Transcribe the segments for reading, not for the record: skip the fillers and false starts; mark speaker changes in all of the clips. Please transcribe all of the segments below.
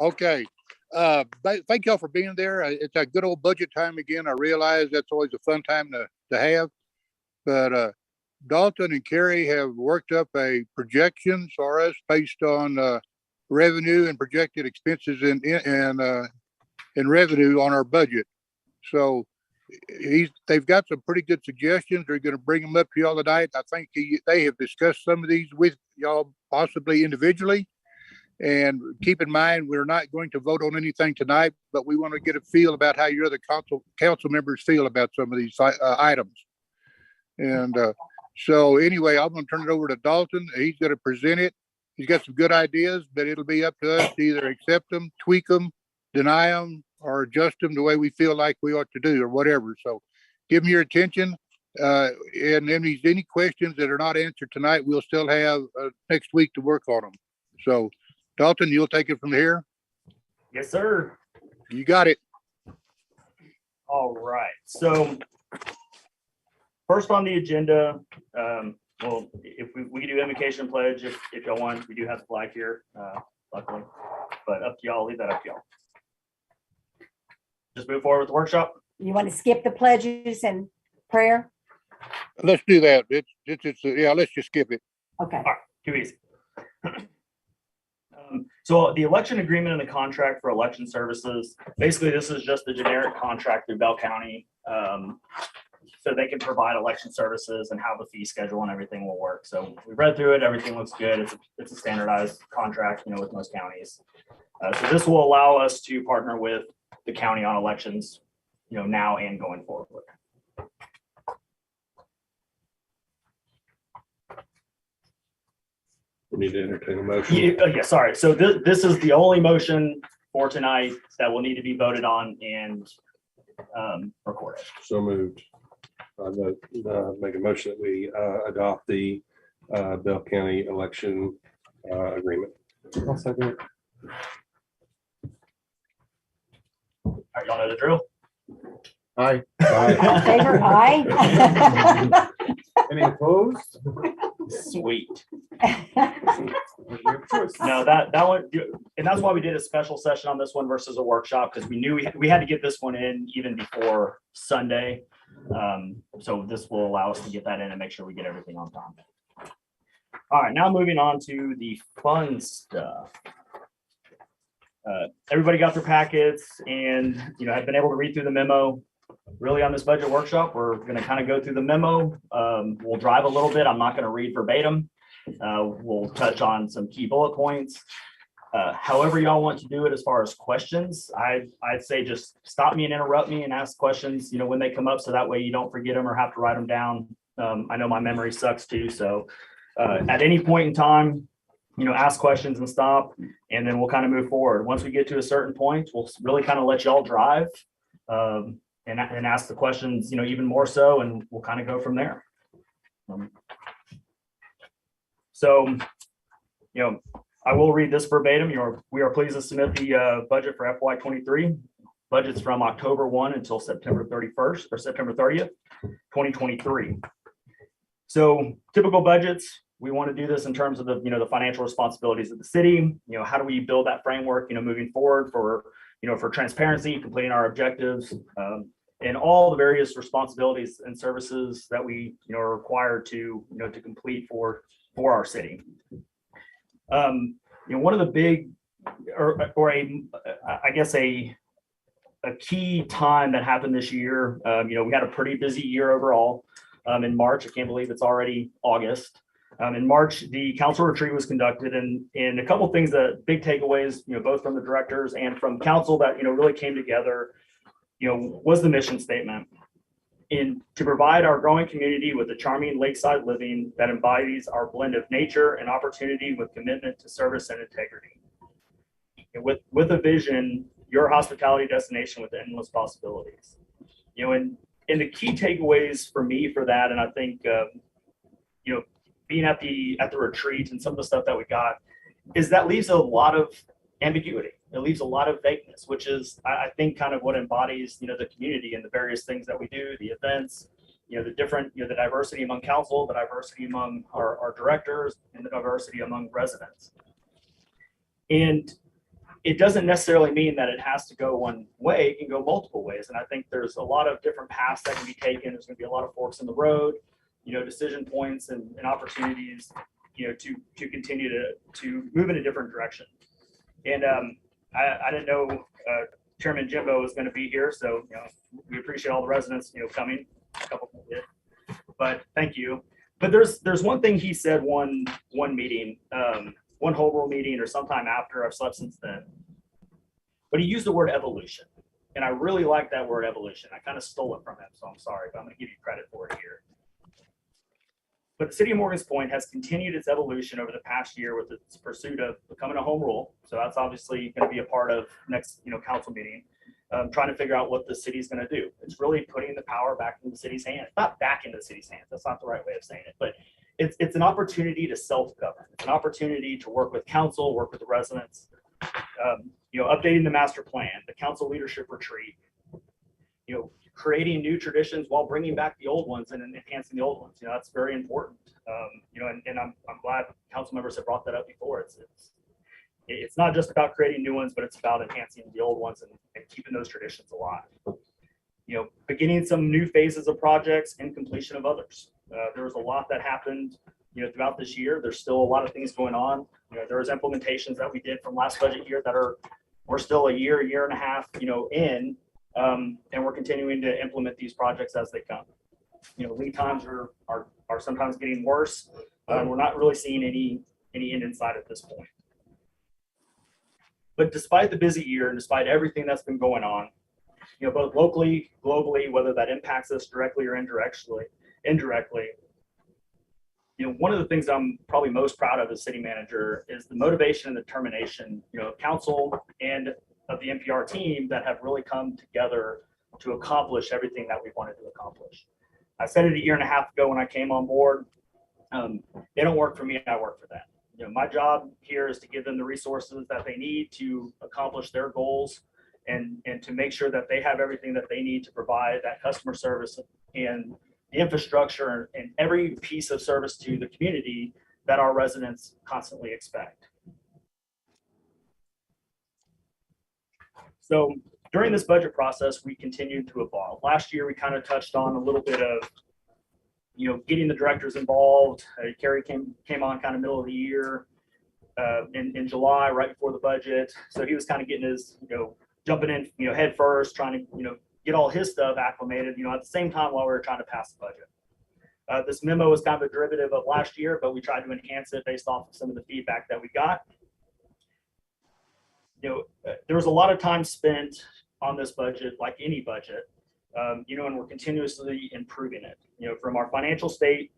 Speaker 1: Okay. Thank y'all for being there. It's a good old budget time again. I realize that's always a fun time to have, but Dalton and Kerry have worked up a projections for us based on revenue and projected expenses and revenue on our budget. So they've got some pretty good suggestions. They're going to bring them up to y'all tonight. I think they have discussed some of these with y'all possibly individually. And keep in mind, we're not going to vote on anything tonight, but we want to get a feel about how your other council members feel about some of these items. And so anyway, I'm going to turn it over to Dalton. He's going to present it. He's got some good ideas, but it'll be up to us to either accept them, tweak them, deny them, or adjust them the way we feel like we ought to do or whatever. So give them your attention. And then if there's any questions that are not answered tonight, we'll still have next week to work on them. So Dalton, you'll take it from here.
Speaker 2: Yes, sir.
Speaker 1: You got it.
Speaker 2: All right. So first on the agenda, well, if we do invocation pledge, if y'all want, we do have the flag here, luckily, but up to y'all, leave that up to y'all. Just move forward with the workshop.
Speaker 3: You want to skip the pledges and prayer?
Speaker 1: Let's do that. Yeah, let's just skip it.
Speaker 3: Okay.
Speaker 2: All right, too easy. So the election agreement and the contract for election services, basically this is just the generic contract through Bell County. So they can provide election services and how the fee schedule and everything will work. So we read through it, everything looks good. It's a standardized contract, with most counties. So this will allow us to partner with the county on elections, now and going forward.
Speaker 4: We need to entertain a motion.
Speaker 2: Yeah, sorry. So this is the only motion for tonight that will need to be voted on and recorded.
Speaker 4: So moved. Make a motion that we adopt the Bell County election agreement.
Speaker 5: I'll second it.
Speaker 2: All right, y'all know the drill.
Speaker 5: Aye.
Speaker 3: All in favor? Aye.
Speaker 5: Any opposed?
Speaker 2: Sweet.
Speaker 5: Your choice.
Speaker 2: No, that one, and that's why we did a special session on this one versus a workshop, because we knew we had to get this one in even before Sunday. So this will allow us to get that in and make sure we get everything on time. All right, now moving on to the fun stuff. Everybody got their packets and have been able to read through the memo. Really on this budget workshop, we're going to kind of go through the memo. We'll drive a little bit. I'm not going to read verbatim. We'll touch on some key bullet points. However y'all want to do it as far as questions, I'd say just stop me and interrupt me and ask questions, when they come up, so that way you don't forget them or have to write them down. I know my memory sucks too. So at any point in time, ask questions and stop, and then we'll kind of move forward. Once we get to a certain point, we'll really kind of let y'all drive. And ask the questions, even more so, and we'll kind of go from there. So, I will read this verbatim. We are pleased to submit the budget for FY23. Budgets from October 1 until September 31st or September 30th, 2023. So typical budgets, we want to do this in terms of the financial responsibilities of the city. How do we build that framework, moving forward for transparency, completing our objectives, and all the various responsibilities and services that we are required to to complete for our city. One of the big I guess a key time that happened this year, we had a pretty busy year overall. In March, I can't believe it's already August. In March, the council retreat was conducted, and a couple of things that big takeaways, both from the directors and from council that really came together, was the mission statement to provide our growing community with a charming lakeside living that embodies our blend of nature and opportunity with commitment to service and integrity. And with a vision, your hospitality destination with endless possibilities. And the key takeaways for me for that, and I think being at the retreat and some of the stuff that we got, is that leaves a lot of ambiguity. It leaves a lot of vagueness, which is, I think, kind of what embodies, the community and the various things that we do, the events, the different, the diversity among council, the diversity among our directors, and the diversity among residents. And, it doesn't necessarily mean that it has to go one way. It can go multiple ways. And I think there's a lot of different paths that can be taken. There's going to be a lot of forks in the road, decision points and opportunities, to continue to move in a different direction. And I didn't know Chairman Jimbo was going to be here. So, we appreciate all the residents, coming. A couple of them did. But thank you. But there's one thing he said one meeting, one home rule meeting or sometime after. I've slept since then. But he used the word evolution. And I really like that word evolution. I kind of stole it from him, so I'm sorry, but I'm going to give you credit for it here. But the city of Morgan's Point has continued its evolution over the past year with its pursuit of becoming a home rule. So that's obviously going to be a part of next council meeting. Trying to figure out what the city's going to do. It's really putting the power back in the city's hands. Not back in the city's hands. That's not the right way of saying it. But it's an opportunity to self-govern. It's an opportunity to work with council, work with the residents. Updating the master plan, the council leadership retreat. Creating new traditions while bringing back the old ones and enhancing the old ones. That's very important. And I'm glad council members have brought that up before. It's not just about creating new ones, but it's about enhancing the old ones and keeping those traditions alive. Beginning some new phases of projects and completion of others. There was a lot that happened, throughout this year. There's still a lot of things going on. There was implementations that we did from last budget year that we're still a year and a half, in, and we're continuing to implement these projects as they come. Lead times are sometimes getting worse. We're not really seeing any end in sight at this point. But despite the busy year and despite everything that's been going on, both locally, globally, whether that impacts us directly or indirectly, one of the things I'm probably most proud of as city manager is the motivation and determination, of council and of the NPR team that have really come together to accomplish everything that we wanted to accomplish. I said it a year and a half ago when I came on board. They don't work for me, I work for them. My job here is to give them the resources that they need to accomplish their goals and to make sure that they have everything that they need to provide that customer service and the infrastructure and every piece of service to the community that our residents constantly expect. So during this budget process, we continued to evolve. Last year, we kind of touched on a little bit of getting the directors involved. Kerry came on kind of middle of the year in July, right before the budget. So he was kind of getting his, jumping in, head first, trying to, get all his stuff acclimated, at the same time while we were trying to pass the budget. This memo was kind of a derivative of last year, but we tried to enhance it based off of some of the feedback that we got. There was a lot of time spent on this budget, like any budget. And we're continuously improving it, from our financial state,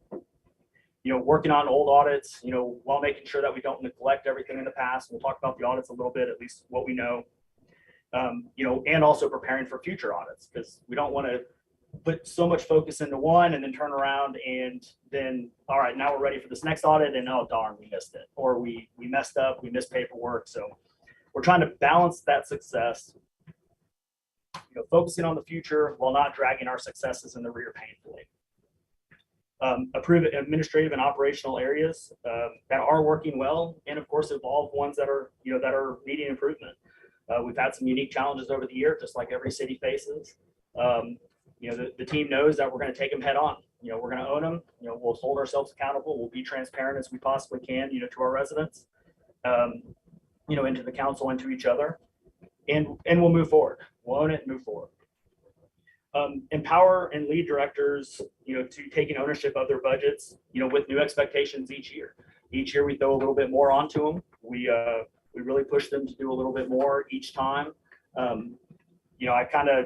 Speaker 2: working on old audits, while making sure that we don't neglect everything in the past. We'll talk about the audits a little bit, at least what we know, and also preparing for future audits, because we don't want to put so much focus into one and then turn around and then, all right, now we're ready for this next audit and oh, darn, we missed it. Or we messed up, we missed paperwork. So we're trying to balance that success, focusing on the future while not dragging our successes in the rear painfully. Approve administrative and operational areas that are working well, and of course evolve ones that are needing improvement. We've had some unique challenges over the year, just like every city faces. The team knows that we're going to take them head on. We're going to own them. We'll hold ourselves accountable. We'll be transparent as we possibly can, to our residents, into the council and to each other, and we'll move forward. We'll own it and move forward. Empower and lead directors, to taking ownership of their budgets, with new expectations each year. Each year we throw a little bit more onto them. We really push them to do a little bit more each time. I kind of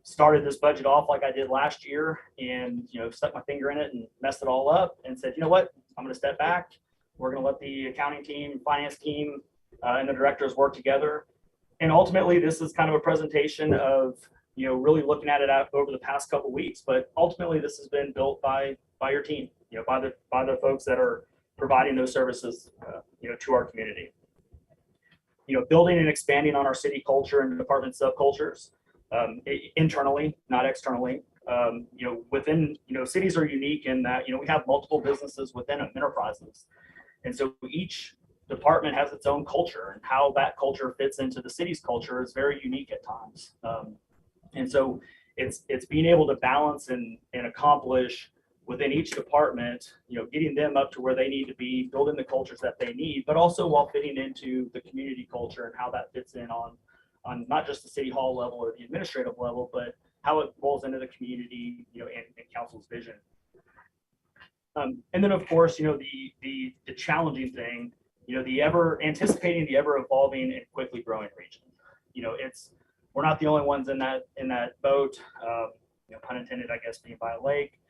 Speaker 2: started this budget off like I did last year and, stuck my finger in it and messed it all up and said, you know what, I'm going to step back. We're going to let the accounting team, finance team, and the directors work together. And ultimately, this is kind of a presentation of, really looking at it out over the past couple of weeks. But ultimately, this has been built by your team, by the folks that are providing those services, to our community. Building and expanding on our city culture and department subcultures, internally, not externally. Within, cities are unique in that, we have multiple businesses within them, enterprises. And so each department has its own culture, and how that culture fits into the city's culture is very unique at times. And so it's being able to balance and accomplish within each department, getting them up to where they need to be, building the cultures that they need, but also while fitting into the community culture and how that fits in on not just the city hall level or the administrative level, but how it rolls into the community, and council's vision. And then of course, the challenging thing, anticipating the ever evolving and quickly growing region. We're not the only ones in that boat, pun intended, I guess, being by a lake,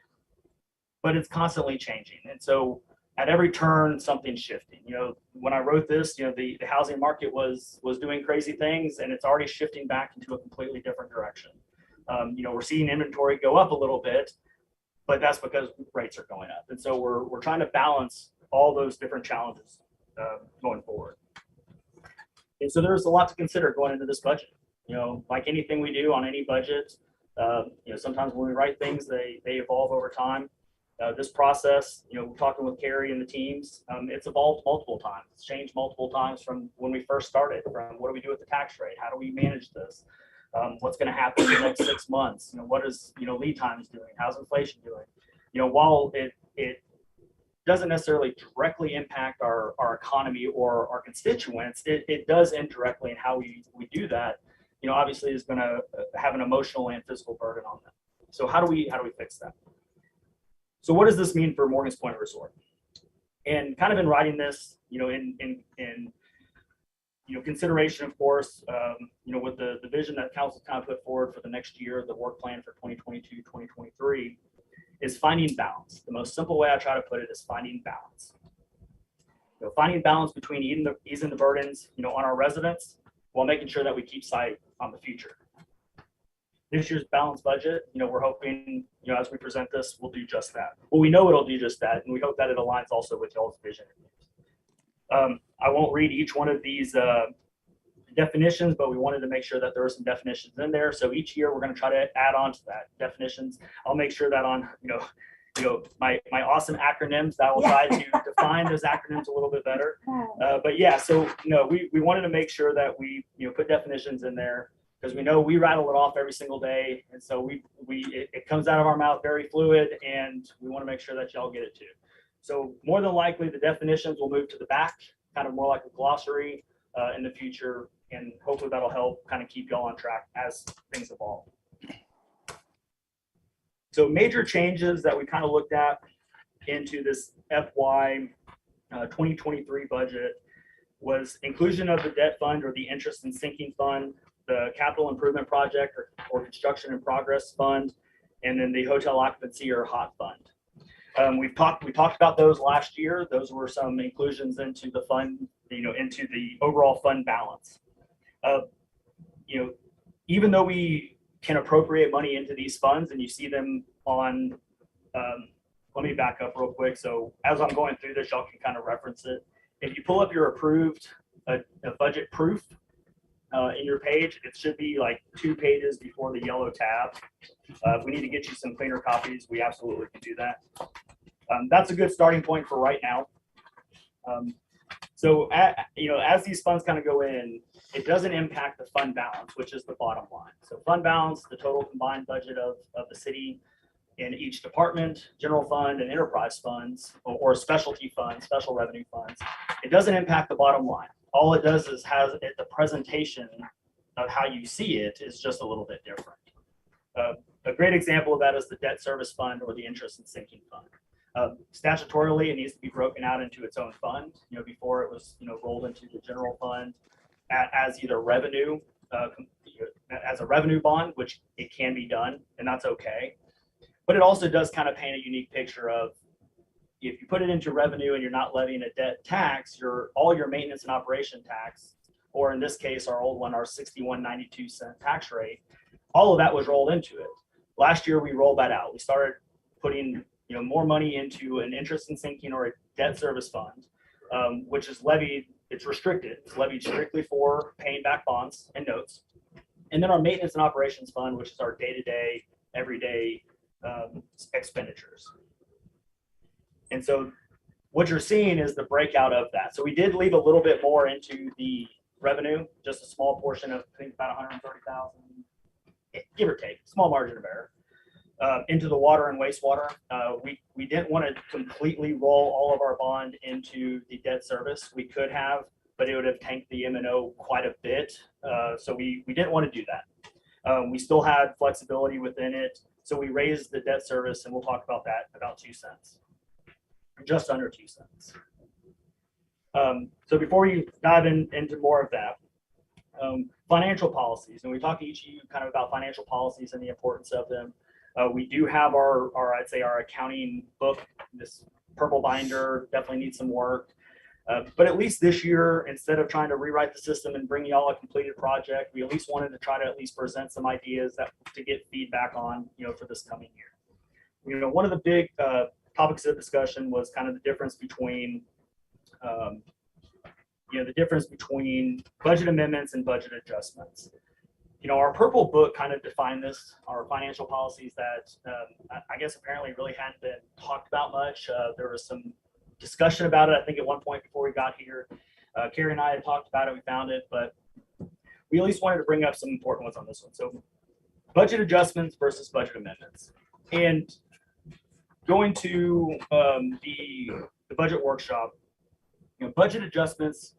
Speaker 2: but it's constantly changing. And so at every turn, something's shifting. When I wrote this, the housing market was doing crazy things, and it's already shifting back into a completely different direction. We're seeing inventory go up a little bit, but that's because rates are going up. And so we're trying to balance all those different challenges going forward. And so there's a lot to consider going into this budget. Like anything we do on any budget, sometimes when we write things, they evolve over time. This process, talking with Carrie and the teams, it's evolved multiple times. It's changed multiple times from when we first started, from what do we do with the tax rate? How do we manage this? What's going to happen in the next 6 months? What is, lead times doing? How's inflation doing? While it doesn't necessarily directly impact our economy or our constituents, it does indirectly in how we do that, obviously is going to have an emotional and physical burden on them. So how do we fix that? So what does this mean for Morgan's Point Resort? And kind of in writing this, in consideration, of course, with the vision that council kind of put forward for the next year, the work plan for 2022, 2023, is finding balance. The most simple way I try to put it is finding balance. Finding balance between easing the burdens, on our residents, while making sure that we keep sight on the future. This year's balanced budget, we're hoping, as we present this, we'll do just that. Well, we know it'll do just that, and we hope that it aligns also with y'all's vision. I won't read each one of these definitions, but we wanted to make sure that there were some definitions in there. So each year we're going to try to add on to that definitions. I'll make sure that on, my awesome acronyms, that will try to define those acronyms a little bit better. But yeah, so, we wanted to make sure that we, put definitions in there, because we know we rattle it off every single day. And so it comes out of our mouth very fluid, and we want to make sure that y'all get it too. So more than likely the definitions will move to the back, kind of more like a glossary in the future. And hopefully that'll help kind of keep y'all on track as things evolve. So major changes that we kind of looked at into this FY 2023 budget was inclusion of the debt fund or the interest and sinking fund, the capital improvement project or construction in progress fund, and then the hotel occupancy or HOT fund. We talked about those last year. Those were some inclusions into the fund, into the overall fund balance. Even though we can appropriate money into these funds and you see them on, let me back up real quick. So as I'm going through this, y'all can kind of reference it. If you pull up your approved a budget proof in your page, it should be like 2 pages before the yellow tab. If we need to get you some cleaner copies, we absolutely can do that. That's a good starting point for right now. So, as these funds kind of go in, it doesn't impact the fund balance, which is the bottom line. So fund balance, the total combined budget of the city in each department, general fund and enterprise funds, or specialty funds, special revenue funds. It doesn't impact the bottom line. All it does is has it, the presentation of how you see it is just a little bit different. A great example of that is the debt service fund or the interest and sinking fund. Statutorily, it needs to be broken out into its own fund. Before it was rolled into the general fund as either revenue, as a revenue bond, which it can be done, and that's okay. But it also does kind of paint a unique picture of if you put it into revenue and you're not levying a debt tax, all your maintenance and operation tax, or in this case, our old one, our 61.92 tax rate, all of that was rolled into it. Last year, we rolled that out. We started putting more money into an interest and sinking or a debt service fund, which is levied. It's restricted. It's levied strictly for paying back bonds and notes. And then our maintenance and operations fund, which is our day-to-day, everyday expenditures. And so what you're seeing is the breakout of that. So we did leave a little bit more into the revenue, just a small portion of, I think about 130,000, give or take, small margin of error, into the water and wastewater. We didn't want to completely roll all of our bond into the debt service. We could have, but it would have tanked the M&O quite a bit. So we didn't want to do that. We still had flexibility within it. So we raised the debt service, and we'll talk about that, about 2 cents, just under 2 cents. So before you dive into more of that, financial policies, and we talked to each of you kind of about financial policies and the importance of them. We do have our I'd say our accounting book, this purple binder definitely needs some work. But at least this year, instead of trying to rewrite the system and bring y'all a completed project, we at least wanted to try to at least present some ideas that to get feedback on, for this coming year. One of the big topics of discussion was kind of the difference between budget amendments and budget adjustments. Our purple book kind of defined this, our financial policies that I guess apparently really hadn't been talked about much. There was some discussion about it, I think, at one point before we got here. Carrie and I had talked about it, we found it, but we at least wanted to bring up some important ones on this one. So budget adjustments versus budget amendments. And going to the budget workshop, budget adjustments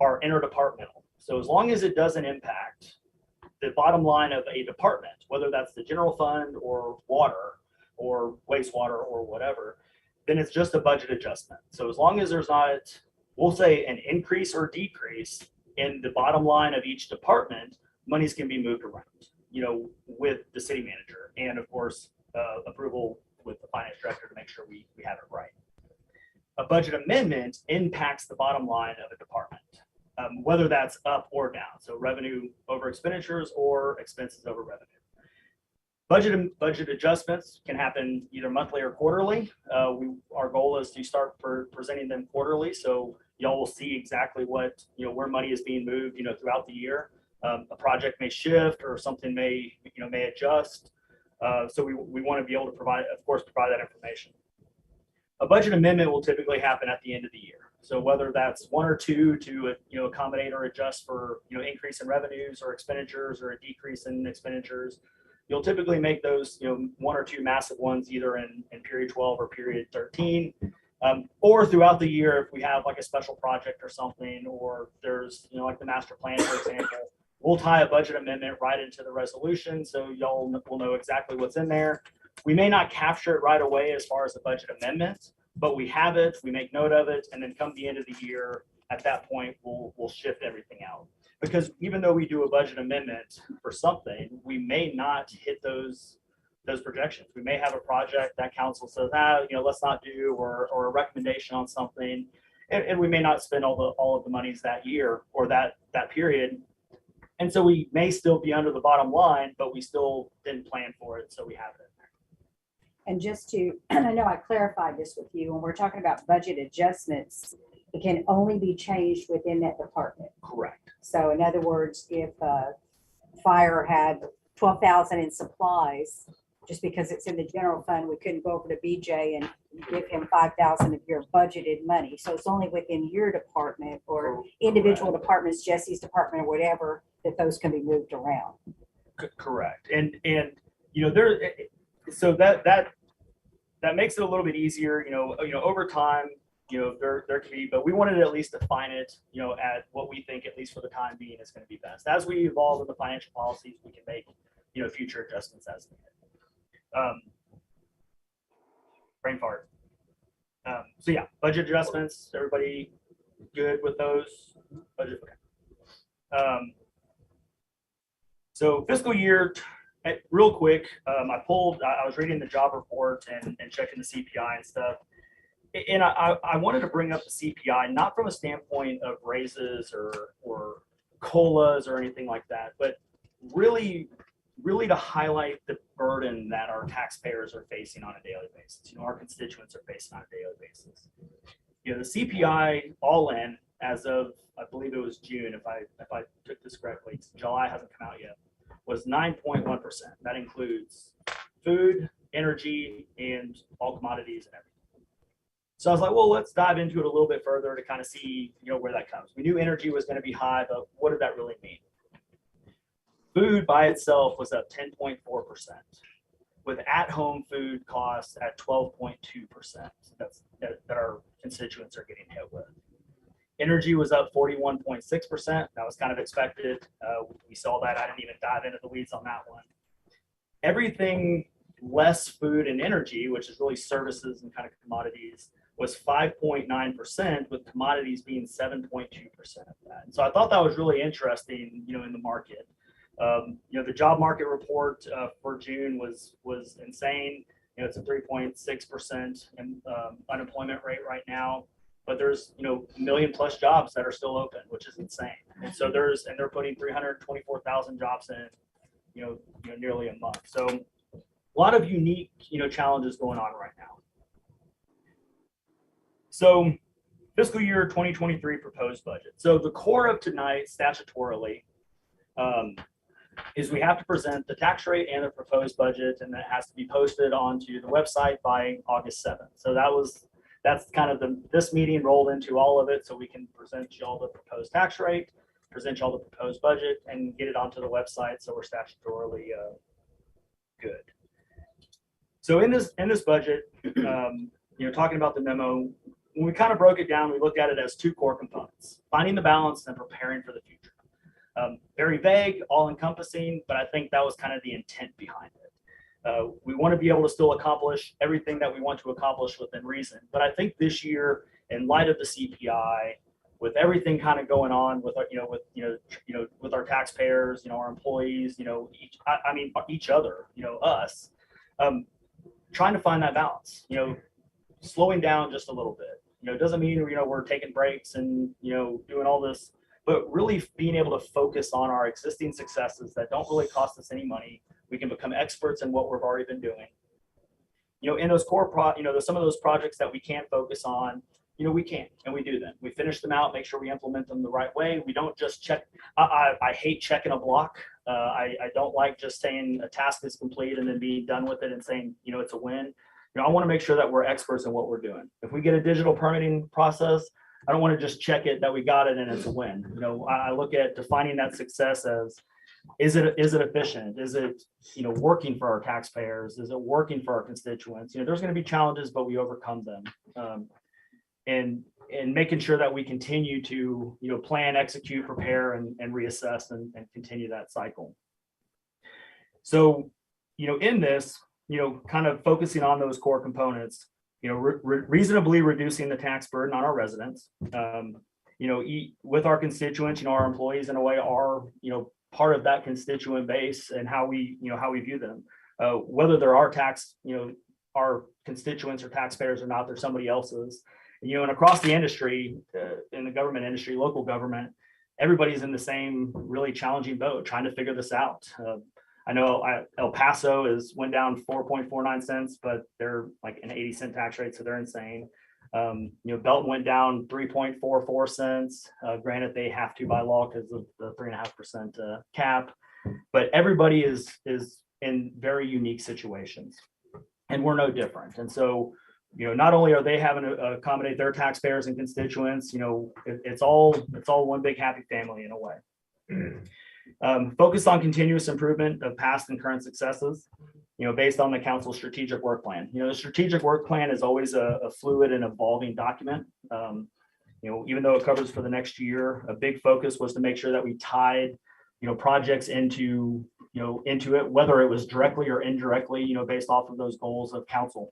Speaker 2: are interdepartmental. So as long as it doesn't impact the bottom line of a department, whether that's the general fund or water or wastewater or whatever, then it's just a budget adjustment. So as long as there's not, we'll say, an increase or decrease in the bottom line of each department, monies can be moved around, with the city manager and of course approval with the finance director to make sure we have it right. A budget amendment impacts the bottom line of a department, whether that's up or down. So revenue over expenditures or expenses over revenue. Budget adjustments can happen either monthly or quarterly. Our goal is to start presenting them quarterly, so y'all will see exactly what, where money is being moved, throughout the year. A project may shift or something may adjust. So we want to be able to provide that information. A budget amendment will typically happen at the end of the year. So whether that's 1 or 2 to accommodate or adjust for increase in revenues or expenditures or a decrease in expenditures, you'll typically make those 1 or 2 massive ones either in period 12 or period 13, or throughout the year if we have like a special project or something, or there's like the master plan, for example. We'll tie a budget amendment right into the resolution, so y'all will know exactly what's in there. We may not capture it right away as far as the budget amendment, but we have it, we make note of it, and then come the end of the year, at that point, we'll shift everything out. Because even though we do a budget amendment for something, we may not hit those projections. We may have a project that council says, let's not do, or a recommendation on something, and we may not spend all of the monies that year or that period. And so we may still be under the bottom line, but we still didn't plan for it, so we have it in there.
Speaker 3: And just to, I know I clarified this with you, when we're talking about budget adjustments, it can only be changed within that department.
Speaker 2: Correct.
Speaker 3: So in other words, if fire had 12,000 in supplies, just because it's in the general fund, we couldn't go over to BJ and give him 5,000 of your budgeted money. So it's only within your department or individual departments, Jesse's department or whatever, that those can be moved around.
Speaker 2: Correct. And there, so that makes it a little bit easier, over time, there can be, but we wanted to at least define it, at what we think, at least for the time being, is going to be best. As we evolve in the financial policies, we can make, future adjustments as needed. Brain fart. So yeah, budget adjustments, everybody good with those? Budget, okay. So fiscal year, real quick, I was reading the job report and checking the CPI and stuff. And I wanted to bring up the CPI, not from a standpoint of raises or COLAs or anything like that, but really to highlight the burden that our taxpayers are facing on a daily basis. Our constituents are facing on a daily basis. The CPI all in as of, I believe it was June, if I took this correctly, July hasn't come out yet, was 9.1%. That includes food, energy, and all commodities and everything. So I was like, well, let's dive into it a little bit further to kind of see, where that comes. We knew energy was going to be high, but what did that really mean? Food by itself was up 10.4%, with at-home food costs at 12.2%. That our constituents are getting hit with. Energy was up 41.6%. That was kind of expected. We saw that. I didn't even dive into the weeds on that one. Everything less food and energy, which is really services and kind of commodities, was 5.9%, with commodities being 7.2% of that. And so I thought that was really interesting, in the market. The job market report for June was insane. It's a 3.6% unemployment rate right now, but there's a million plus jobs that are still open, which is insane. And so they're putting 324,000 jobs in, nearly a month. So a lot of unique, challenges going on right now. So fiscal year 2023 proposed budget. So the core of tonight statutorily is we have to present the tax rate and the proposed budget, and that has to be posted onto the website by August 7th. So that's kind of this meeting rolled into all of it, so we can present you all the proposed tax rate, present you all the proposed budget, and get it onto the website, so we're statutorily good. So in this budget, talking about the memo, when we kind of broke it down, we looked at it as two core components: finding the balance and preparing for the future. Very vague, all-encompassing, but I think that was kind of the intent behind it. We want to be able to still accomplish everything that we want to accomplish within reason. But I think this year, in light of the CPI, with everything kind of going on with with our taxpayers, our employees, each other, us, trying to find that balance, slowing down just a little bit. It doesn't mean we're taking breaks and doing all this, but really being able to focus on our existing successes that don't really cost us any money. We can become experts in what we've already been doing. In those core some of those projects that we can't focus on, we can, and we do them. We finish them out, make sure we implement them the right way. We don't just check. I hate checking a block. I don't like just saying a task is complete and then being done with it and saying, it's a win. I want to make sure that we're experts in what we're doing. If we get a digital permitting process, I don't want to just check it that we got it and it's a win. I look at defining that success as, is it efficient? Is it, working for our taxpayers? Is it working for our constituents? There's going to be challenges, but we overcome them. And making sure that we continue to, plan, execute, prepare, and reassess and continue that cycle. So, in this, kind of focusing on those core components, reasonably reducing the tax burden on our residents, with our constituents, our employees in a way are, part of that constituent base and how we view them, whether they're our our constituents or taxpayers or not, they're somebody else's. And across the industry, in the government industry, local government, everybody's in the same really challenging boat, trying to figure this out. I know El Paso went down 4.49 cents, but they're like an 80-cent tax rate, so they're insane. Belton went down 3.44 cents. Granted, they have to by law because of the 3.5% cap, but everybody is in very unique situations, and we're no different. And so, not only are they having to accommodate their taxpayers and constituents, it's all one big happy family in a way. Focus on continuous improvement of past and current successes, based on the council's strategic work plan. The strategic work plan is always a fluid and evolving document. Even though it covers for the next year, a big focus was to make sure that we tied, projects into it, whether it was directly or indirectly, based off of those goals of council.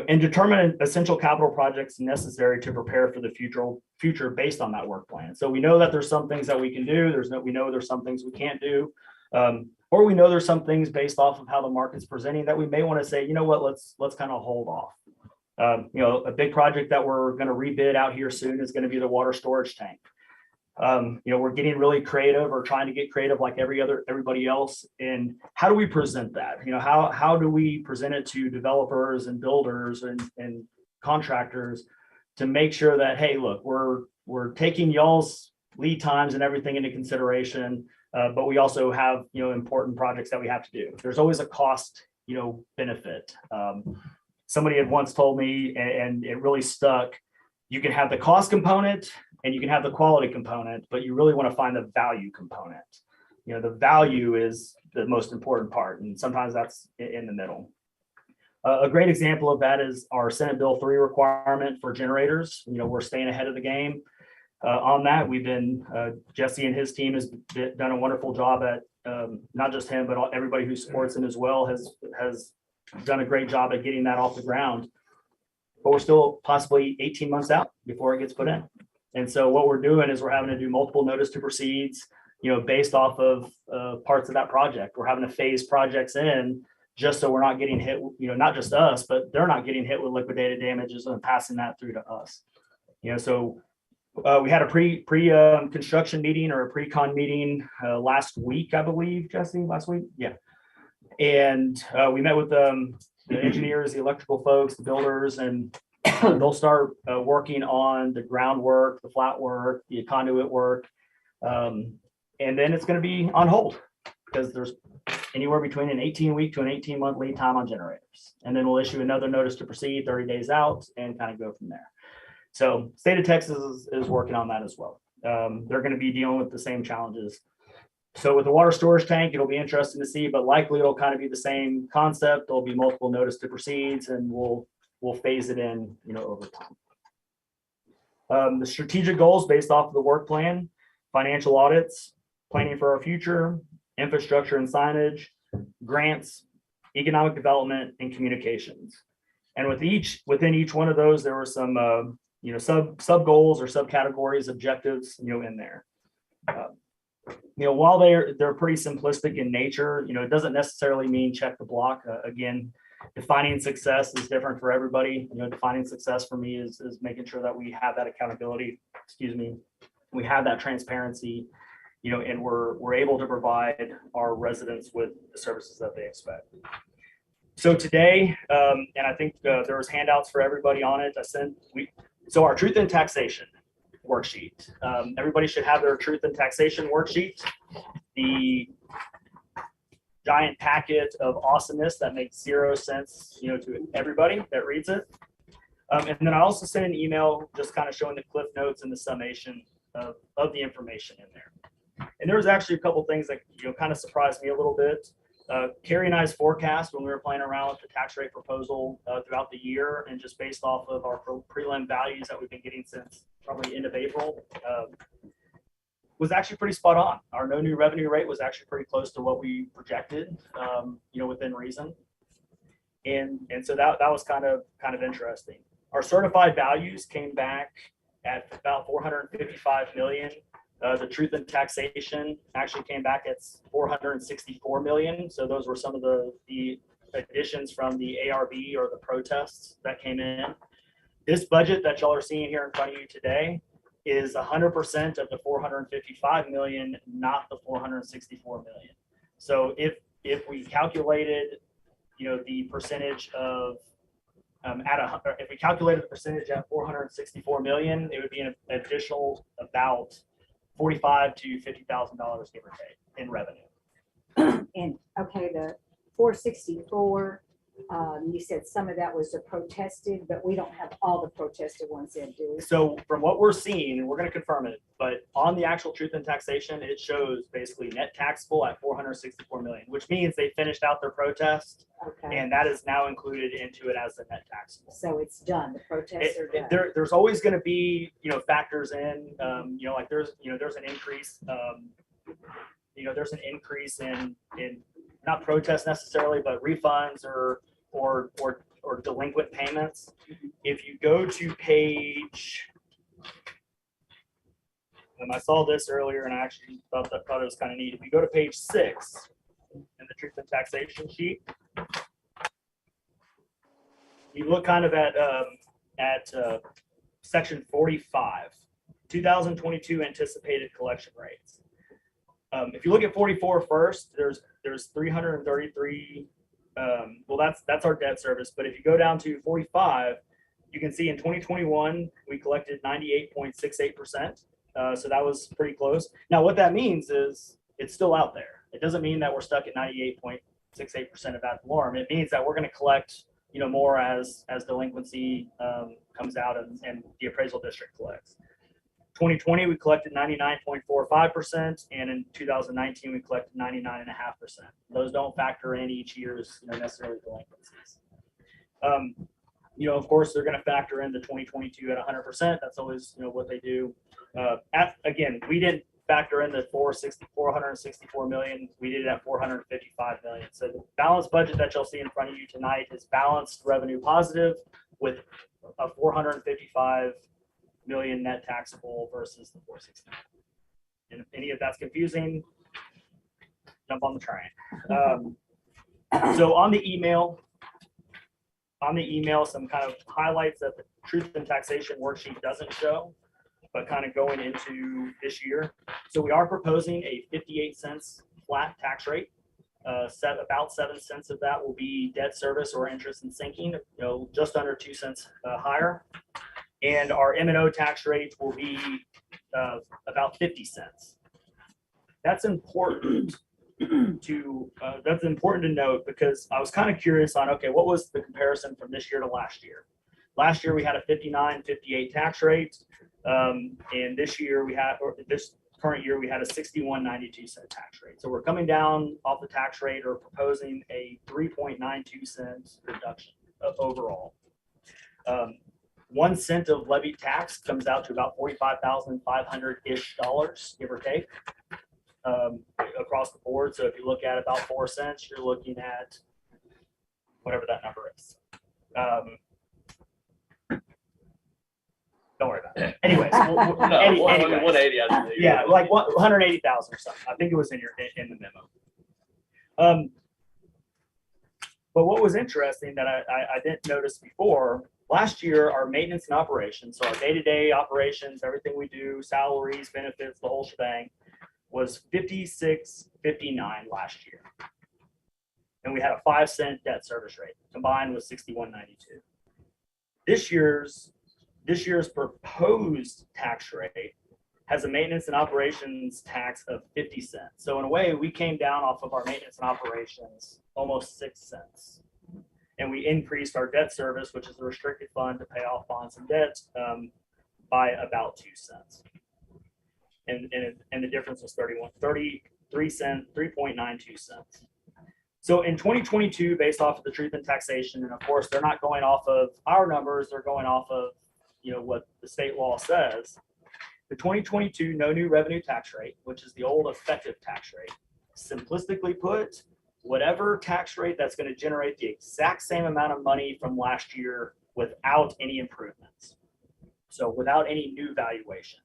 Speaker 2: And determine essential capital projects necessary to prepare for the future based on that work plan. So we know that there's some things that we can do. We know there's some things we can't do, or we know there's some things based off of how the market's presenting that we may want to say, let's kind of hold off. A big project that we're going to rebid out here soon is going to be the water storage tank. We're getting really creative or trying to get creative like everybody else. And how do we present that? How do we present it to developers and builders and contractors to make sure that, hey, look, we're taking y'all's lead times and everything into consideration, but we also have, important projects that we have to do. There's always a cost, benefit. somebody had once told me, and it really stuck, you can have the cost component and you can have the quality component, but you really want to find the value component. The value is the most important part, and sometimes that's in the middle. A great example of that is our Senate Bill 3 requirement for generators. We're staying ahead of the game on that. We've been, Jesse and his team has done a wonderful job at, not just him, but everybody who supports him as well has done a great job at getting that off the ground. But we're still possibly 18 months out before it gets put in. And so what we're doing is we're having to do multiple notice to proceeds, based off of parts of that project. We're having to phase projects in just so we're not getting hit, not just us, but they're not getting hit with liquidated damages and passing that through to us. So we had a construction meeting or a pre-con meeting last week, I believe, Jesse, last week. Yeah. And we met with the engineers, the electrical folks, the builders, and they'll start working on the groundwork, the flat work, the conduit work. And then it's going to be on hold because there's anywhere between an 18-week to an 18-month lead time on generators. And then we'll issue another notice to proceed 30 days out and kind of go from there. So state of Texas is working on that as well. They're going to be dealing with the same challenges. So with the water storage tank, it'll be interesting to see, but likely it'll kind of be the same concept. There'll be multiple notice to proceeds, and we'll phase it in, over time. The strategic goals based off of the work plan, financial audits, planning for our future, infrastructure and signage, grants, economic development, and communications. And within each one of those, there were some sub goals or subcategories, objectives, in there. While they're pretty simplistic in nature, it doesn't necessarily mean check the block. Again, defining success is different for everybody. Defining success for me is making sure that we have that accountability. We have that transparency, and we're able to provide our residents with the services that they expect. So today, and I think there was handouts for everybody on it. So our truth in taxation worksheet. Everybody should have their truth in taxation worksheet. The giant packet of awesomeness that makes 0 sense, to everybody that reads it. And then I also sent an email just kind of showing the cliff notes and the summation of the information in there. And there was actually a couple things that kind of surprised me a little bit. Carrie and I's forecast when we were playing around with the tax rate proposal throughout the year, and just based off of our prelim values that we've been getting since probably end of April, was actually pretty spot on. Our no new revenue rate was actually pretty close to what we projected, within reason. And so that was kind of interesting. Our certified values came back at about 455 million. The truth in taxation actually came back at 464 million. So those were some of the additions from the ARB or the protests that came in. This budget that y'all are seeing here in front of you today is 100% of the 455 million, not the 464 million. So if we calculated, the percentage of if we calculated the percentage at 464 million, it would be an additional about $45,000 to $50,000 give or take in revenue.
Speaker 3: And okay, the 464, you said some of that was the protested, but we don't have all the protested ones in, do we?
Speaker 2: So from what we're seeing, and we're going to confirm it, but on the actual truth in taxation, it shows basically net taxable at 464 million, which means they finished out their protest,
Speaker 3: Okay,
Speaker 2: and that is now included into it as the net taxable.
Speaker 3: so it's done, the protests are done.
Speaker 2: There's always going to be, factors in, like there's an increase, there's an increase in not protests necessarily, but refunds or delinquent payments. If you go to page, I saw this earlier and I actually thought it was kind of neat. If you go to page 6 in the truth and taxation sheet, you look kind of at section 45, 2022 anticipated collection rates. If you look at 44 first, there's 333. Well, that's our debt service. But if you go down to 45, you can see in 2021 we collected 98.68%. So that was pretty close. Now, what that means is it's still out there. It doesn't mean that we're stuck at 98.68% of ad valorem. It means that we're going to collect more as delinquency comes out and the appraisal district collects. 2020, we collected 99.45%, and in 2019, we collected 99.5%. Those don't factor in each year's necessarily delinquencies. Of course, they're going to factor in the 2022 at 100%. That's always what they do. Again, we didn't factor in the 464 million. We did it at 455 million. So the balanced budget that you'll see in front of you tonight is balanced revenue positive with a 455 million net taxable versus the 460. And if any of that's confusing, jump on the train. So on the email, some kind of highlights that the truth and taxation worksheet doesn't show, but kind of going into this year. So we are proposing a 58 cents flat tax rate. About 7 cents of that will be debt service or interest and sinking, just under 2 cents higher. And our M&O tax rate will be about 50 cents. That's important to note because I was kind of curious on, okay, what was the comparison from this year to last year? Last year we had a 59.58 tax rate, and this current year we had a 61.92 cent tax rate. So we're coming down off the tax rate or proposing a 3.92 cents reduction overall. 1 cent of levied tax comes out to about $45,500-ish, give or take, across the board. So if you look at about 4 cents, you're looking at whatever that number is. Don't worry about it. Anyways, anyways.
Speaker 6: 180. I think.
Speaker 2: Yeah, like 180,000 or something. I think it was in the memo. But what was interesting that I didn't notice before, last year our maintenance and operations, so our day-to-day operations, everything we do, salaries, benefits, the whole shebang, was 56.59 last year, and we had a 5 cent debt service rate combined with 61.92. This year's proposed tax rate has a maintenance and operations tax of 50 cents. So in a way, we came down off of our maintenance and operations almost 6 cents. And we increased our debt service, which is the restricted fund to pay off bonds and debt, by about 2 cents. And the difference was 3.92 cents. So in 2022, based off of the truth and taxation, and of course, they're not going off of our numbers, they're going off of what the state law says. The 2022 no new revenue tax rate, which is the old effective tax rate, simplistically put, whatever tax rate that's going to generate the exact same amount of money from last year without any improvements. So without any new valuation.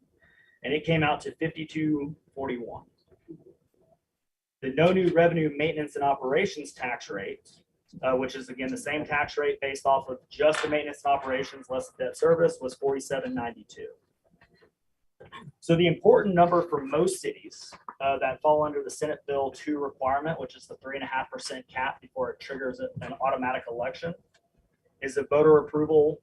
Speaker 2: And it came out to 52.41. The no new revenue maintenance and operations tax rate, which is again the same tax rate based off of just the maintenance and operations less the debt service, was 47.92. So the important number for most cities that fall under the Senate Bill 2 requirement, which is the 3.5% cap before it triggers an automatic election, is the voter approval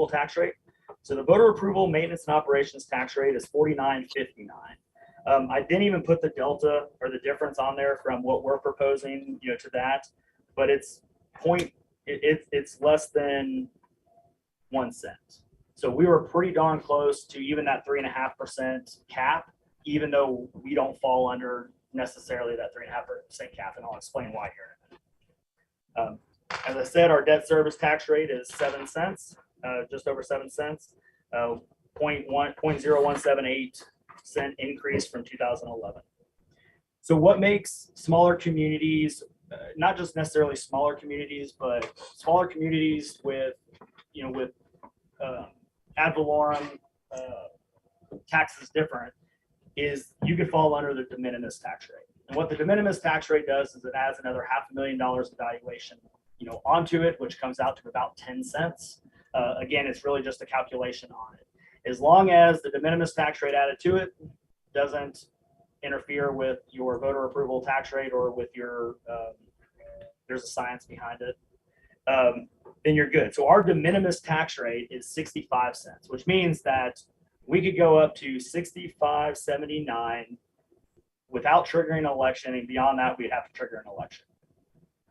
Speaker 2: tax rate. So the voter approval maintenance and operations tax rate is 49.59. I didn't even put the delta or the difference on there from what we're proposing, to that, but it's less than 1 cent. So we were pretty darn close to even that 3.5% cap, even though we don't fall under necessarily that 3.5% cap, and I'll explain why here in a minute. As I said, our debt service tax rate is 7 cents, just over 7 cents, 0.0178 cent increase from 2011. So what makes smaller communities, not just necessarily smaller communities, but smaller communities with ad valorem taxes different, is you could fall under the de minimis tax rate. And what the de minimis tax rate does is it adds another $500,000 of valuation, onto it, which comes out to about 10 cents. Again, it's really just a calculation on it. As long as the de minimis tax rate added to it doesn't interfere with your voter approval tax rate or with your, there's a science behind it, then you're good. So our de minimis tax rate is 65 cents, which means that we could go up to 65.79 without triggering an election, and beyond that, we'd have to trigger an election.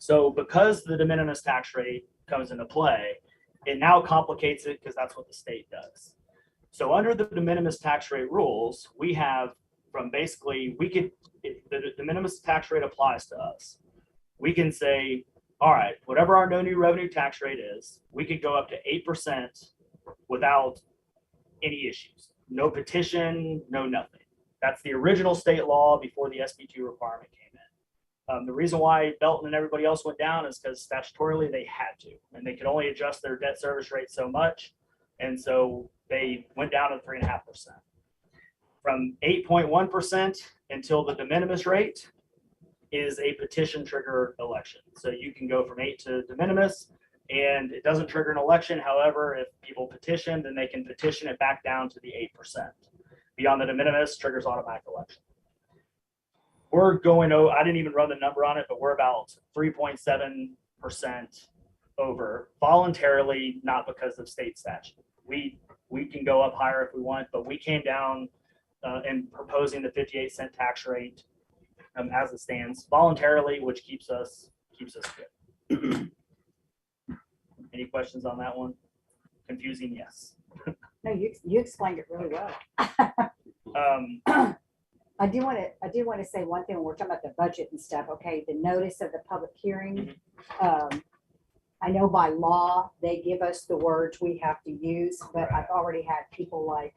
Speaker 2: So because the de minimis tax rate comes into play, it now complicates it because that's what the state does. So under the de minimis tax rate rules, we have from basically, the de minimis tax rate applies to us. We can say, all right, whatever our no new revenue tax rate is, we could go up to 8% without any issues. No petition, no nothing. That's the original state law before the SB2 requirement came in. The reason why Belton and everybody else went down is because statutorily they had to, and they could only adjust their debt service rate so much. And so they went down to 3.5%. From 8.1% until the de minimis rate is a petition trigger election. So you can go from 8 to de minimis and it doesn't trigger an election. However, if people petition, then they can petition it back down to the 8%. Beyond the de minimis, triggers automatic election. We're going, I didn't even run the number on it, but we're about 3.7% over voluntarily, not because of state statute. We can go up higher if we want, but we came down in proposing the 58-cent tax rate as it stands voluntarily, which keeps us good. Any questions on that one? Confusing? Yes.
Speaker 3: No, you explained it really well. I do want to say one thing when we're talking about the budget and stuff. Okay, the notice of the public hearing. I know by law they give us the words we have to use, but I've already had people like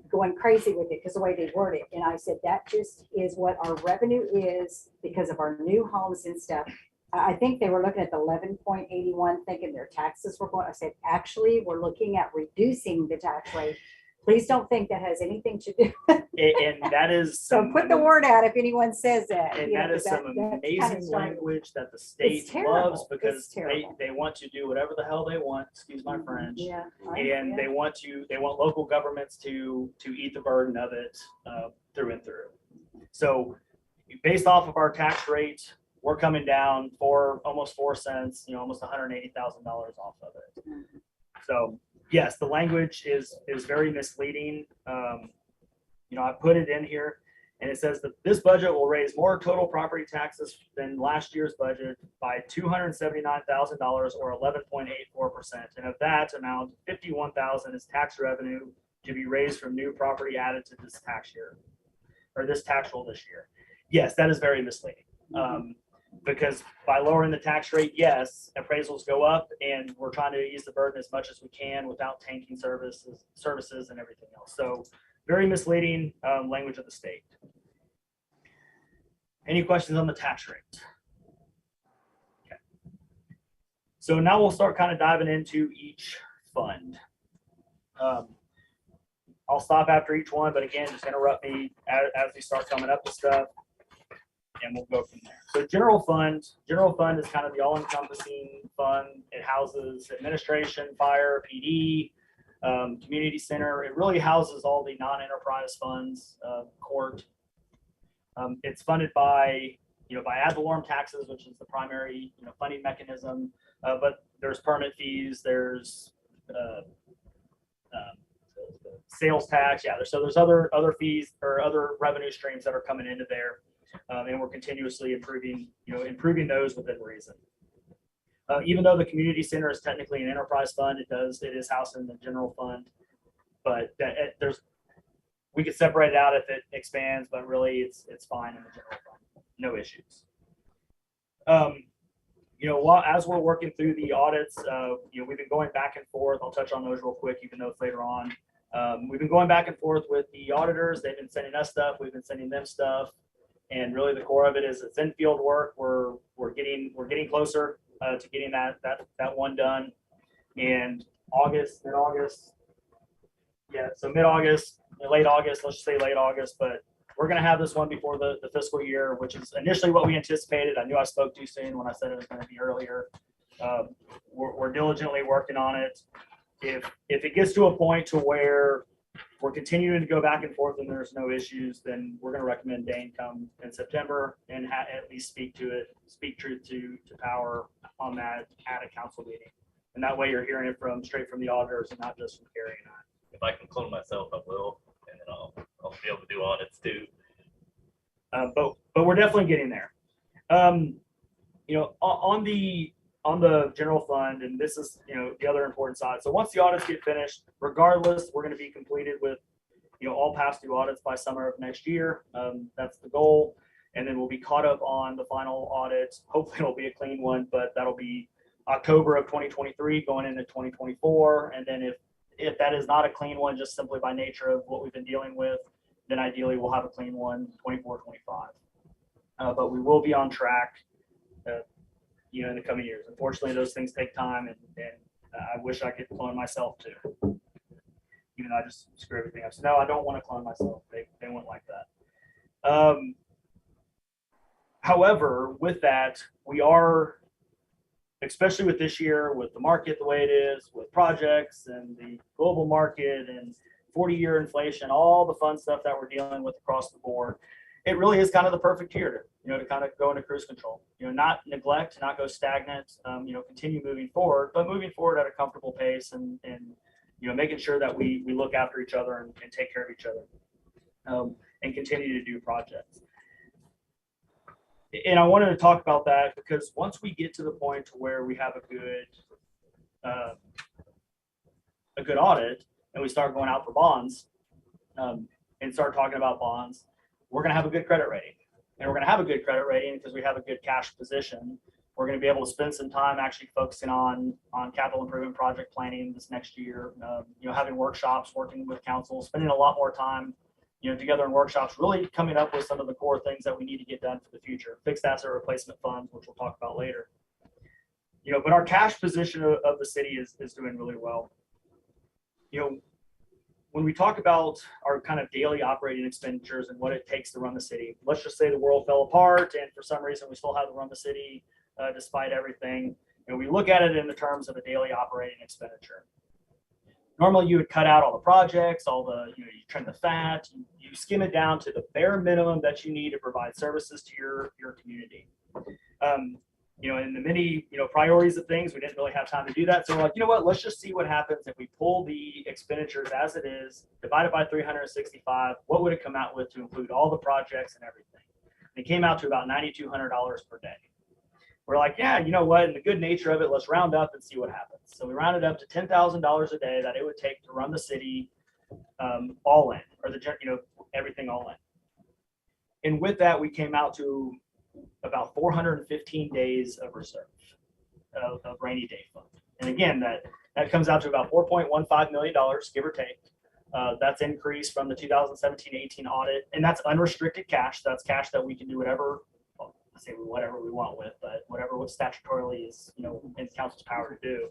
Speaker 3: going crazy with it because the way they word it. And I said that just is what our revenue is because of our new homes and stuff. I think they were looking at the 11.81, thinking their taxes were going. I said, actually, we're looking at reducing the tax rate. Please don't think that has anything to do.
Speaker 2: And that is
Speaker 3: So put the word out if anyone says that.
Speaker 2: And
Speaker 3: you know,
Speaker 2: that is
Speaker 3: that-
Speaker 2: some
Speaker 3: that's
Speaker 2: amazing
Speaker 3: kind of starting-
Speaker 2: language that the state
Speaker 3: terrible.
Speaker 2: loves
Speaker 3: It's
Speaker 2: because
Speaker 3: terrible.
Speaker 2: they want to do whatever the hell they want, excuse my French.
Speaker 3: Yeah.
Speaker 2: And they want local governments to eat the burden of it through and through. So based off of our tax rate, we're coming down for almost 4 cents, almost $180,000 off of it. So yes, the language is very misleading. I put it in here and it says that this budget will raise more total property taxes than last year's budget by $279,000 or 11.84%. And of that amount, $51,000 is tax revenue to be raised from new property added to this tax year or this tax roll this year. Yes, that is very misleading. Because by lowering the tax rate, yes, appraisals go up and we're trying to ease the burden as much as we can without tanking services and everything else. So very misleading language of the state. Any questions on the tax rate? Okay. So now we'll start kind of diving into each fund. I'll stop after each one, but again, just interrupt me as we start coming up with stuff. And we'll go from there. So general fund is kind of the all-encompassing fund. It houses administration, fire, PD, community center. It really houses all the non-enterprise funds, court. It's funded by ad valorem taxes, which is the primary funding mechanism. But there's permit fees, there's sales tax. Yeah, there's other fees or other revenue streams that are coming into there. And we're continuously improving those within reason. Even though the community center is technically an enterprise fund, it is housed in the general fund. But we could separate it out if it expands, but really it's fine in the general fund, no issues. As we're working through the audits, we've been going back and forth. I'll touch on those real quick, even though it's later on. We've been going back and forth with the auditors. They've been sending us stuff. We've been sending them stuff. And really the core of it is it's in-field work. We're getting closer to getting that one done. And mid-August. Yeah, so mid-August, late August, let's just say late August, but we're going to have this one before the fiscal year, which is initially what we anticipated. I knew I spoke too soon when I said it was going to be earlier. We're diligently working on it. If it gets to a point to where we're continuing to go back and forth and there's no issues, then we're going to recommend Dane come in September and at least speak truth to power on that at a council meeting. And that way you're hearing it straight from the auditors and not just from Carrie and I.
Speaker 6: If I can clone myself, I will, and then I'll be able to do audits too.
Speaker 2: But we're definitely getting there. On the general fund, and this is, the other important side. So once the audits get finished, regardless, we're going to be completed with, all past due audits by summer of next year. That's the goal. And then we'll be caught up on the final audit. Hopefully it'll be a clean one, but that'll be October of 2023 going into 2024. And then if that is not a clean one, just simply by nature of what we've been dealing with, then ideally we'll have a clean one 24, 25. But we will be on track, in the coming years. Unfortunately, those things take time, and I wish I could clone myself too. Even though I just screw everything up. So no, I don't want to clone myself. They won't like that. However, with that, we are, especially with this year, with the market the way it is, with projects and the global market and 40-year inflation, all the fun stuff that we're dealing with across the board, it really is kind of the perfect year to kind of go into cruise control. Not neglect, not go stagnant. Continue moving forward, but moving forward at a comfortable pace and making sure that we look after each other and take care of each other, and continue to do projects. And I wanted to talk about that because once we get to the point to where we have a good audit and we start going out for bonds, and start talking about bonds, we're going to have a good credit rating. And we're going to have a good credit rating because we have a good cash position. We're going to be able to spend some time actually focusing on capital improvement project planning this next year, having workshops, working with council, spending a lot more time together in workshops, really coming up with some of the core things that we need to get done for the future. Fixed asset replacement funds, which we'll talk about later. But our cash position of the city is doing really well. When we talk about our kind of daily operating expenditures and what it takes to run the city, let's just say the world fell apart and for some reason we still have to run the city despite everything. We look at it in the terms of a daily operating expenditure. Normally you would cut out all the projects, all the, you trim the fat, you skim it down to the bare minimum that you need to provide services to your community. In the many, priorities of things, we didn't really have time to do that. So we're like, what, let's just see what happens if we pull the expenditures as it is, divided by 365, what would it come out with to include all the projects and everything? And it came out to about $9,200 per day. We're like, yeah, you know what, in the good nature of it, let's round up and see what happens. So we rounded up to $10,000 a day that it would take to run the city all in, or everything all in. And with that, we came out to about 415 days of reserve of rainy day fund. And again, that comes out to about $4.15 million, give or take. That's increased from the 2017-18 audit, and that's unrestricted cash. That's cash that we can do whatever we want with, but whatever what statutorily is, in council's power to do.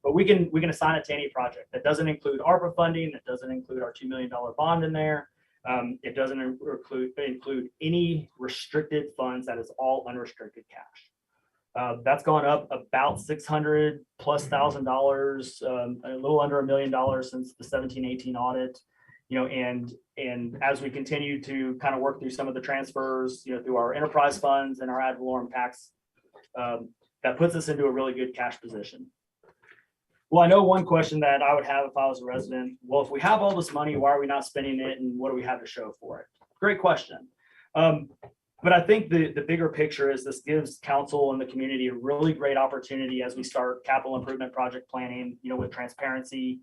Speaker 2: But we can assign it to any project. That doesn't include ARPA funding. That doesn't include our $2 million bond in there. It doesn't include any restricted funds. That is all unrestricted cash. That's gone up about $600,000+ a little under $1 million since the 17-18 audit. And as we continue to kind of work through some of the transfers, through our enterprise funds and our ad valorem tax, that puts us into a really good cash position. Well, I know one question that I would have if I was a resident. Well, if we have all this money, why are we not spending it, and what do we have to show for it? Great question. But I think the bigger picture is this gives council and the community a really great opportunity as we start capital improvement project planning, with transparency,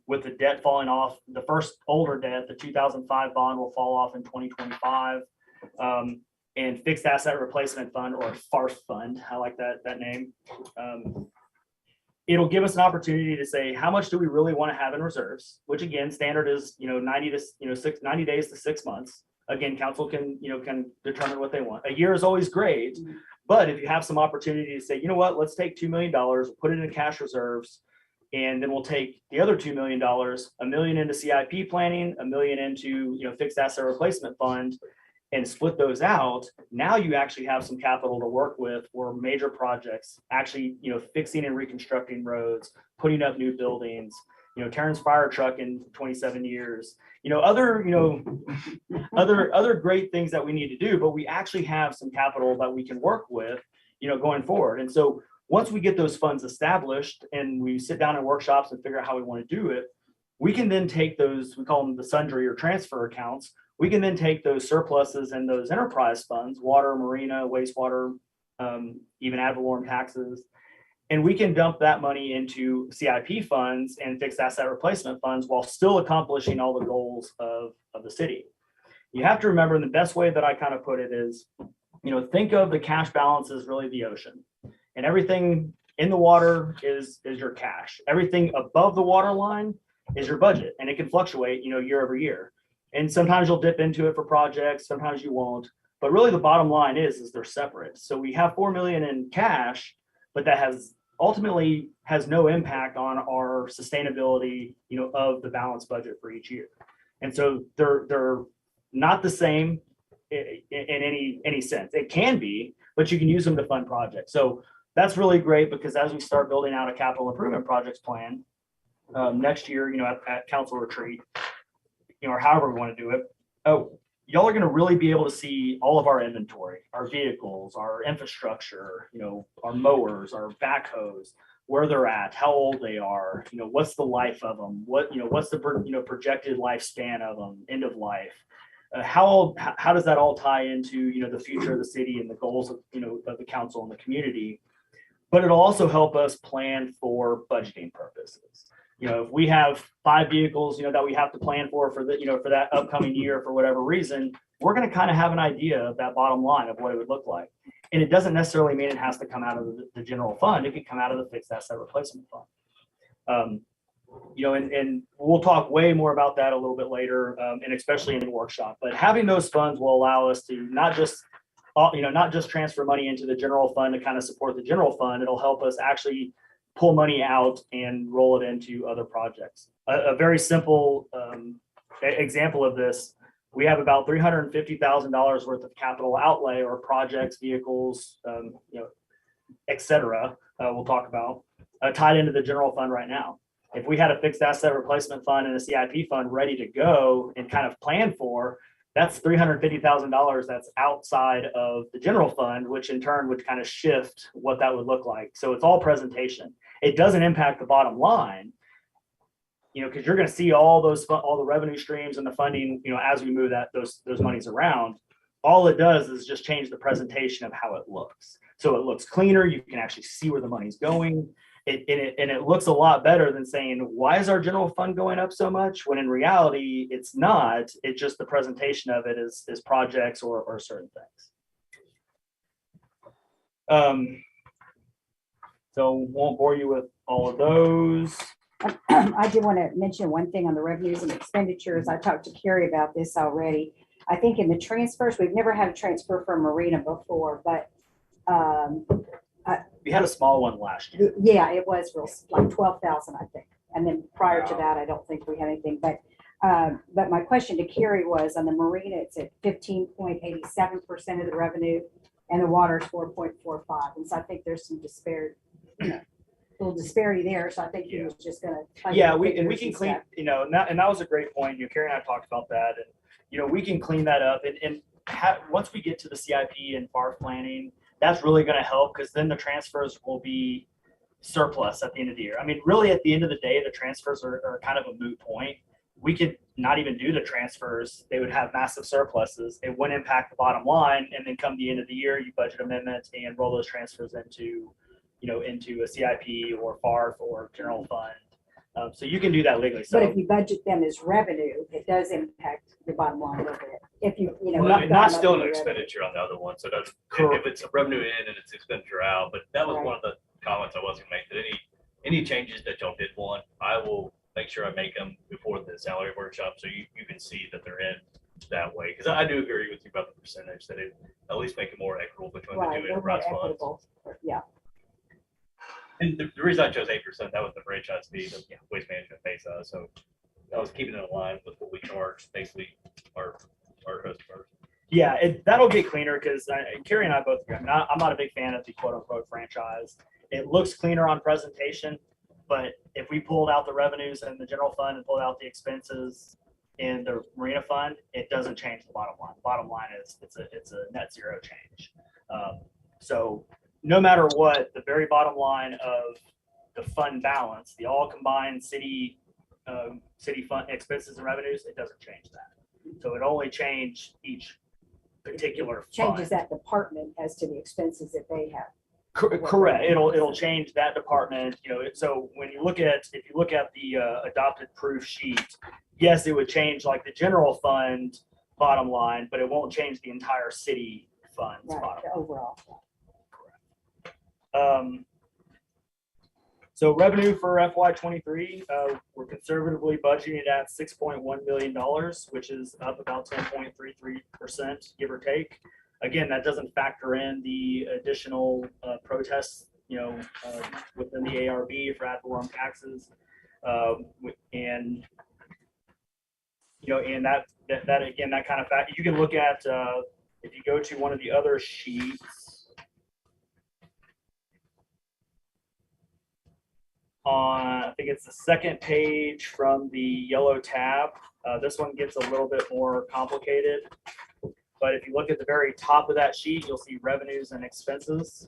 Speaker 2: with the debt falling off. The first older debt, the 2005 bond, will fall off in 2025. And fixed asset replacement fund, or FARF fund, I like that name. It'll give us an opportunity to say, how much do we really want to have in reserves? Which again, standard is 90 days to 6 months. Again, council can determine what they want. A year is always great, but if you have some opportunity to say, let's take $2 million, put it in cash reserves, and then we'll take the other $2 million, $1 million into CIP planning, $1 million into fixed asset replacement fund, and split those out. Now you actually have some capital to work with for major projects, actually, fixing and reconstructing roads, putting up new buildings, Terrence fire truck in 27 years, other great things that we need to do, but we actually have some capital that we can work with, going forward. And so once we get those funds established and we sit down in workshops and figure out how we want to do it, we can then take those, we call them the sundry or transfer accounts. We can then take those surpluses and those enterprise funds, water, marina, wastewater, even ad valorem taxes. And we can dump that money into CIP funds and fixed asset replacement funds while still accomplishing all the goals of the city. You have to remember, and the best way that I kind of put it is, think of the cash balance as really the ocean, and everything in the water is your cash. Everything above the water line is your budget, and it can fluctuate, year over year. And sometimes you'll dip into it for projects, sometimes you won't. But really the bottom line is they're separate. So we have 4 million in cash, but that ultimately has no impact on our sustainability, of the balanced budget for each year. And so they're not the same in any sense. It can be, but you can use them to fund projects. So that's really great, because as we start building out a capital improvement projects plan next year, at council retreat, or however we want to do it, y'all are going to really be able to see all of our inventory, our vehicles, our infrastructure, our mowers, our backhoes, where they're at, how old they are, what's the life of them, what's the projected lifespan of them, end of life. How does that all tie into the future of the city and the goals of of the council and the community? But it'll also help us plan for budgeting purposes. If we have 5 vehicles, that we have to plan for for that upcoming year for whatever reason, we're going to kind of have an idea of that bottom line of what it would look like. And it doesn't necessarily mean it has to come out of the general fund. It could come out of the fixed asset replacement fund. And we'll talk way more about that a little bit later, and especially in the workshop. But having those funds will allow us to not just transfer money into the general fund to kind of support the general fund. It'll help us actually pull money out and roll it into other projects. A very simple example of this, we have about $350,000 worth of capital outlay or projects, vehicles, et cetera, we'll talk about, tied into the general fund right now. If we had a fixed asset replacement fund and a CIP fund ready to go and kind of plan for, that's $350,000 that's outside of the general fund, which in turn would kind of shift what that would look like. So it's all presentation. It doesn't impact the bottom line, because you're going to see all the revenue streams and the funding, as we move those monies around. All it does is just change the presentation of how it looks. So it looks cleaner. You can actually see where the money's going. And it looks a lot better than saying, why is our general fund going up so much? When in reality, it's not. It's just the presentation of it is projects or certain things. So won't bore you with all of those.
Speaker 3: I do want to mention one thing on the revenues and expenditures. I talked to Carrie about this already. I think in the transfers, we've never had a transfer from Marina before, but
Speaker 2: We had a small one last year.
Speaker 3: yeah, it was real, like 12,000, I think. And then prior to that, I don't think we had anything, but my question to Carrie was on the Marina, it's at 15.87% of the revenue, and the water is 4.45. And so I think there's some little disparity there. So I think he was just going to.
Speaker 2: Yeah, we can clean, and that was a great point. Carrie and I talked about that, and we can clean that up. And once we get to the CIP and FAR planning, that's really going to help, because then the transfers will be surplus at the end of the year. I mean, really, at the end of the day, the transfers are kind of a moot point. We could not even do the transfers. They would have massive surpluses. It wouldn't impact the bottom line. And then come the end of the year, you budget amendments and roll those transfers into a CIP or FAR or general fund. So you can do that legally. So,
Speaker 3: but if you budget them as revenue, it does impact the bottom line a little bit. If you,
Speaker 6: not still an expenditure on the other one. So that's if it's a revenue in and it's expenditure out. But that was one of the comments I was going to make, that any changes that y'all did want, I will make sure I make them before the salary workshop, so you can see that they're in that way. Because I do agree with you about the percentage, that it at least make it more equitable between the two enterprise funds.
Speaker 3: Yeah.
Speaker 6: And the reason I chose 8%, that was the franchise fee that Waste Management pays us. So I was keeping it in line with what we charge basically our customers.
Speaker 2: Yeah, that'll get cleaner, because Carrie and I both agree. I mean, I'm not a big fan of the quote unquote franchise. It looks cleaner on presentation, but if we pulled out the revenues in the general fund and pulled out the expenses in the Marina fund, it doesn't change the bottom line. The bottom line is it's a net zero change. So no matter what, the very bottom line of the fund balance, the all combined city fund expenses and revenues, it doesn't change that. So it only change each particular
Speaker 3: Changes
Speaker 2: fund.
Speaker 3: that department as to the expenses that they have.
Speaker 2: Correct. It'll change that department, so when you look at, if you look at the adopted proof sheet, yes, it would change like the general fund bottom line, but it won't change the entire city fund's
Speaker 3: Right,
Speaker 2: bottom
Speaker 3: the overall.
Speaker 2: line. So revenue for FY '23, we're conservatively budgeted at $6.1 million, which is up about 10.33%, give or take. Again, that doesn't factor in the additional protests, within the ARB for ad valorem taxes. And that again, that kind of fact, you can look at, if you go to one of the other sheets on, I think it's the second page from the yellow tab. This one gets a little bit more complicated. But if you look at the very top of that sheet, you'll see revenues and expenses.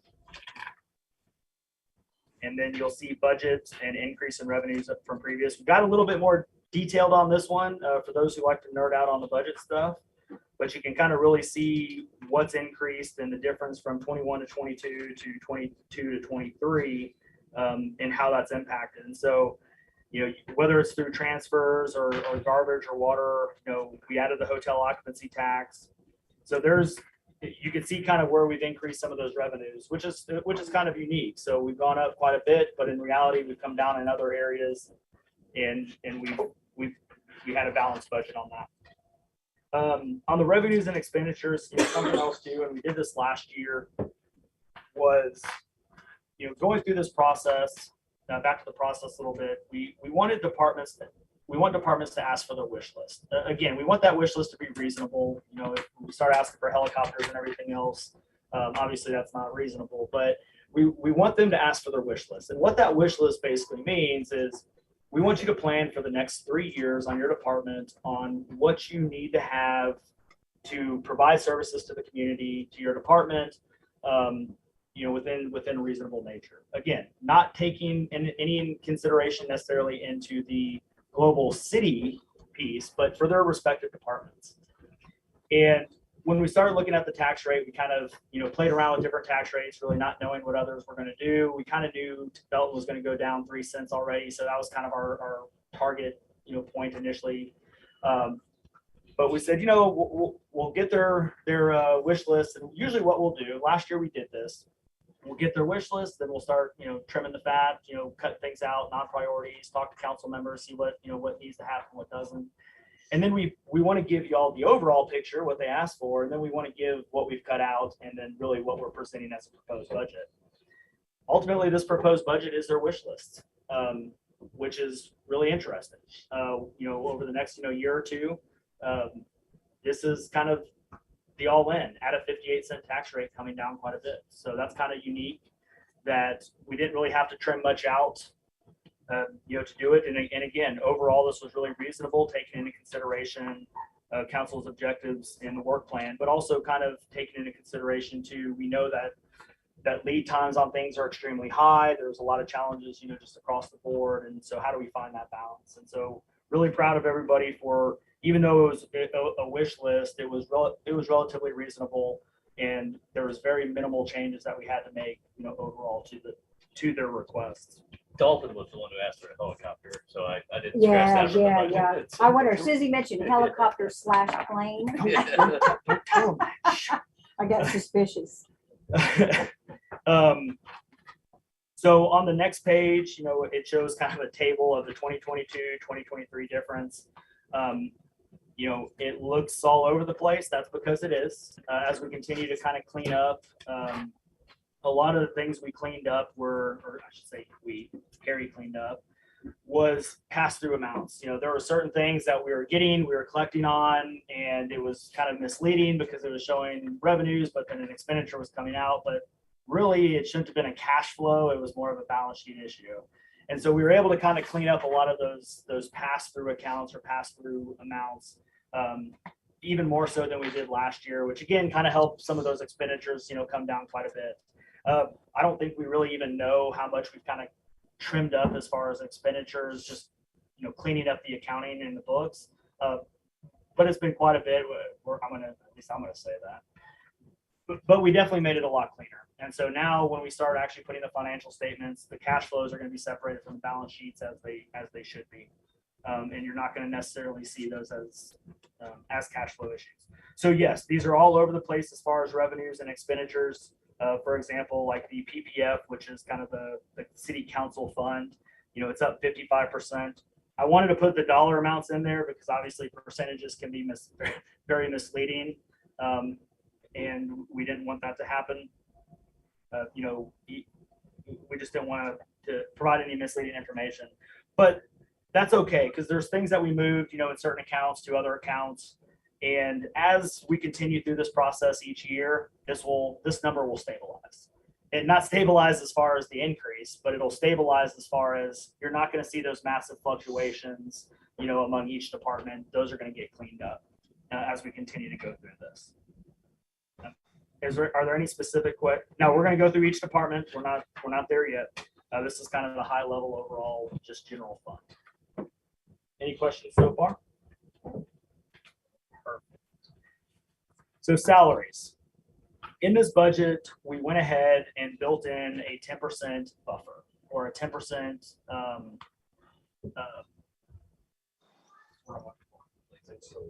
Speaker 2: And then you'll see budget and increase in revenues from previous. We got a little bit more detailed on this one for those who like to nerd out on the budget stuff. But you can kind of really see what's increased and the difference from 21 to 22 to 22 to 23 and how that's impacted. And so, whether it's through transfers or garbage or water, we added the hotel occupancy tax. So you can see kind of where we've increased some of those revenues, which is kind of unique. So we've gone up quite a bit, but in reality, we've come down in other areas, and we had a balanced budget on that. On the revenues and expenditures, something else too, and we did this last year, was going through this process. Back to the process a little bit. We want departments to ask for their wish list. Again, we want that wish list to be reasonable. If we start asking for helicopters and everything else, obviously that's not reasonable, but we want them to ask for their wish list. And what that wish list basically means is we want you to plan for the next 3 years on your department on what you need to have to provide services to the community, to your department, within reasonable nature. Again, not taking any consideration necessarily into the global city piece, but for their respective departments. And when we started looking at the tax rate, we kind of, played around with different tax rates, really not knowing what others were going to do. We kind of knew Belton was going to go down 3 cents already. So that was kind of our target, point initially. But we said, we'll get their wish list. And usually what we'll do, last year we did this, we'll get their wish list, then we'll start, trimming the fat, cut things out, non-priorities, talk to council members, see what needs to happen, what doesn't. And then we want to give you all the overall picture, what they asked for, and then we want to give what we've cut out, and then really what we're presenting as a proposed budget. Ultimately, this proposed budget is their wish list, which is really interesting. Over the next, year or two, this is kind of the all-in at a 58-cent tax rate, coming down quite a bit. So that's kind of unique that we didn't really have to trim much out, to do it. And again, overall, this was really reasonable, taking into consideration council's objectives in the work plan, but also kind of taking into consideration too, we know that lead times on things are extremely high. There's a lot of challenges, just across the board. And so how do we find that balance? And so really proud of everybody for, even though it was a wish list, it was relatively reasonable, and there was very minimal changes that we had to make, overall to their requests.
Speaker 6: Dalton was the one who asked for a helicopter, so I didn't scratch that from the budget.
Speaker 3: Yeah. I wonder, Susie mentioned helicopter / plane.
Speaker 2: Don't tell them that.
Speaker 3: I got suspicious.
Speaker 2: So on the next page, it shows kind of a table of the 2022, 2023 difference. It looks all over the place. That's because it is. As we continue to kind of clean up, a lot of the things we cleaned up were, or I should say Carrie cleaned up, was pass-through amounts. There were certain things that we were collecting on, and it was kind of misleading because it was showing revenues, but then an expenditure was coming out. But really, it shouldn't have been a cash flow. It was more of a balance sheet issue. And so we were able to kind of clean up a lot of those pass-through accounts or pass-through amounts, even more so than we did last year, which again kind of helped some of those expenditures, come down quite a bit. I don't think we really even know how much we've kind of trimmed up as far as expenditures, just cleaning up the accounting and the books. But it's been quite a bit. I'm gonna say that. but we definitely made it a lot cleaner. And so now when we start actually putting the financial statements, the cash flows are going to be separated from the balance sheets as they should be. And you're not going to necessarily see those as cash flow issues. So yes, these are all over the place as far as revenues and expenditures. For example, like the PPF, which is kind of the city council fund, it's up 55%. I wanted to put the dollar amounts in there because obviously percentages can be very misleading. And we didn't want that to happen. We just didn't want to provide any misleading information, but that's okay because there's things that we moved, in certain accounts to other accounts. And as we continue through this process each year, this number will stabilize. And not stabilize as far as the increase, but it'll stabilize as far as you're not going to see those massive fluctuations, among each department. Those are going to get cleaned up as we continue to go through this. Are there any specific questions? Now we're going to go through each department. We're not there yet. This is kind of the high level overall, just general fund. Any questions so far? Perfect. So salaries. In this budget, we went ahead and built in a 10% buffer or a 10%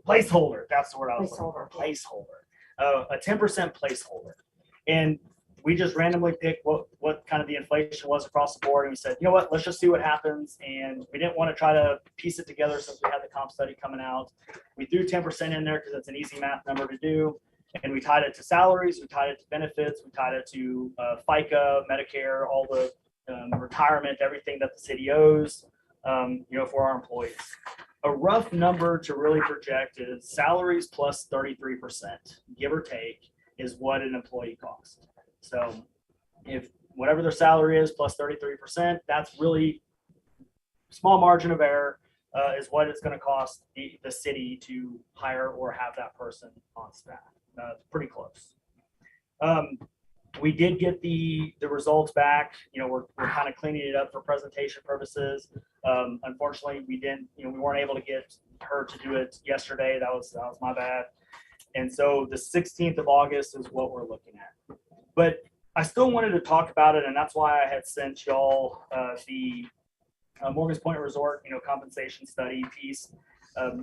Speaker 2: placeholder. That's the word I was looking for. Placeholder. A 10% placeholder. And we just randomly picked what kind of the inflation was across the board. And we said, you know what, let's just see what happens. And we didn't want to try to piece it together since we had the comp study coming out. We threw 10% in there because it's an easy math number to do. And we tied it to salaries, we tied it to benefits, we tied it to FICA, Medicare, all the retirement, everything that the city owes, for our employees. A rough number to really project is salaries plus 33%, give or take, is what an employee costs. So if whatever their salary is plus 33%, that's really small margin of error is what it's going to cost the city to hire or have that person on staff. Pretty close. We did get the results back. We're kind of cleaning it up for presentation purposes. Unfortunately, we weren't able to get her to do it yesterday. That was my bad. And so the 16th of August is what we're looking at. But I still wanted to talk about it, and that's why I had sent y'all the Morgan's Point Resort, compensation study piece.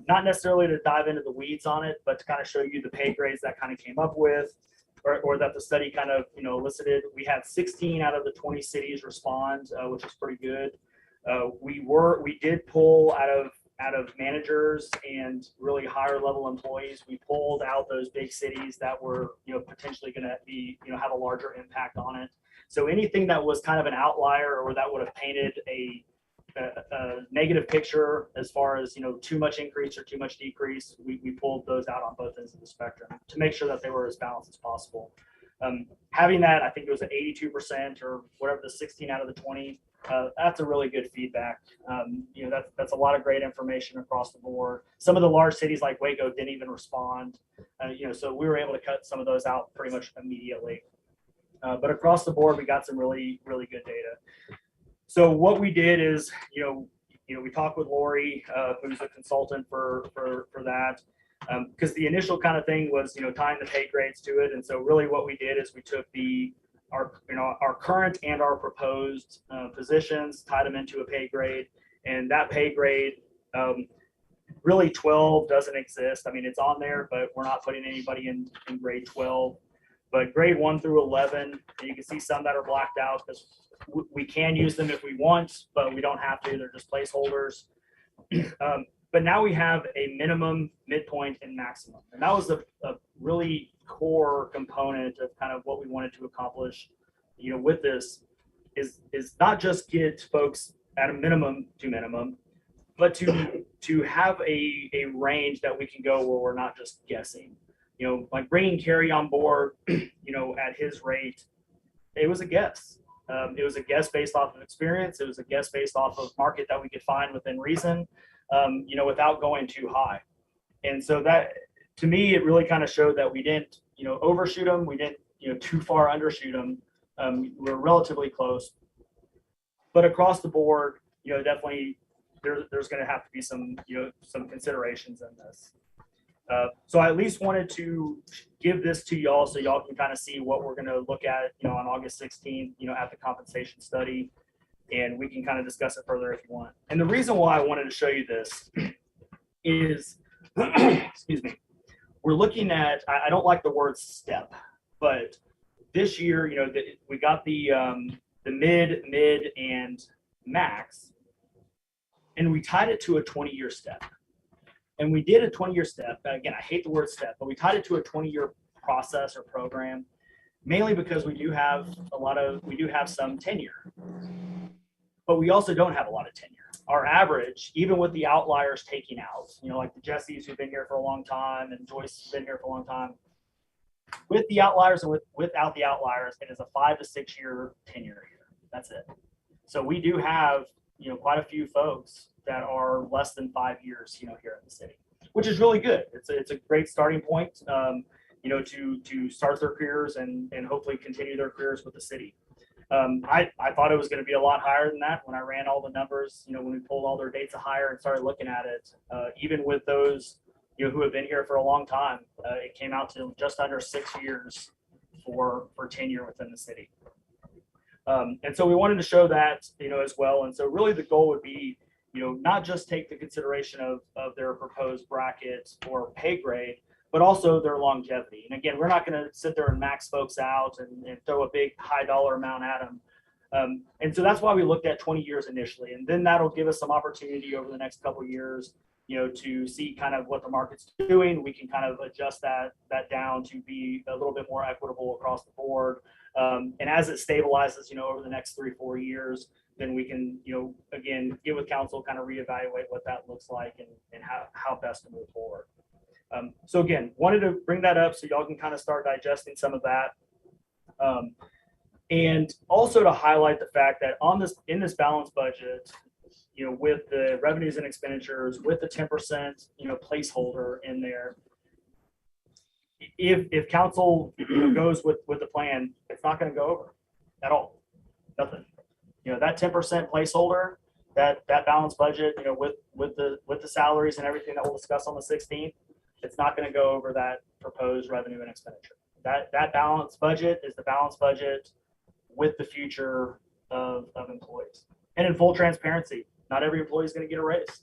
Speaker 2: Not necessarily to dive into the weeds on it, but to kind of show you the pay grades that kind of came up with, or that the study kind of, elicited. We had 16 out of the 20 cities respond, which is pretty good. We did pull out of managers and really higher level employees. We pulled out those big cities that were, potentially going to be, have a larger impact on it. So anything that was kind of an outlier or that would have painted a negative picture as far as too much increase or too much decrease, we pulled those out on both ends of the spectrum to make sure that they were as balanced as possible. Having that, I think it was an 82% or whatever, the 16 out of the 20, that's a really good feedback. That's a lot of great information across the board. Some of the large cities like Waco didn't even respond, so we were able to cut some of those out pretty much immediately. But across the board, we got some really, really good data. So what we did is, we talked with Lori, who's a consultant for that, because the initial kind of thing was, tying the pay grades to it. And so really what we did is we took our current and our proposed positions, tied them into a pay grade, and that pay grade, really 12 doesn't exist. I mean, it's on there, but we're not putting anybody in grade 12. But grade 1 through 11, and you can see some that are blacked out because we can use them if we want, but we don't have to. They're just placeholders. But now we have a minimum, midpoint, and maximum. And that was a really core component of kind of what we wanted to accomplish, with this is not just get folks at a minimum to minimum, but to have a range that we can go where we're not just guessing. Like bringing Kerry on board, at his rate, it was a guess. It was a guess based off of experience. It was a guess based off of market that we could find within reason, without going too high. And so that, to me, it really kind of showed that we didn't, overshoot them. We didn't, too far undershoot them. We're relatively close. But across the board, definitely there's going to have to be some, some considerations in this. So I at least wanted to give this to y'all so y'all can kind of see what we're going to look at, on August 16th, at the compensation study, and we can kind of discuss it further if you want. And the reason why I wanted to show you this is, excuse me, we're looking at, I don't like the word step, but this year, we got the mid, and max, and we tied it to a 20-year step. And we did a 20-year step. Again, I hate the word step, but we tied it to a 20-year process or program, mainly because we do have some tenure, but we also don't have a lot of tenure. Our average, even with the outliers taking out, like the Jessies who've been here for a long time and Joyce has been here for a long time, with the outliers and without the outliers, it is a 5 to 6 year tenure here. That's it. So we do have, quite a few folks that are less than 5 years, here in the city, which is really good. It's a great starting point, to start their careers and hopefully continue their careers with the city. I thought it was going to be a lot higher than that when I ran all the numbers, when we pulled all their dates of hire and started looking at it, even with those, who have been here for a long time, it came out to just under 6 years for tenure within the city. And so we wanted to show that, as well. And so really the goal would be, not just take the consideration of their proposed bracket or pay grade, but also their longevity. And again, we're not going to sit there and max folks out and throw a big high dollar amount at them. And so that's why we looked at 20 years initially. And then that'll give us some opportunity over the next couple of years, to see kind of what the market's doing. We can kind of adjust that down to be a little bit more equitable across the board. And as it stabilizes, over the next 3-4 years, then we can, again, get with council, kind of reevaluate what that looks like and how best to move forward. So again, wanted to bring that up so y'all can kind of start digesting some of that. And also to highlight the fact that in this balanced budget, with the revenues and expenditures, with the 10%, placeholder in there, if council goes with the plan, it's not going to go over at all. Nothing. That 10% placeholder, that balanced budget, with the salaries and everything that we'll discuss on the 16th, it's not going to go over that proposed revenue and expenditure. That balanced budget is the balanced budget with the future of employees. And in full transparency, not every employee is going to get a raise.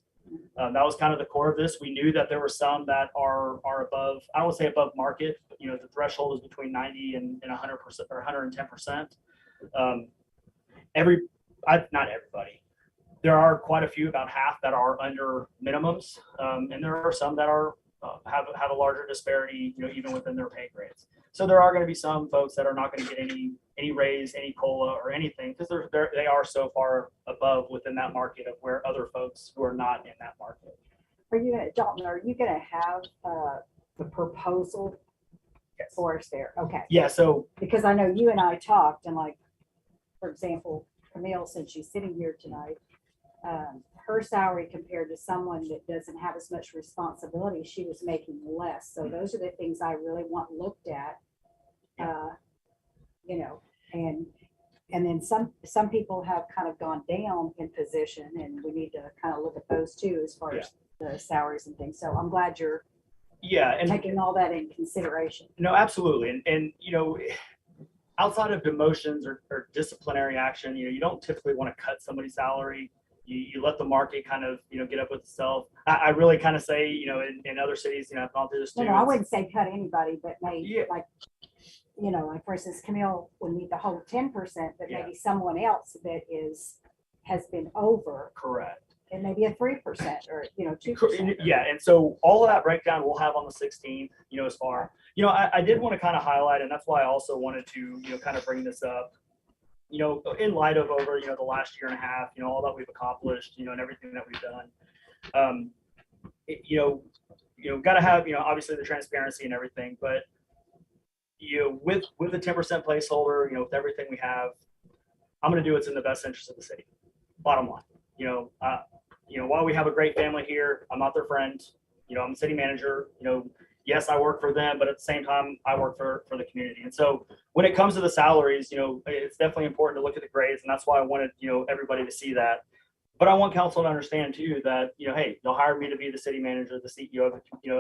Speaker 2: That was kind of the core of this. We knew that there were some that are above, I don't want to say above market, but the threshold is between 90 and 100% or 110%. Not everybody. There are quite a few, about half, that are under minimums, and there are some that are have a larger disparity, even within their pay grades. So there are going to be some folks that are not going to get any raise, any COLA or anything, because they are so far above within that market of where other folks who are not in that market.
Speaker 3: Dalton, are you going to have the proposal for us there? Okay.
Speaker 2: Yeah. So
Speaker 3: because I know you and I talked, and like, for example, Camille, since she's sitting here tonight, her salary compared to someone that doesn't have as much responsibility, she was making less. So those are the things I really want looked at, and then some people have kind of gone down in position, and we need to kind of look at those too, as far as the salaries and things. So I'm glad you're
Speaker 2: and
Speaker 3: taking all that in consideration.
Speaker 2: No, absolutely. And outside of demotions or disciplinary action, you don't typically want to cut somebody's salary. You let the market kind of, get up with itself. I really kind of say, in other cities, I've gone through this too.
Speaker 3: No, I wouldn't say cut anybody, but maybe like for instance, Camille would need the whole 10%, but maybe someone else that has been over.
Speaker 2: Correct.
Speaker 3: And maybe a 3% or, 2%.
Speaker 2: Yeah. And so all of that breakdown we'll have on the 16th, as far, I did want to kind of highlight, and that's why I also wanted to, kind of bring this up, in light of over, the last year and a half, all that we've accomplished, and everything that we've done, got to have, obviously the transparency and everything, but, with the 10% placeholder, with everything we have, I'm going to do what's in the best interest of the city. Bottom line, while we have a great family here, I'm not their friend. I'm the city manager. Yes, I work for them, but at the same time, I work for the community. And so when it comes to the salaries, it's definitely important to look at the grades, and that's why I wanted, everybody to see that. But I want council to understand too that, hey, they'll hire me to be the city manager, the CEO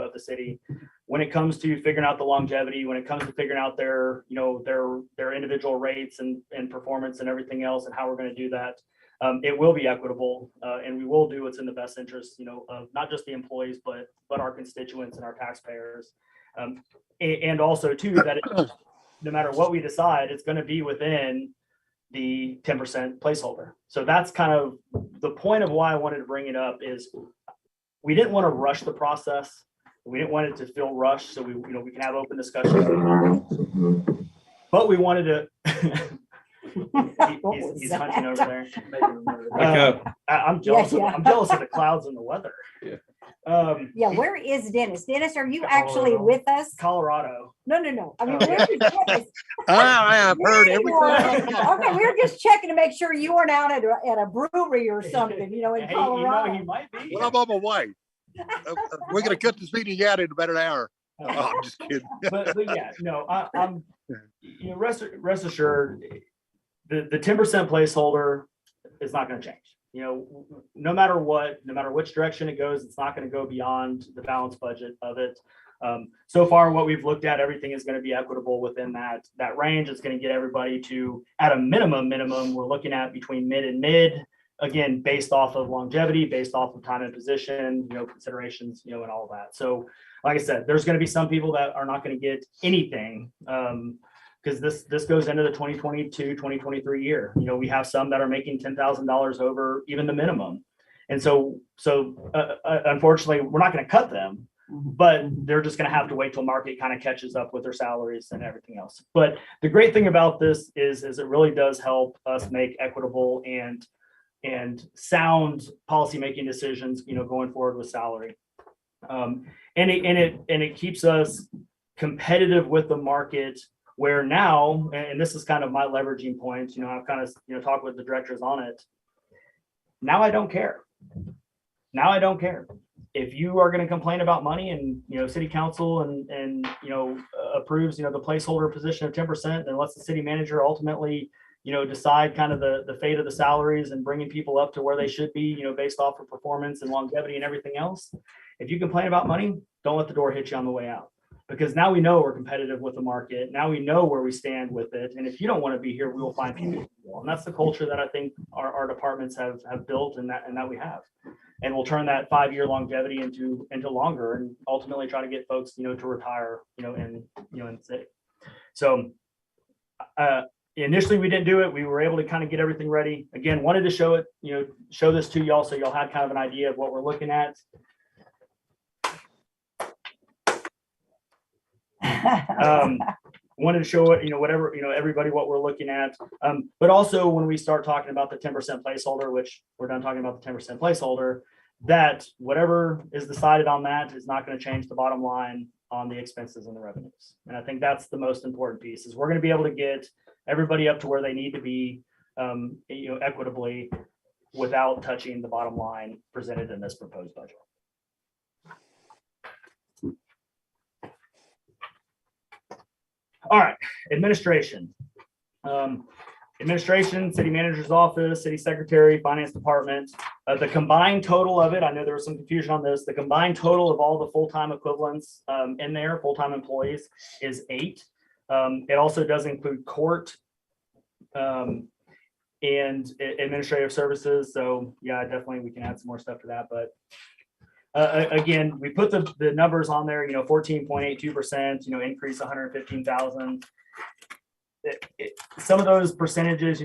Speaker 2: of the city. When it comes to figuring out the longevity, when it comes to figuring out their individual rates and performance and everything else and how we're going to do that, it will be equitable, and we will do what's in the best interest, of not just the employees, but our constituents and our taxpayers. And also too, that no matter what we decide, it's going to be within the 10% placeholder. So that's kind of the point of why I wanted to bring it up. Is we didn't want to rush the process. We didn't want it to feel rushed, so we can have open discussion. But we wanted to. He's hunting over there. I'm jealous.
Speaker 3: Yeah.
Speaker 2: I'm jealous of the clouds and the weather.
Speaker 3: Yeah, where is Dennis? Dennis, are you actually with us?
Speaker 2: Colorado.
Speaker 3: No. I mean,
Speaker 2: Oh,
Speaker 3: where is Dennis?
Speaker 1: I have heard
Speaker 3: There you are.
Speaker 1: everything.
Speaker 3: Okay, we were just checking to make sure you weren't out at a brewery or something, in
Speaker 2: Hey,
Speaker 3: Colorado.
Speaker 2: he might be.
Speaker 1: Well, I'm on my way. We're gonna cut this meeting out in about an hour. Oh, I'm just kidding.
Speaker 2: but yeah, no, I'm rest assured, the 10% placeholder is not going to change. No matter which direction it goes, it's not going to go beyond the balanced budget of it. So far, what we've looked at, everything is going to be equitable within that range. It's going to get everybody to, at a minimum, we're looking at between mid and mid, again, based off of longevity, based off of time and position, considerations, and all that. So like I said, there's going to be some people that are not going to get anything, because this goes into the 2022, 2023 year. We have some that are making $10,000 over even the minimum. And so unfortunately, we're not going to cut them, but they're just going to have to wait till market kind of catches up with their salaries and everything else. But the great thing about this is it really does help us make equitable and sound policymaking decisions, going forward with salary. And it keeps us competitive with the market, where now, and this is kind of my leveraging point, I've kind of, talked with the directors on it. Now I don't care. If you are going to complain about money and, city council and approves, the placeholder position of 10%, then lets the city manager ultimately, decide kind of the fate of the salaries and bringing people up to where they should be, based off of performance and longevity and everything else. If you complain about money, don't let the door hit you on the way out, because now we know we're competitive with the market. Now we know where we stand with it. And if you don't want to be here, we will find people. And that's the culture that I think our departments have built and that we have. And we'll turn that 5-year longevity into longer, and ultimately try to get folks, to retire, in the city. So initially we didn't do it. We were able to kind of get everything ready. Again, wanted to show it, show this to y'all so y'all had kind of an idea of what we're looking at. Wanted to show it, whatever, everybody what we're looking at. But also when we start talking about the 10% placeholder, which we're done talking about the 10% placeholder, that whatever is decided on that is not going to change the bottom line on the expenses and the revenues. And I think that's the most important piece, is we're going to be able to get everybody up to where they need to be, equitably, without touching the bottom line presented in this proposed budget. All right, administration. Administration, city manager's office, city secretary, finance department. The combined total of it, I know there was some confusion on this, the combined total of all the full-time equivalents in there, full-time employees, is 8. It also does include court and administrative services. So yeah, definitely we can add some more stuff to that. But again, we put the numbers on there, 14.82%, increase 115,000. Some of those percentages,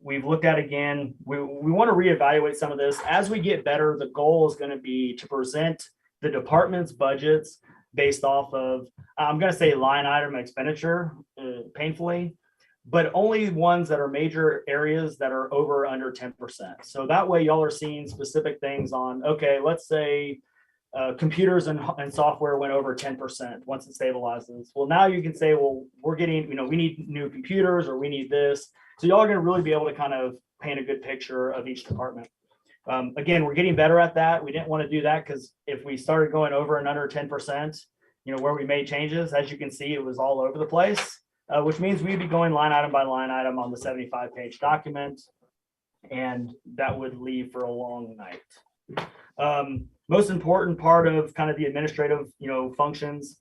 Speaker 2: we've looked at again. We want to reevaluate some of this as we get better. The goal is going to be to present the department's budgets based off of, I'm going to say line item expenditure, painfully, but only ones that are major areas that are over or under 10%. So that way y'all are seeing specific things on, okay, let's say computers and software went over 10% once it stabilizes. Well, now you can say, well, we're getting, we need new computers, or we need this. So y'all are going to really be able to kind of paint a good picture of each department. Again, we're getting better at that. We didn't want to do that because if we started going over and under 10%, where we made changes, as you can see, it was all over the place, which means we'd be going line item by line item on the 75-page document. and that would leave for a long night. Most important part of kind of the administrative, functions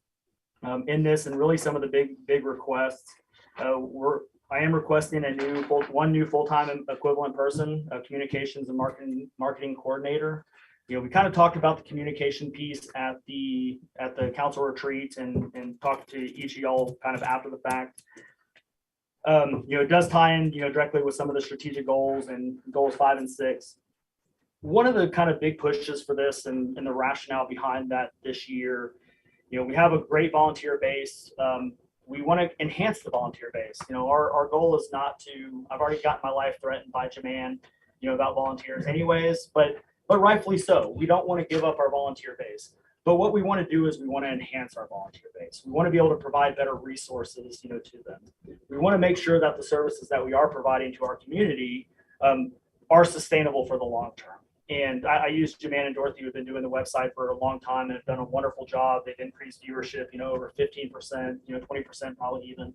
Speaker 2: in this, and really some of the big requests, I am requesting one new full-time equivalent person, a communications and marketing coordinator. We kind of talked about the communication piece at the council retreat and talked to each of y'all kind of after the fact. It does tie in, directly with some of the strategic goals and goals 5 and 6. One of the kind of big pushes for this and the rationale behind that this year, we have a great volunteer base. We want to enhance the volunteer base. Our goal is not to, I've already gotten my life threatened by Jaman, about volunteers anyways, but rightfully so. We don't want to give up our volunteer base. But what we want to do is we want to enhance our volunteer base. We want to be able to provide better resources, to them. We want to make sure that the services that we are providing to our community are sustainable for the long term. And I use Jaman and Dorothy, who've been doing the website for a long time and have done a wonderful job. They've increased viewership, over 15%, 20% probably even.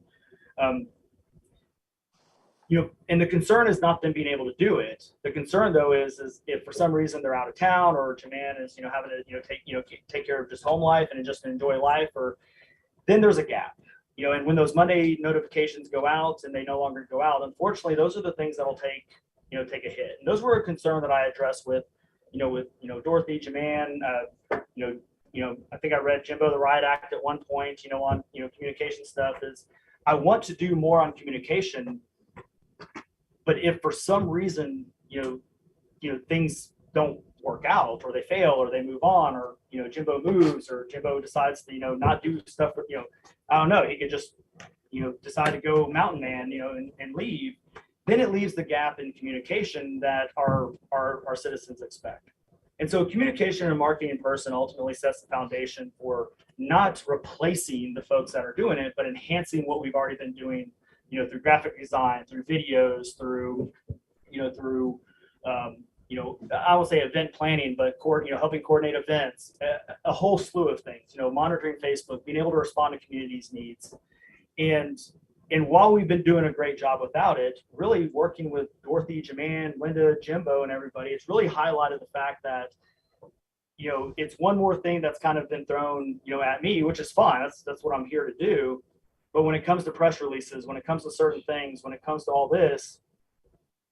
Speaker 2: And the concern is not them being able to do it. The concern though is if for some reason they're out of town, or Jaman is, having to, take care of just home life and just enjoy life, or then there's a gap. And when those Monday notifications go out and they no longer go out, unfortunately, those are the things that'll take a hit. And those were a concern that I addressed with Dorothy, Jaman, I think I read Jimbo the Riot Act at one point, on, communication stuff. Is I want to do more on communication, but if for some reason, things don't work out, or they fail, or they move on, or, Jimbo moves, or Jimbo decides to, not do stuff, I don't know, he could just, decide to go mountain man, and leave. Then it leaves the gap in communication that our citizens expect. And so communication and marketing person ultimately sets the foundation for not replacing the folks that are doing it, but enhancing what we've already been doing, through graphic design, through videos, through I will say event planning, but helping coordinate events, a whole slew of things, monitoring Facebook, being able to respond to communities' needs. And while we've been doing a great job without it, really working with Dorothy, Jaman, Linda, Jimbo, and everybody, it's really highlighted the fact that, it's one more thing that's kind of been thrown, at me, which is fine. That's what I'm here to do. But when it comes to press releases, when it comes to certain things, when it comes to all this,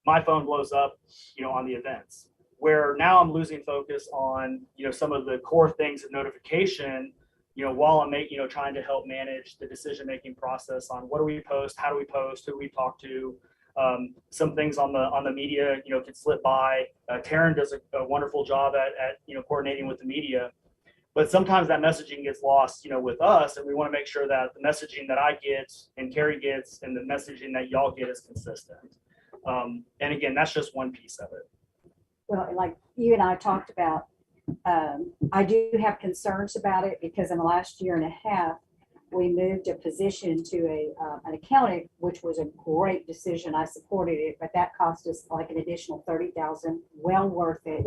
Speaker 2: my phone blows up, on the events, where now I'm losing focus on, some of the core things of notification, while I'm trying to help manage the decision-making process on what do we post, how do we post, who we talk to. Some things on the media, can slip by. Taryn does a wonderful job at coordinating with the media, but sometimes that messaging gets lost, with us, and we want to make sure that the messaging that I get and Carrie gets and the messaging that y'all get is consistent. And again, that's just one piece of it.
Speaker 3: Well, like you and I talked about, I do have concerns about it because in the last year and a half, we moved a position to an accountant, which was a great decision. I supported it, but that cost us like an additional $30,000, well worth it.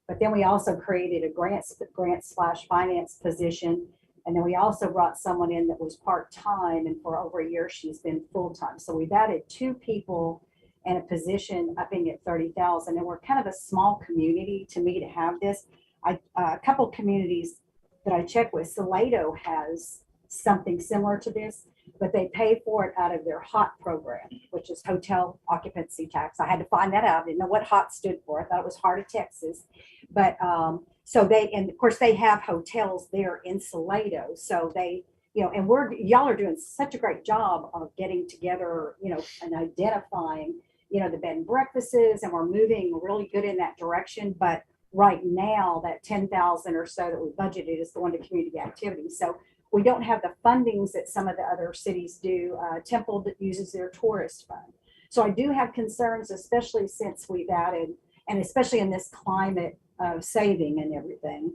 Speaker 3: But then we also created a grant/finance position. And then we also brought someone in that was part-time, and for over a year, she's been full-time. So we've added 2 people and a position upping at $30,000. And we're kind of a small community to me to have this. A couple of communities that I check with, Salado has something similar to this, but they pay for it out of their HOT program, which is hotel occupancy tax. I had to find that out. I didn't know what HOT stood for. I thought it was Heart of Texas. But so and of course they have hotels there in Salado. So they, and y'all are doing such a great job of getting together, and identifying, the bed and breakfasts, and we're moving really good in that direction. But right now, that 10,000 or so that we budgeted is going to community activities. So we don't have the fundings that some of the other cities do. Temple uses their tourist fund. So I do have concerns, especially since we've added, and especially in this climate of saving and everything,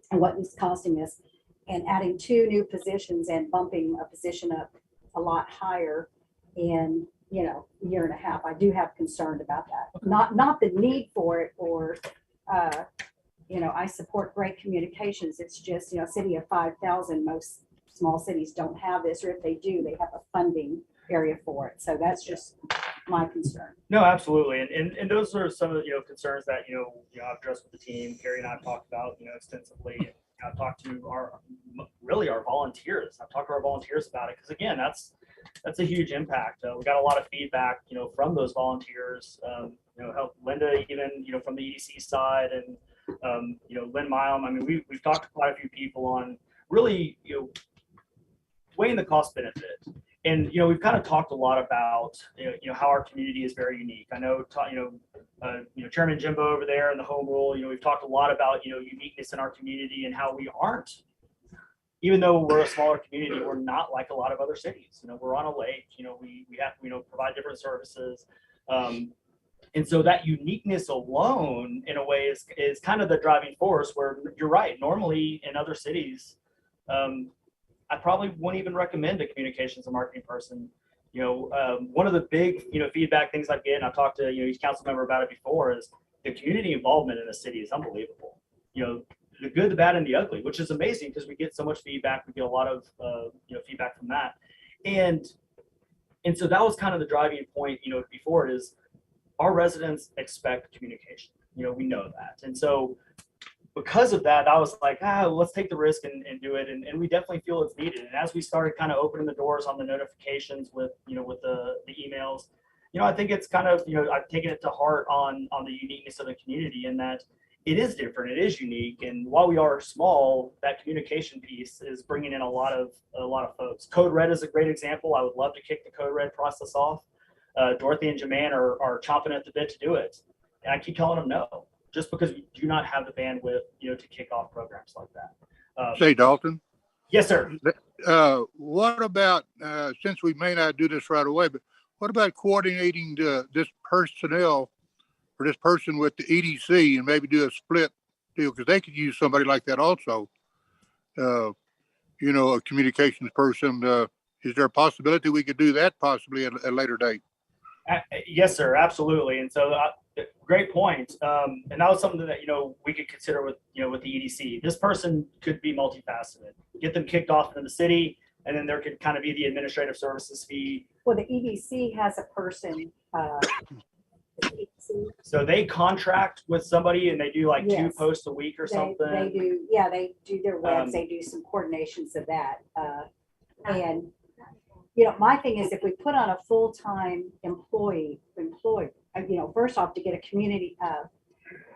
Speaker 3: and what it's costing us, and adding 2 new positions and bumping a position up a lot higher in, a year and a half. I do have concern about that. Not the need for it, or I support great communications. It's just, a city of 5,000, most small cities don't have this, or if they do, they have a funding area for it. So that's just my concern.
Speaker 2: No, absolutely. And those are some of the, concerns that, I've addressed with the team. Carrie and I have talked about, extensively. And I've talked to our volunteers. I've talked to our volunteers about it. Because again, that's a huge impact. We got a lot of feedback, from those volunteers, help Linda even, from the EDC side and, Lynn Milem. I mean, we've talked to quite a few people on really, weighing the cost benefit. And, we've kind of talked a lot about, how our community is very unique. I know, Chairman Jimbo over there in the home rule, we've talked a lot about, uniqueness in our community and how we aren't, even though we're a smaller community, we're not like a lot of other cities. We're on a lake, we have, provide different services. And so that uniqueness alone, in a way, is kind of the driving force where you're right. Normally in other cities, I probably wouldn't even recommend a communications and marketing person. One of the big, feedback things I get, and I've talked to, each council member about it before, is the community involvement in the city is unbelievable. The good, the bad, and the ugly, which is amazing because we get so much feedback. We get a lot of, feedback from that. And so that was kind of the driving point, before it is our residents expect communication. We know that. And so because of that, I was like, let's take the risk and do it. And we definitely feel it's needed. And as we started kind of opening the doors on the notifications with, with the emails, I think it's kind of, I've taken it to heart on the uniqueness of the community, and that it is different. It is unique. And while we are small, that communication piece is bringing in a lot of folks. Code Red is a great example. I would love to kick the Code Red process off. Dorothy and Jermaine are chomping at the bit to do it. And I keep telling them no, just because we do not have the bandwidth, to kick off programs like that.
Speaker 1: Say, Dalton.
Speaker 2: Yes, sir.
Speaker 1: What about, since we may not do this right away, but what about coordinating this personnel or this person with the EDC and maybe do a split deal? Because they could use somebody like that also. A communications person. Is there a possibility we could do that possibly at a later date?
Speaker 2: Yes, sir. Absolutely. And so great point. And that was something that, we could consider with, with the EDC. This person could be multifaceted, get them kicked off into the city, and then there could kind of be the administrative services fee.
Speaker 3: Well, the EDC has a person,
Speaker 2: so they contract with somebody and they do like 2
Speaker 3: Yes.
Speaker 2: posts a week or something.
Speaker 3: They do, they do their webs, they do some coordinations of that. And, my thing is if we put on a full-time employee, first off, to get a community,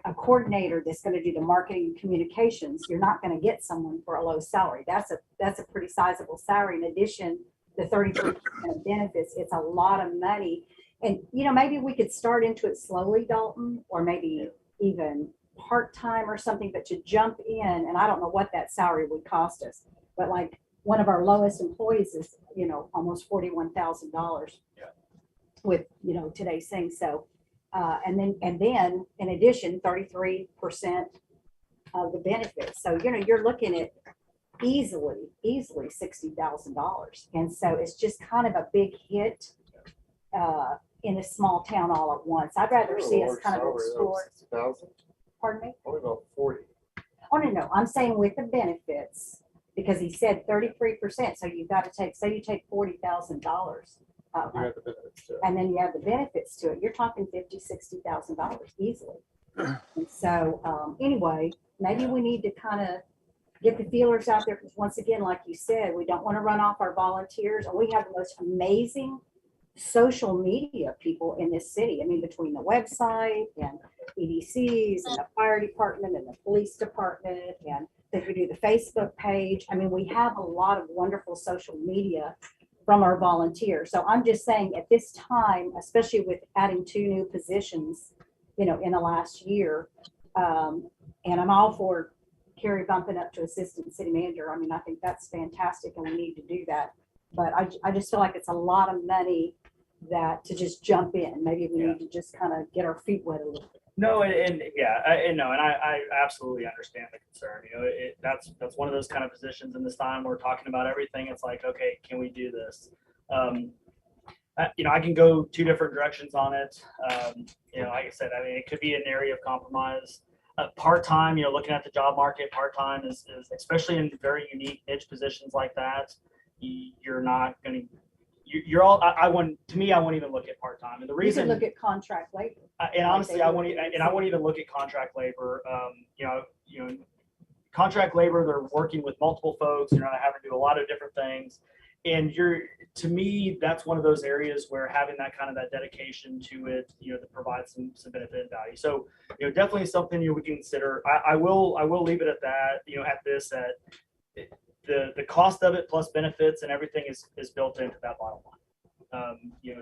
Speaker 3: a coordinator that's going to do the marketing and communications, you're not going to get someone for a low salary. That's a pretty sizable salary. In addition, the 33% of benefits, it's a lot of money. And, maybe we could start into it slowly, Dalton, or maybe even part-time or something, but to jump in, and I don't know what that salary would cost us, but like one of our lowest employees is, almost $41,000 with, today's thing. So, and then in addition, 33% of the benefits. So, you're looking at easily $60,000. And so it's just kind of a big hit in a small town all at once. I'd rather see us kind of explore.
Speaker 5: 60,000,
Speaker 3: Pardon me?
Speaker 5: only about 40.
Speaker 3: Oh, no, I'm saying with the benefits, because he said 33%. So you've got to take, say you take $40,000.
Speaker 5: You got the benefits, yeah.
Speaker 3: And then you have the benefits to it. You're talking $50,000, $60,000 easily. And so anyway, maybe we need to kind of get the feelers out there, because once again, like you said, we don't want to run off our volunteers. And we have the most amazing social media people in this city. I mean, between the website and EDCs and the fire department and the police department, and if we do the Facebook page, I mean, we have a lot of wonderful social media from our volunteers. So I'm just saying at this time, especially with adding 2 new positions, in the last year, and I'm all for Carrie bumping up to assistant city manager. I mean, I think that's fantastic and we need to do that. But I just feel like it's a lot of money that to just jump in. Maybe we need to just kind of get our feet wet a little bit.
Speaker 2: No, and I absolutely understand the concern. That's one of those kind of positions in this time we're talking about everything. It's like, okay, can we do this? I can go 2 different directions on it. Like I said, I mean, it could be an area of compromise. Part-time, looking at the job market, part-time is especially in very unique niche positions like that, you're you're all, I want, to me, I won't even look at part-time. And the
Speaker 3: You
Speaker 2: reason.
Speaker 3: can look at contract labor.
Speaker 2: And honestly, I won't, and I won't even look at contract labor. Contract labor, they're working with multiple folks, you're not having to do a lot of different things. And to me, that's one of those areas where having that kind of that dedication to it, that provides some benefit and value. So, definitely something we can consider. I will leave it at that, at the cost of it plus benefits and everything is built into that bottom line.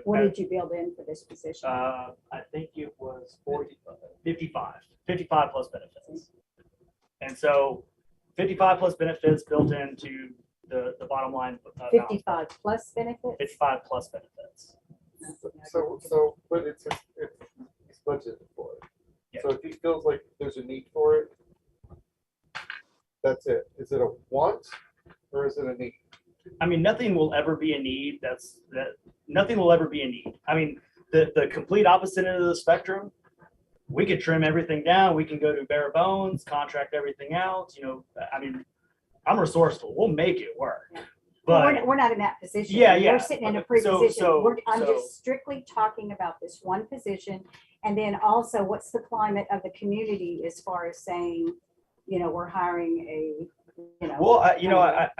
Speaker 3: What did you build in for this position?
Speaker 2: I think it was 55 plus benefits. And so 55 plus benefits built into the bottom line.
Speaker 3: 55 plus benefits?
Speaker 2: 55 plus benefits.
Speaker 5: But it's budgeted for it.
Speaker 2: Yeah.
Speaker 5: So if he feels like there's a need for it, that's it. Is it a want or is it a need?
Speaker 2: I mean, nothing will ever be a need. Nothing will ever be a need. I mean, the complete opposite end of the spectrum, we could trim everything down. We can go to bare bones, contract everything out. I mean, I'm resourceful. We'll make it work. But
Speaker 3: We're not in that position.
Speaker 2: Yeah.
Speaker 3: We're sitting in a pre-position. I'm
Speaker 2: So-
Speaker 3: just strictly talking about this one position. And then also, what's the climate of the community as far as saying, we're hiring a,
Speaker 2: well, I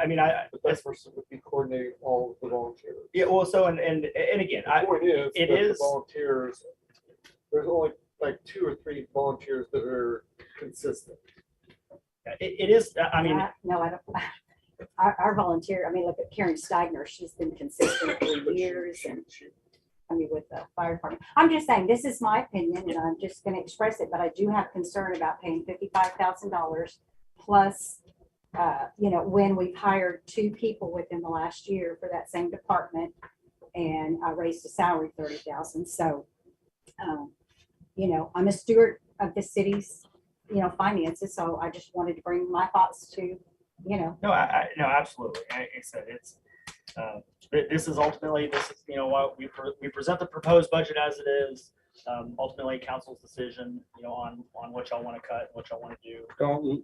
Speaker 2: mean,
Speaker 5: But that person would be coordinating all of the volunteers.
Speaker 2: yeah. Well, so and again,
Speaker 5: The point is,
Speaker 2: it
Speaker 5: that
Speaker 2: is-
Speaker 5: the volunteers, there's only like 2 or 3 volunteers that are consistent.
Speaker 2: it is. I mean,
Speaker 3: No, I don't. Our volunteer, I mean, look at Karen Steigner. She's been consistent for years. And I mean, with the fire department. I'm just saying, this is my opinion and I'm just going to express it, but I do have concern about paying $55,000 plus, when we've hired 2 people within the last year for that same department and I raised the salary 30,000. So, I'm a steward of the city's, finances. So I just wanted to bring my thoughts to,
Speaker 2: no, no, absolutely. Like I said, it's this is ultimately what we present the proposed budget as it is. Ultimately, council's decision, on what y'all want to cut, what y'all want to do.
Speaker 4: Dalton,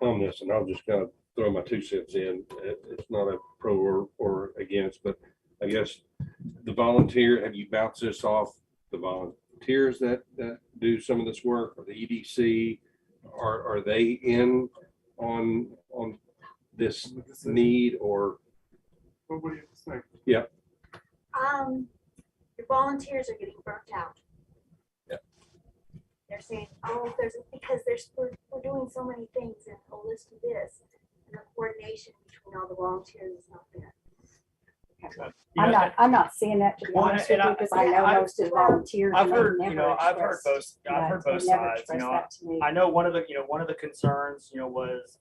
Speaker 4: on this, and I'll just kind of throw my 2 cents in. It's not a pro or against, but I guess the volunteer, have you bounced this off the volunteers that do some of this work, or the EDC? Are they in on this need, or?
Speaker 5: What do you think?
Speaker 4: Yeah.
Speaker 7: The volunteers are getting burnt out.
Speaker 4: Yeah.
Speaker 7: They're saying, because we're doing so many things and let's do this. And the coordination between all the volunteers is not there.
Speaker 3: I'm not seeing that, to be
Speaker 2: Well,
Speaker 3: honest with
Speaker 2: and
Speaker 3: you, because I know most of the volunteers.
Speaker 2: I've
Speaker 3: and
Speaker 2: heard,
Speaker 3: they've never
Speaker 2: I've heard
Speaker 3: expressed-
Speaker 2: both. I've heard
Speaker 3: they
Speaker 2: both
Speaker 3: never
Speaker 2: sides.
Speaker 3: expressed that to me.
Speaker 2: I know one of the concerns, was,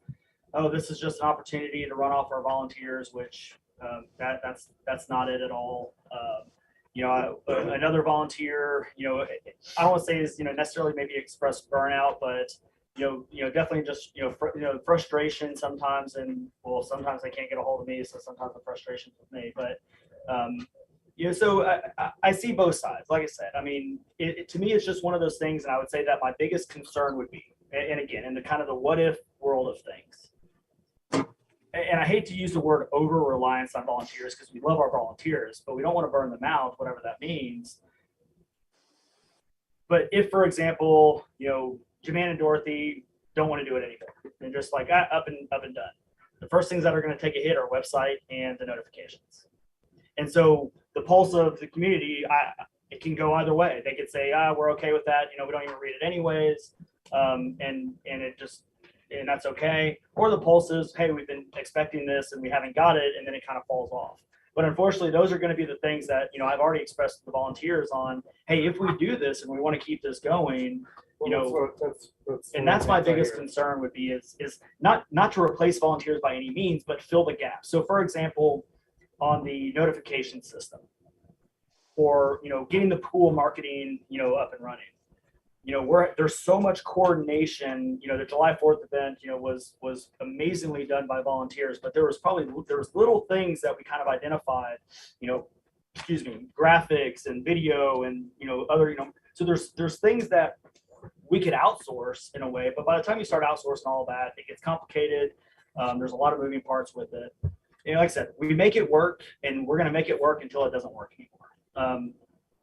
Speaker 2: oh, this is just an opportunity to run off our volunteers, which that's not it at all. Another volunteer, I don't want to say is necessarily maybe express burnout, but definitely just frustration sometimes, and sometimes they can't get a hold of me, so sometimes the frustration's with me, but so I see both sides. Like I said, I mean, to me, it's just one of those things, and I would say that my biggest concern would be, and again, in the kind of the what if world of things. And I hate to use the word over reliance on volunteers because we love our volunteers, but we don't want to burn them out, whatever that means. But if, for example, Joanne and Dorothy don't want to do it anymore, they're just like up and done. The first things that are going to take a hit are website and the notifications. And so the pulse of the community, it can go either way. They could say, we're okay with that. We don't even read it anyways. And that's okay. Or the pulse is, hey, we've been expecting this and we haven't got it, and then it kind of falls off. But unfortunately, those are going to be the things that, I've already expressed to the volunteers on, hey, if we do this and we want to keep this going, and that's my biggest concern would be is not to replace volunteers by any means, but fill the gap. So for example, on the notification system, or, getting the pool marketing, up and running. There's so much coordination. The July 4th event, was amazingly done by volunteers, but there was little things that we kind of identified, graphics and video and, other, so there's things that we could outsource in a way, but by the time you start outsourcing all that, it gets complicated. There's a lot of moving parts with it. like I said, we make it work, and we're going to make it work until it doesn't work anymore.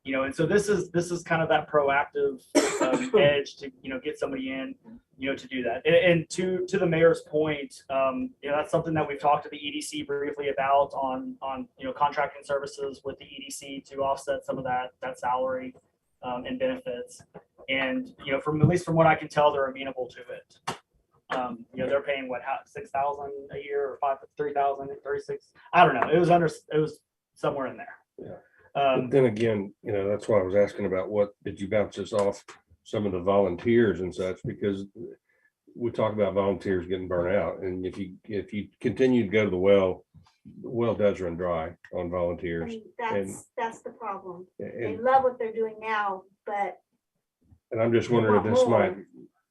Speaker 2: And so this is kind of that proactive edge to, get somebody in, to do that. And to the mayor's point, that's something that we've talked to the EDC briefly about on contracting services with the EDC to offset some of that salary and benefits. And, from at least from what I can tell, they're amenable to it. They're paying what, $6,000 a year or $3,000, 36. I don't know. It was somewhere in there.
Speaker 4: Yeah. But then again, that's why I was asking about what did you bounce this off some of the volunteers and such, because we talk about volunteers getting burnt out. And if you continue to go to the well does run dry on volunteers.
Speaker 7: And that's the problem. They
Speaker 4: And,
Speaker 7: love what they're doing now, but
Speaker 4: and I'm just wondering if this
Speaker 7: more.
Speaker 4: might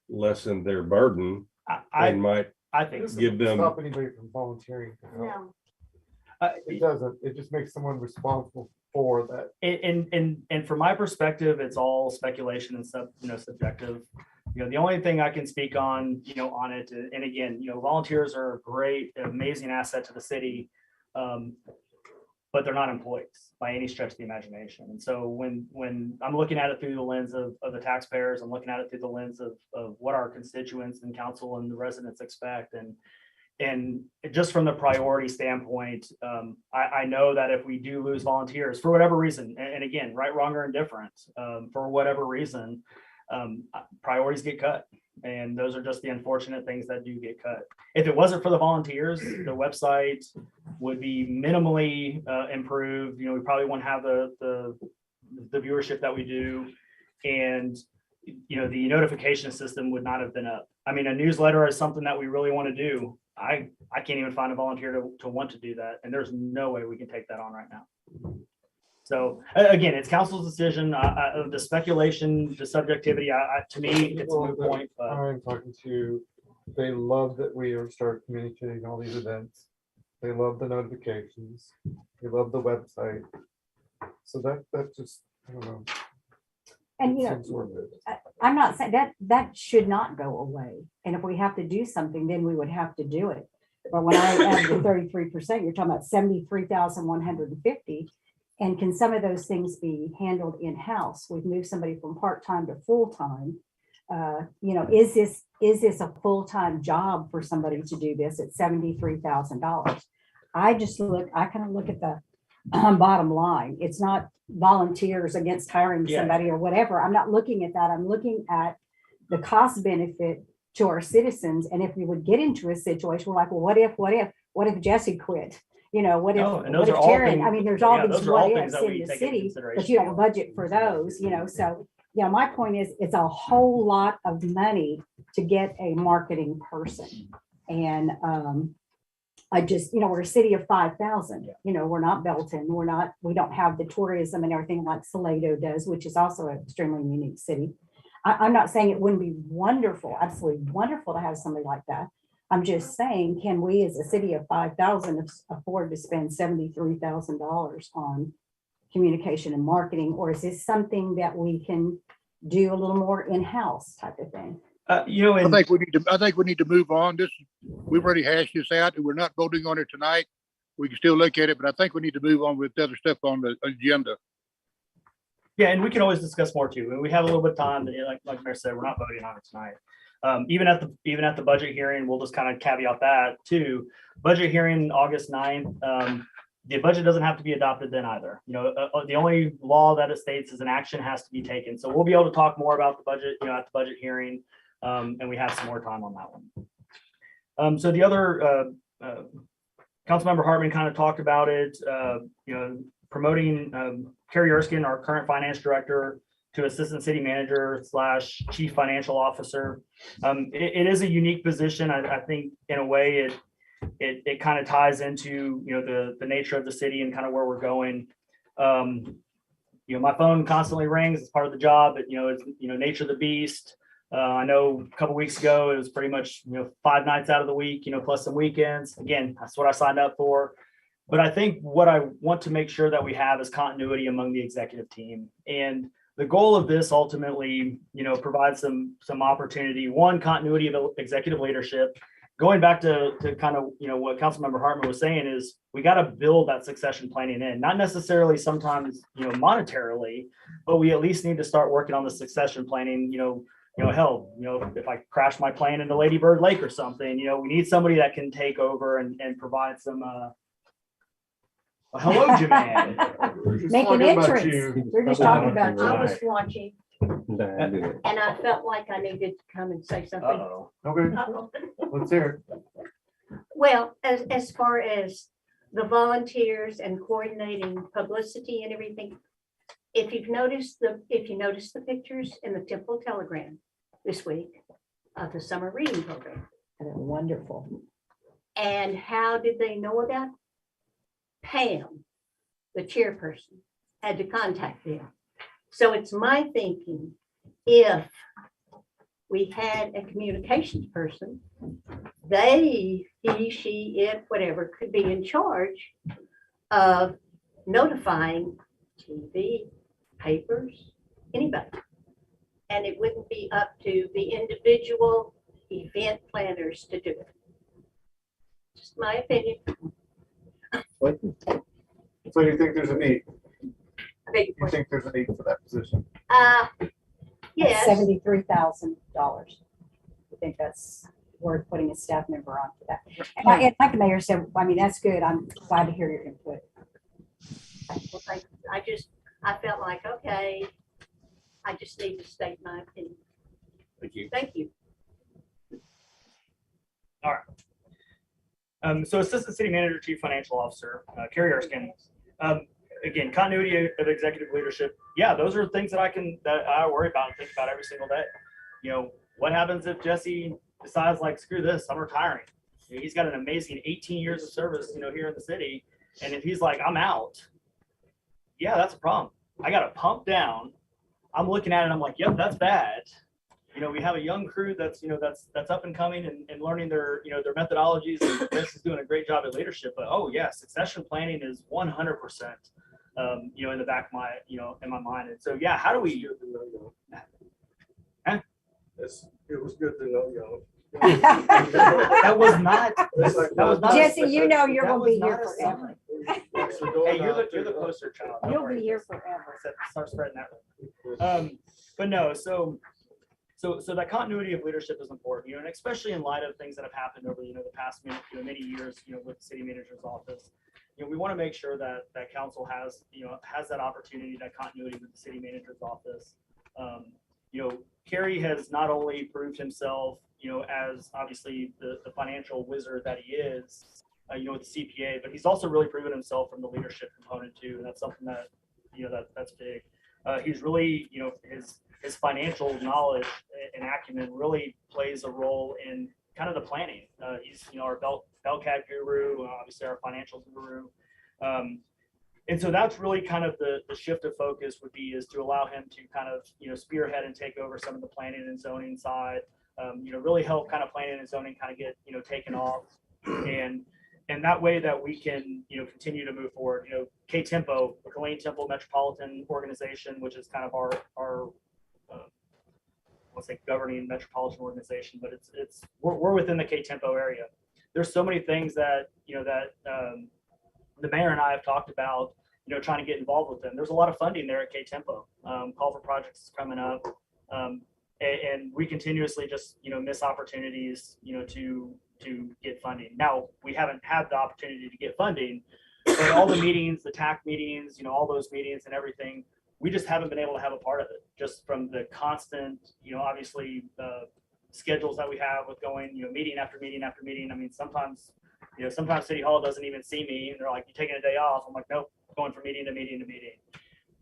Speaker 4: lessen their burden
Speaker 2: I
Speaker 4: and might
Speaker 2: think so.
Speaker 4: give them.
Speaker 5: Stop anybody from volunteering. to help.
Speaker 7: no.
Speaker 5: It doesn't. It just makes someone responsible for that.
Speaker 2: And from my perspective, it's all speculation and subjective. The only thing I can speak on, on it, and again, volunteers are a great, amazing asset to the city, but they're not employees by any stretch of the imagination. And so when I'm looking at it through the lens of the taxpayers, I'm looking at it through the lens of what our constituents and council and the residents expect. And just from the priority standpoint, I know that if we do lose volunteers for whatever reason, and again, right, wrong, or indifferent, for whatever reason, priorities get cut. And those are just the unfortunate things that do get cut. If it wasn't for the volunteers, the website would be minimally improved. We probably wouldn't have the viewership that we do. And the notification system would not have been up. I mean, a newsletter is something that we really want to do. I can't even find a volunteer to want to do that. And there's no way we can take that on right now. So again, it's council's decision. The speculation, the subjectivity, to me, it's a moot point. But
Speaker 5: I'm talking to, they love that we are start communicating all these events. They love the notifications. They love the website. So that's just, I don't know.
Speaker 3: And,
Speaker 5: It seems worth it.
Speaker 3: I'm not saying that should not go away. And if we have to do something, then we would have to do it. But when I add the 33%, you're talking about 73,150. And can some of those things be handled in-house? We've moved somebody from part-time to full-time. Is this a full-time job for somebody to do this at $73,000? I kind of look at the bottom line. It's not volunteers against hiring somebody or whatever. I'm not looking at that. I'm looking at the cost benefit to our citizens. And if we would get into a situation, we're like, well, what if Jesse quit? What if Taryn, I mean, there's all these what ifs in the city, but you don't budget for those, so, my point is, it's a whole lot of money to get a marketing person. And, I just, we're a city of 5,000, we're not Belton, we don't have the tourism and everything like Salado does, which is also an extremely unique city. I'm not saying it wouldn't be wonderful, absolutely wonderful to have somebody like that. I'm just saying, can we as a city of 5,000 afford to spend $73,000 on communication and marketing? Or is this something that we can do a little more in-house type of thing?
Speaker 1: I think we need to move on. We've already hashed this out, and we're not voting on it tonight. We can still look at it, but I think we need to move on with the other stuff on the agenda.
Speaker 2: Yeah, and we can always discuss more too. And we have a little bit of time. Like Mayor said, we're not voting on it tonight. Even at the budget hearing, we'll just kind of caveat that too. Budget hearing August 9th. The budget doesn't have to be adopted then either. The only law that it states is an action has to be taken. So we'll be able to talk more about the budget, at the budget hearing. And we have some more time on that one. So the other Councilmember Hartman kind of talked about it, promoting Carrie Erskine, our current finance director, to assistant city manager / chief financial officer. It is a unique position. I think in a way it kind of ties into the nature of the city and kind of where we're going. My phone constantly rings. It's part of the job. It's nature of the beast. I know a couple weeks ago it was pretty much 5 nights out of the week, plus some weekends. Again, that's what I signed up for. But I think what I want to make sure that we have is continuity among the executive team. And the goal of this ultimately, provides some opportunity, one, continuity of executive leadership, going back to kind of, what Councilmember Hartman was saying is we got to build that succession planning in, not necessarily sometimes, monetarily, but we at least need to start working on the succession planning, hell, if I crash my plane into Lady Bird Lake or something, we need somebody that can take over and provide some, hello, Jermaine.
Speaker 5: We're just
Speaker 3: Make an
Speaker 5: talking about
Speaker 3: entrance.
Speaker 5: you.
Speaker 3: We're just talking about
Speaker 8: I
Speaker 3: you.
Speaker 8: was watching and I felt like I needed to come and say something.
Speaker 2: Uh-oh.
Speaker 5: Okay,
Speaker 8: Uh-oh.
Speaker 5: let's hear
Speaker 8: Well, as far as the volunteers and coordinating publicity and everything, if you notice the pictures in the Temple Telegram this week of the summer reading program,
Speaker 3: They're wonderful.
Speaker 8: and how did they know about it? Pam, the chairperson, had to contact them. So it's my thinking, if we had a communications person, he, she, it, whatever, could be in charge of notifying TV, papers, anybody. And it wouldn't be up to the individual event planners to do it. Just my opinion.
Speaker 5: it. So you think there's a need?
Speaker 8: I beg your
Speaker 5: You
Speaker 8: pardon.
Speaker 5: think there's a need for that position?
Speaker 8: Yes,
Speaker 3: $73,000. I think that's worth putting a staff member on for that. And like the mayor said, I mean, that's good. I'm glad to hear your input.
Speaker 8: well, I felt like, okay, I just need to state my opinion.
Speaker 4: Thank you.
Speaker 8: Thank you.
Speaker 2: So Assistant City Manager, Chief Financial Officer, Carrie Erskine. Again, continuity of executive leadership. Yeah, those are things that I worry about and think about every single day. What happens if Jesse decides like, screw this, I'm retiring. He's got an amazing 18 years of service, here in the city. And if he's like, I'm out, yeah, that's a problem. I got to pump down. I'm looking at it. I'm like, yep, that's bad. We have a young crew that's up and coming and learning their methodologies. And this is doing a great job at leadership. But oh yeah, succession planning is 100%, in the back of my, in my mind. And so yeah, how do we? Huh?
Speaker 5: It was good to know y'all.
Speaker 2: That was not. That was not.
Speaker 3: Jesse, you're
Speaker 2: that
Speaker 3: gonna
Speaker 2: was
Speaker 3: be
Speaker 2: not
Speaker 3: here
Speaker 2: a
Speaker 3: forever.
Speaker 2: Hey, you're the closer child. Don't
Speaker 3: You'll
Speaker 2: worry.
Speaker 3: be here forever.
Speaker 2: Start spreading that. But no, so that continuity of leadership is important, and especially in light of things that have happened over, the past many years, with the city manager's office. We want to make sure that council has that opportunity, that continuity with the city manager's office. Kerry has not only proved himself, as obviously the financial wizard that he is, with the CPA, but he's also really proven himself from the leadership component too. And that's something that, that's big. He's really, his financial knowledge and acumen really plays a role in kind of the planning. He's, our Bellcat guru, obviously our financial guru. And so that's really kind of the shift of focus would be, is to allow him to kind of, spearhead and take over some of the planning and zoning side, really help kind of planning and zoning kind of get, taken off. And that way that we can, continue to move forward. K-Tempo, the Lane Temple Metropolitan Organization, which is kind of our let's say governing metropolitan organization, but we're within the K-Tempo area. There's so many things that, the mayor and I have talked about, trying to get involved with them. There's a lot of funding there at K-Tempo. Call for projects is coming up. And we continuously just, miss opportunities, to get funding. Now, we haven't had the opportunity to get funding, but all the meetings, the TAC meetings, all those meetings and everything, we just haven't been able to have a part of it, just from the constant, obviously, schedules that we have with going, meeting after meeting after meeting. I mean, sometimes City Hall doesn't even see me, and they're like, "You taking a day off?" I'm like, "Nope, going from meeting to meeting to meeting."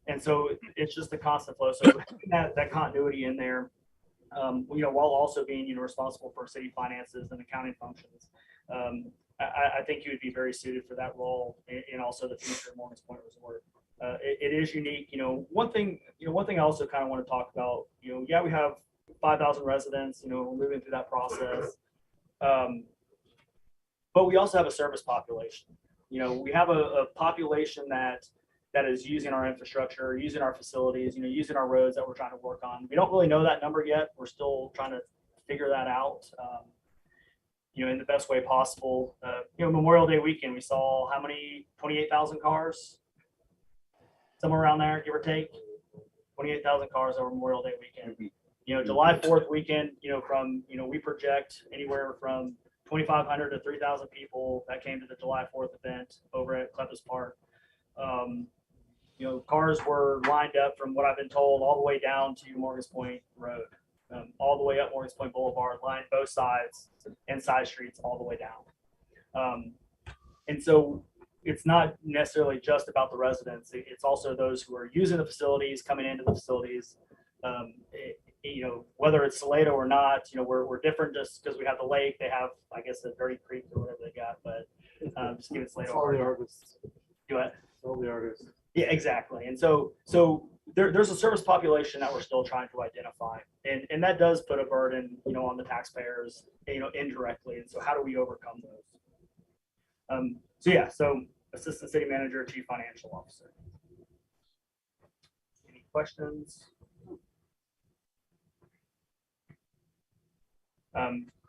Speaker 2: And so it's just a constant flow. So that continuity in there, while also being, responsible for city finances and accounting functions. I think you would be very suited for that role in also the future of Morgan's Point Resort. It is unique. One thing I also kind of want to talk about, yeah, we have 5,000 residents, moving through that process. But we also have a service population. We have a population that is using our infrastructure, using our facilities, using our roads that we're trying to work on. We don't really know that number yet. We're still trying to figure that out. in the best way possible. Memorial Day weekend, we saw how many, 28,000 cars? Somewhere around there, give or take. 28,000 cars over Memorial Day weekend. July 4th weekend, we project anywhere from 2,500 to 3,000 people that came to the July 4th event over at Clevis Park. Cars were lined up from what I've been told all the way down to Morgan's Point Road, all the way up Morgan's Point Boulevard, lined both sides and side streets all the way down. And so it's not necessarily just about the residents. It's also those who are using the facilities, coming into the facilities. Whether it's Salado or not, we're different just because we have the lake. They have, I guess, a dirty creek or whatever they got, but just give it
Speaker 5: It's all the
Speaker 2: Salado.
Speaker 5: artists.
Speaker 2: Do it.
Speaker 5: It's all the artists.
Speaker 2: Yeah, exactly. And so there's a service population that we're still trying to identify, and that does put a burden, on the taxpayers, indirectly. And so how do we overcome those? So Assistant City Manager, Chief Financial Officer. Any questions?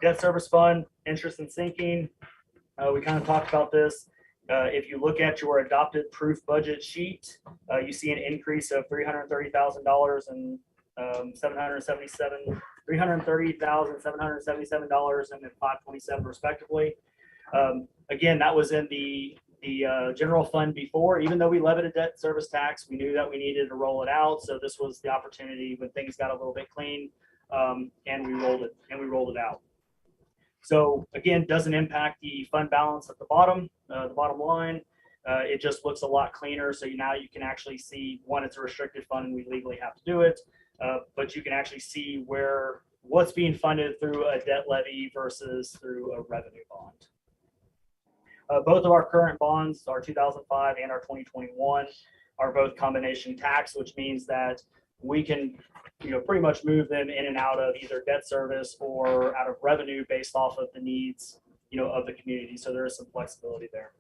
Speaker 2: Debt service fund, interest and sinking. We kind of talked about this. If you look at your adopted proof budget sheet, you see an increase of $330,000 and $330,777 and then $527 respectively. Again, that was in the general fund before. Even though we levied a debt service tax, we knew that we needed to roll it out. So this was the opportunity when things got a little bit clean, and we rolled it out. So again, doesn't impact the fund balance at the bottom line. It just looks a lot cleaner. So now you can actually see, one, it's a restricted fund and we legally have to do it, but you can actually see what's being funded through a debt levy versus through a revenue bond. Both of our current bonds, our 2005 and our 2021, are both combination tax, which means that we can pretty much move them in and out of either debt service or out of revenue based off of the needs, of the community. So there is some flexibility there.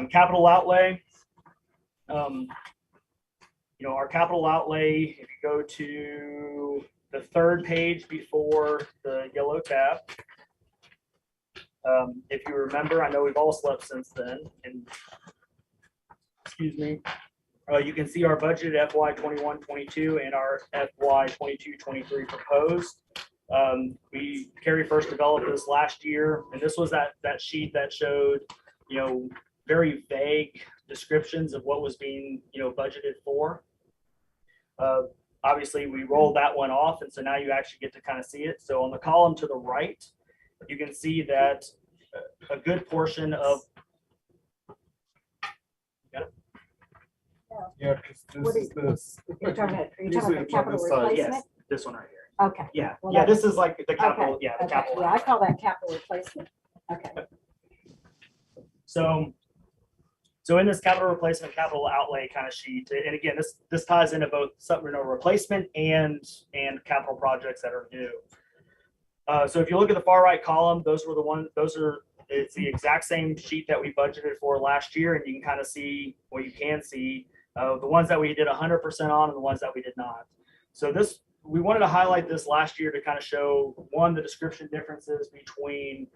Speaker 2: Capital outlay. Our capital outlay, if you go to the third page before the yellow tab, if you remember, I know we've all slept since then, and excuse me. You can see our budget FY 21-22 and our FY 22-23 proposed. We Carrie first developed this last year, and this was that sheet that showed, very vague descriptions of what was being, budgeted for. Obviously, we rolled that one off, and so now you actually get to kind of see it. So on the column to the right, you can see that a good portion of
Speaker 5: Yeah, because
Speaker 3: What
Speaker 5: this is this.
Speaker 3: You're talking about
Speaker 5: Usually
Speaker 3: the
Speaker 5: it's on
Speaker 3: capital
Speaker 5: this side.
Speaker 3: replacement?
Speaker 2: yes, this one right here.
Speaker 3: Okay.
Speaker 2: Yeah,
Speaker 3: Well,
Speaker 2: yeah,
Speaker 3: that's-
Speaker 2: this is like the capital.
Speaker 3: Okay,
Speaker 2: Yeah, the
Speaker 3: okay.
Speaker 2: capital.
Speaker 3: Yeah, I call that capital replacement. Okay.
Speaker 2: So in this capital replacement, capital outlay kind of sheet, and again, this ties into both replacement and capital projects that are new. So if you look at the far right column, it's the exact same sheet that we budgeted for last year, and you can kind of see, well, you can see the ones that we did 100% on and the ones that we did not. So we wanted to highlight this last year to kind of show, one, the description differences between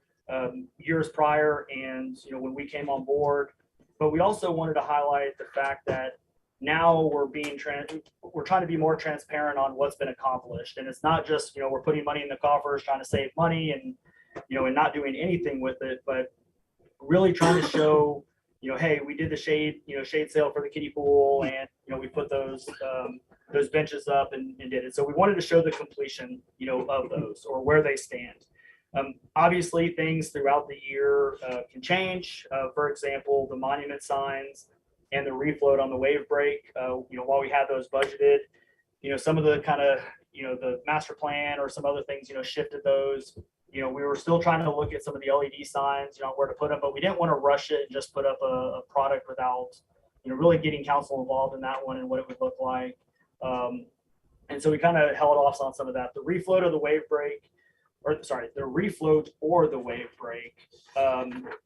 Speaker 2: years prior and when we came on board, but we also wanted to highlight the fact that now we're trying to be more transparent on what's been accomplished, and it's not just we're putting money in the coffers trying to save money and and not doing anything with it, but really trying to show hey, we did the shade sale for the kiddie pool, and we put those benches up and did it. So we wanted to show the completion of those, or where they stand. Obviously, things throughout the year can change. For example, the monument signs and the refloat on the wave break. While we had those budgeted, some of the kind of the master plan or some other things shifted those. We were still trying to look at some of the LED signs, where to put them, but we didn't want to rush it and just put up a product without really getting council involved in that one and what it would look like. And so we kind of held off on some of that. The refloat or the wave break. The refloat or the wave break.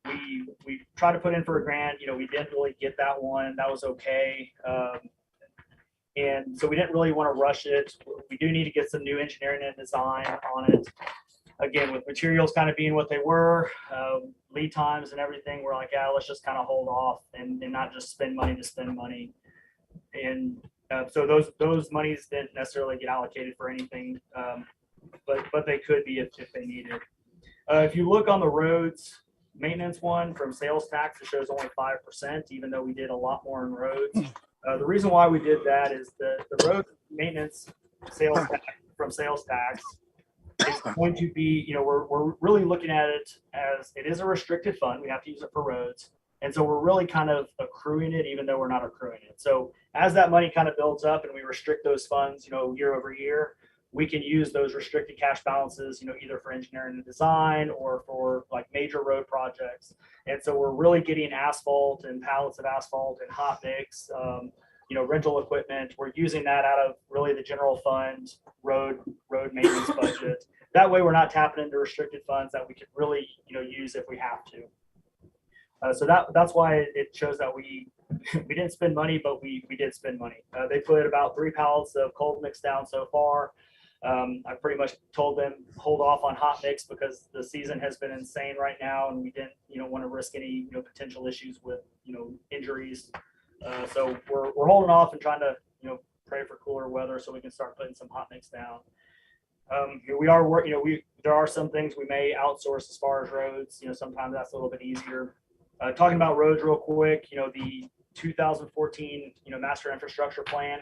Speaker 2: We tried to put in for a grant. We didn't really get that one. That was okay. And so we didn't really want to rush it. We do need to get some new engineering and design on it. again, with materials kind of being what they were, lead times and everything, we're like, yeah, let's just kind of hold off and not just spend money to spend money. And so those monies didn't necessarily get allocated for anything, but they could be if they needed. If you look on the roads maintenance one from sales tax, it shows only 5%, even though we did a lot more in roads. The reason why we did that is the road maintenance sales tax, from sales tax is going to be, we're really looking at it as it is a restricted fund. We have to use it for roads. And so we're really kind of accruing it, even though we're not accruing it. So as that money kind of builds up and we restrict those funds, year over year, we can use those restricted cash balances, either for engineering and design or for like major road projects. And so we're really getting asphalt and pallets of asphalt and hot mix, rental equipment. We're using that out of really the general fund road maintenance budget. That way we're not tapping into restricted funds that we could really, use if we have to. So that's why it shows that we didn't spend money, but we did spend money. They put about 3 pallets of cold mix down so far. I pretty much told them hold off on hot mix because the season has been insane right now, and we didn't, want to risk any, potential issues with, injuries. So we're holding off and trying to, pray for cooler weather so we can start putting some hot mix down. We are working, there are some things we may outsource as far as roads. Sometimes that's a little bit easier. Talking about roads real quick, the 2014, master infrastructure plan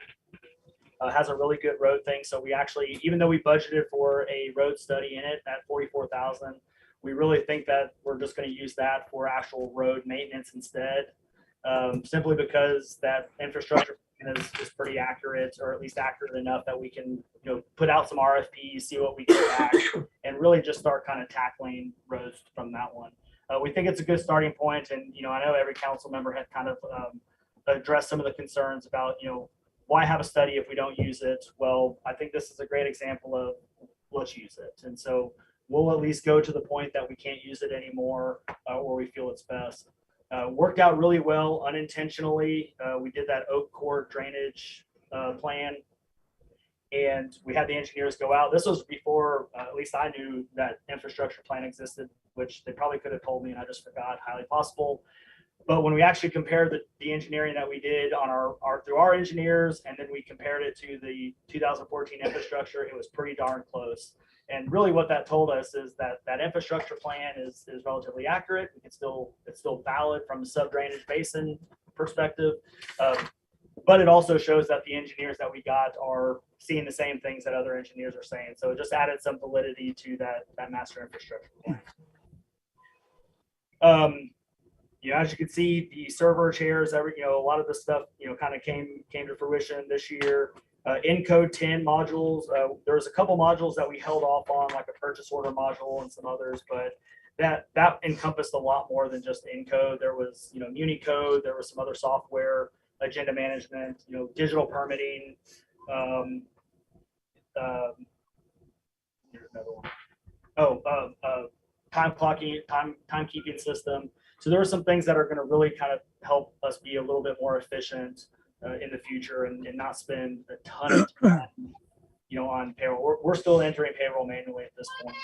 Speaker 2: has a really good road thing. So we actually, even though we budgeted for a road study in it at 44,000, we really think that we're just going to use that for actual road maintenance instead, simply because that infrastructure is pretty accurate, or at least accurate enough that we can, put out some RFPs, see what we get back, and really just start kind of tackling roads from that one. We think it's a good starting point, and I know every council member had kind of addressed some of the concerns about why have a study if we don't use it. Well, I think this is a great example of let's use it, and so we'll at least go to the point that we can't use it anymore, or we feel it's best. Worked out really well unintentionally. We did that oak core drainage plan, and we had the engineers go out. This was before at least I knew that infrastructure plan existed, which they probably could have told me and I just forgot, highly possible. But when we actually compared the engineering that we did on through our engineers, and then we compared it to the 2014 infrastructure, it was pretty darn close. And really what that told us is that infrastructure plan is relatively accurate. It's still valid from a sub-drainage basin perspective. But it also shows that the engineers that we got are seeing the same things that other engineers are saying. So it just added some validity to that master infrastructure plan. As you can see, the server chairs, a lot of the stuff, kind of came to fruition this year. Encode 10 modules. There's a couple modules that we held off on, like a purchase order module and some others, but that encompassed a lot more than just Encode. There was, Municode. There was some other software, agenda management, digital permitting. Here's another one. Timekeeping system. So there are some things that are going to really kind of help us be a little bit more efficient in the future and not spend a ton of time, on payroll. We're still entering payroll manually at this point,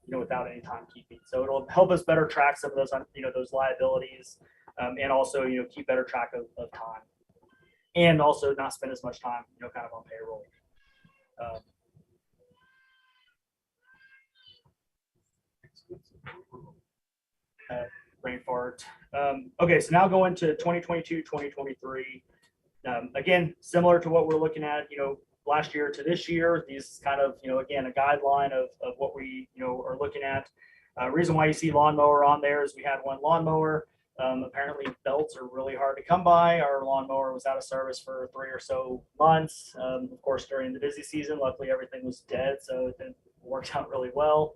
Speaker 2: without any timekeeping. So it'll help us better track some of those, those liabilities, and also, keep better track of time, and also not spend as much time, kind of on payroll. Brain fart. Okay, so now going to 2022, 2023. Again, similar to what we're looking at, last year to this year, these kind of, again, a guideline of what we, are looking at. Reason why you see lawnmower on there is we had one lawnmower. Apparently belts are really hard to come by. Our lawnmower was out of service for 3 or so months. Of course, during the busy season, luckily everything was dead, so it worked out really well.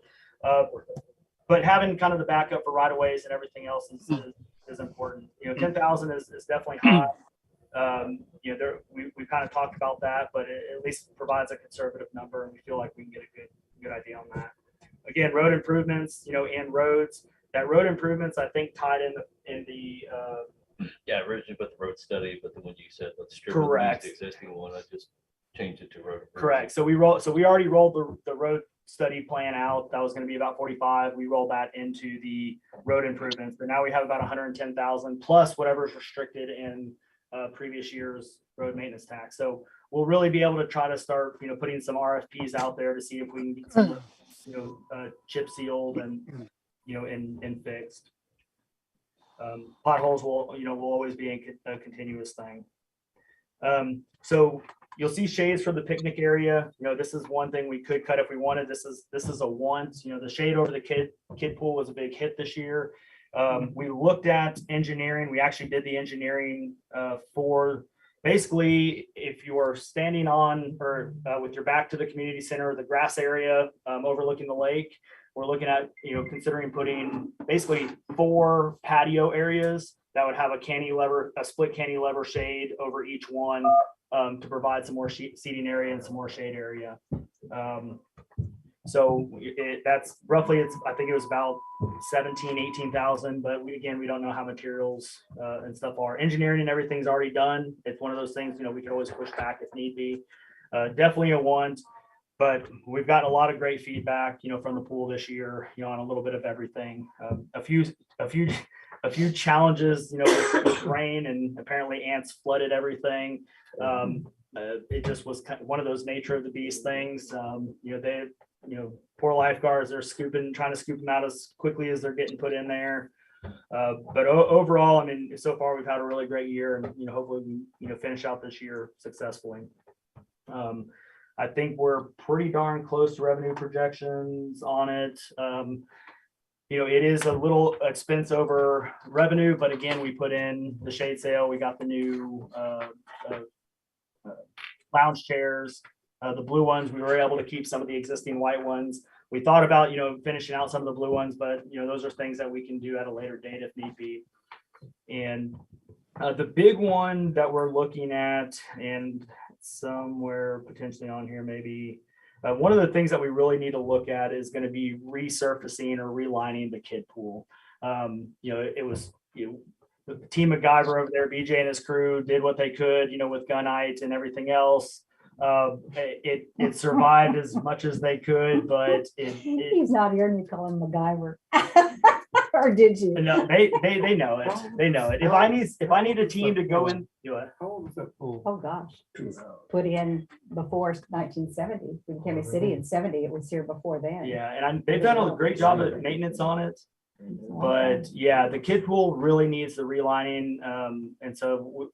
Speaker 2: But having kind of the backup for right-of-ways and everything else is important. 10,000 is definitely high. We kind of talked about that, but it at least provides a conservative number, and we feel like we can get a good idea on that. Again, road improvements, and roads. That road improvements, I think, tied in the.
Speaker 6: Yeah, originally put the road study, but then when you said let's strip
Speaker 2: Correct.
Speaker 6: the existing one, I just changed it to road.
Speaker 2: Correct. So we already rolled the road study plan out. That was going to be about 45. We rolled that into the road improvements, but now we have about 110,000 plus whatever is restricted in previous year's road maintenance tax. So we'll really be able to try to start, putting some RFPs out there to see if we can get some, chip sealed and, and fixed. Potholes will always be a continuous thing. So you'll see shades for the picnic area. This is one thing we could cut if we wanted. This is a once. The shade over the kid pool was a big hit this year. We looked at engineering. We actually did the engineering for basically if you are standing on or with your back to the community center, the grass area overlooking the lake. We're looking at, considering putting basically 4 patio areas that would have a split cantilever shade over each one to provide some more seating area and some more shade area. So that's roughly, I think it was about 18,000, but we don't know how materials and stuff are. Engineering and everything's already done. It's one of those things, we can always push back if need be. Definitely a want. But we've gotten a lot of great feedback, from the pool this year, on a little bit of everything. A few challenges, with rain, and apparently ants flooded everything. It just was kind of one of those nature of the beast things. Poor lifeguards, they're trying to scoop them out as quickly as they're getting put in there. But overall, so far we've had a really great year, and hopefully we finish out this year successfully. I think we're pretty darn close to revenue projections on it. It is a little expense over revenue, but again, we put in the shade sale. We got the new lounge chairs, the blue ones. We were able to keep some of the existing white ones. We thought about, finishing out some of the blue ones, but those are things that we can do at a later date if need be. And the big one that we're looking at, and somewhere potentially on here, maybe one of the things that we really need to look at is going to be resurfacing or relining the kid pool. It was, the team MacGyver over there, BJ and his crew did what they could, with gunite and everything else. It survived as much as they could, but
Speaker 3: He's not here and you call him MacGyver. Or did you?
Speaker 2: No, they know it. They know it. If I need a team to go in, do it.
Speaker 5: How old is that pool?
Speaker 3: Oh, gosh. It was put in before 1970. We became a city in 70. It was here before then.
Speaker 2: Yeah, and they've done a great job of maintenance on it. But yeah, the kid pool really needs the relining. And so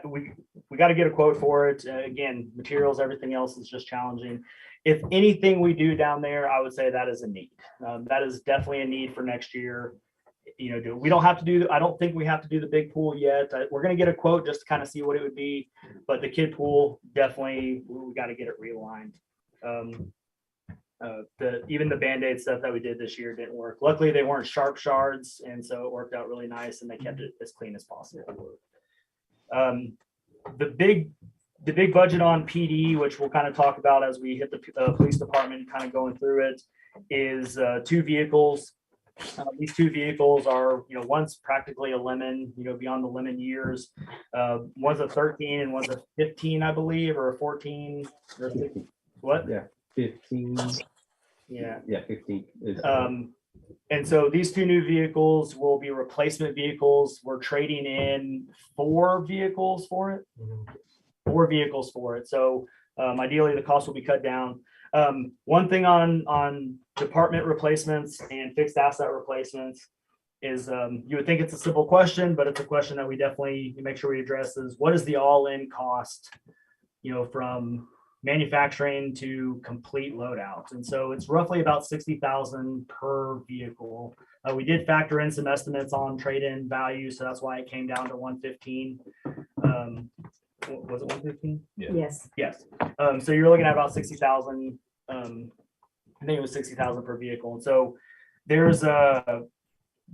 Speaker 2: we got to get a quote for it. Again, materials, everything else is just challenging. If anything we do down there, I would say that is a need. That is definitely a need for next year. We don't have to do, I don't think we have to do the big pool yet. We're going to get a quote just to kind of see what it would be. But the kid pool, definitely, we got to get it relined. Even the Band-Aid stuff that we did this year didn't work. Luckily, they weren't sharp shards, and so it worked out really nice, and they kept it as clean as possible. The big budget on PD, which we'll kind of talk about as we hit the police department, kind of going through it, is 2 vehicles. These 2 vehicles are, one's practically a lemon, beyond the lemon years. One's a 13 and one's a 15, I believe, or a 14. Or what?
Speaker 9: Yeah, 15.
Speaker 2: Yeah.
Speaker 9: Yeah, 15.
Speaker 2: And so these 2 new vehicles will be replacement vehicles. We're trading in 4 vehicles for it. 4 vehicles for it. So ideally, the cost will be cut down. One thing on department replacements and fixed asset replacements is you would think it's a simple question, but it's a question that we definitely make sure we address is what is the all-in cost, from manufacturing to complete loadout. And so it's roughly about $60,000 per vehicle. We did factor in some estimates on trade-in value, so that's why it came down to 115. Was it 115?
Speaker 6: Yeah.
Speaker 3: Yes.
Speaker 2: Yes. So you're looking at about 60,000. I think it was 60,000 per vehicle. And so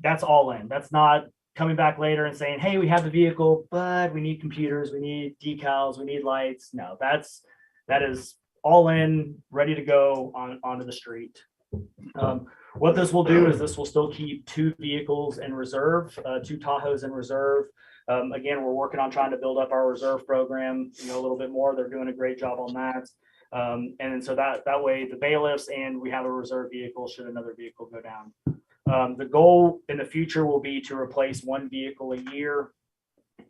Speaker 2: that's all in. That's not coming back later and saying, hey, we have the vehicle, but we need computers, we need decals, we need lights. No, that is all in, ready to go onto the street. What this will do is this will still keep 2 vehicles in reserve, 2 Tahoes in reserve. Again, we're working on trying to build up our reserve program, a little bit more. They're doing a great job on that. And then so that way the bailiffs and we have a reserve vehicle should another vehicle go down. The goal in the future will be to replace one vehicle a year.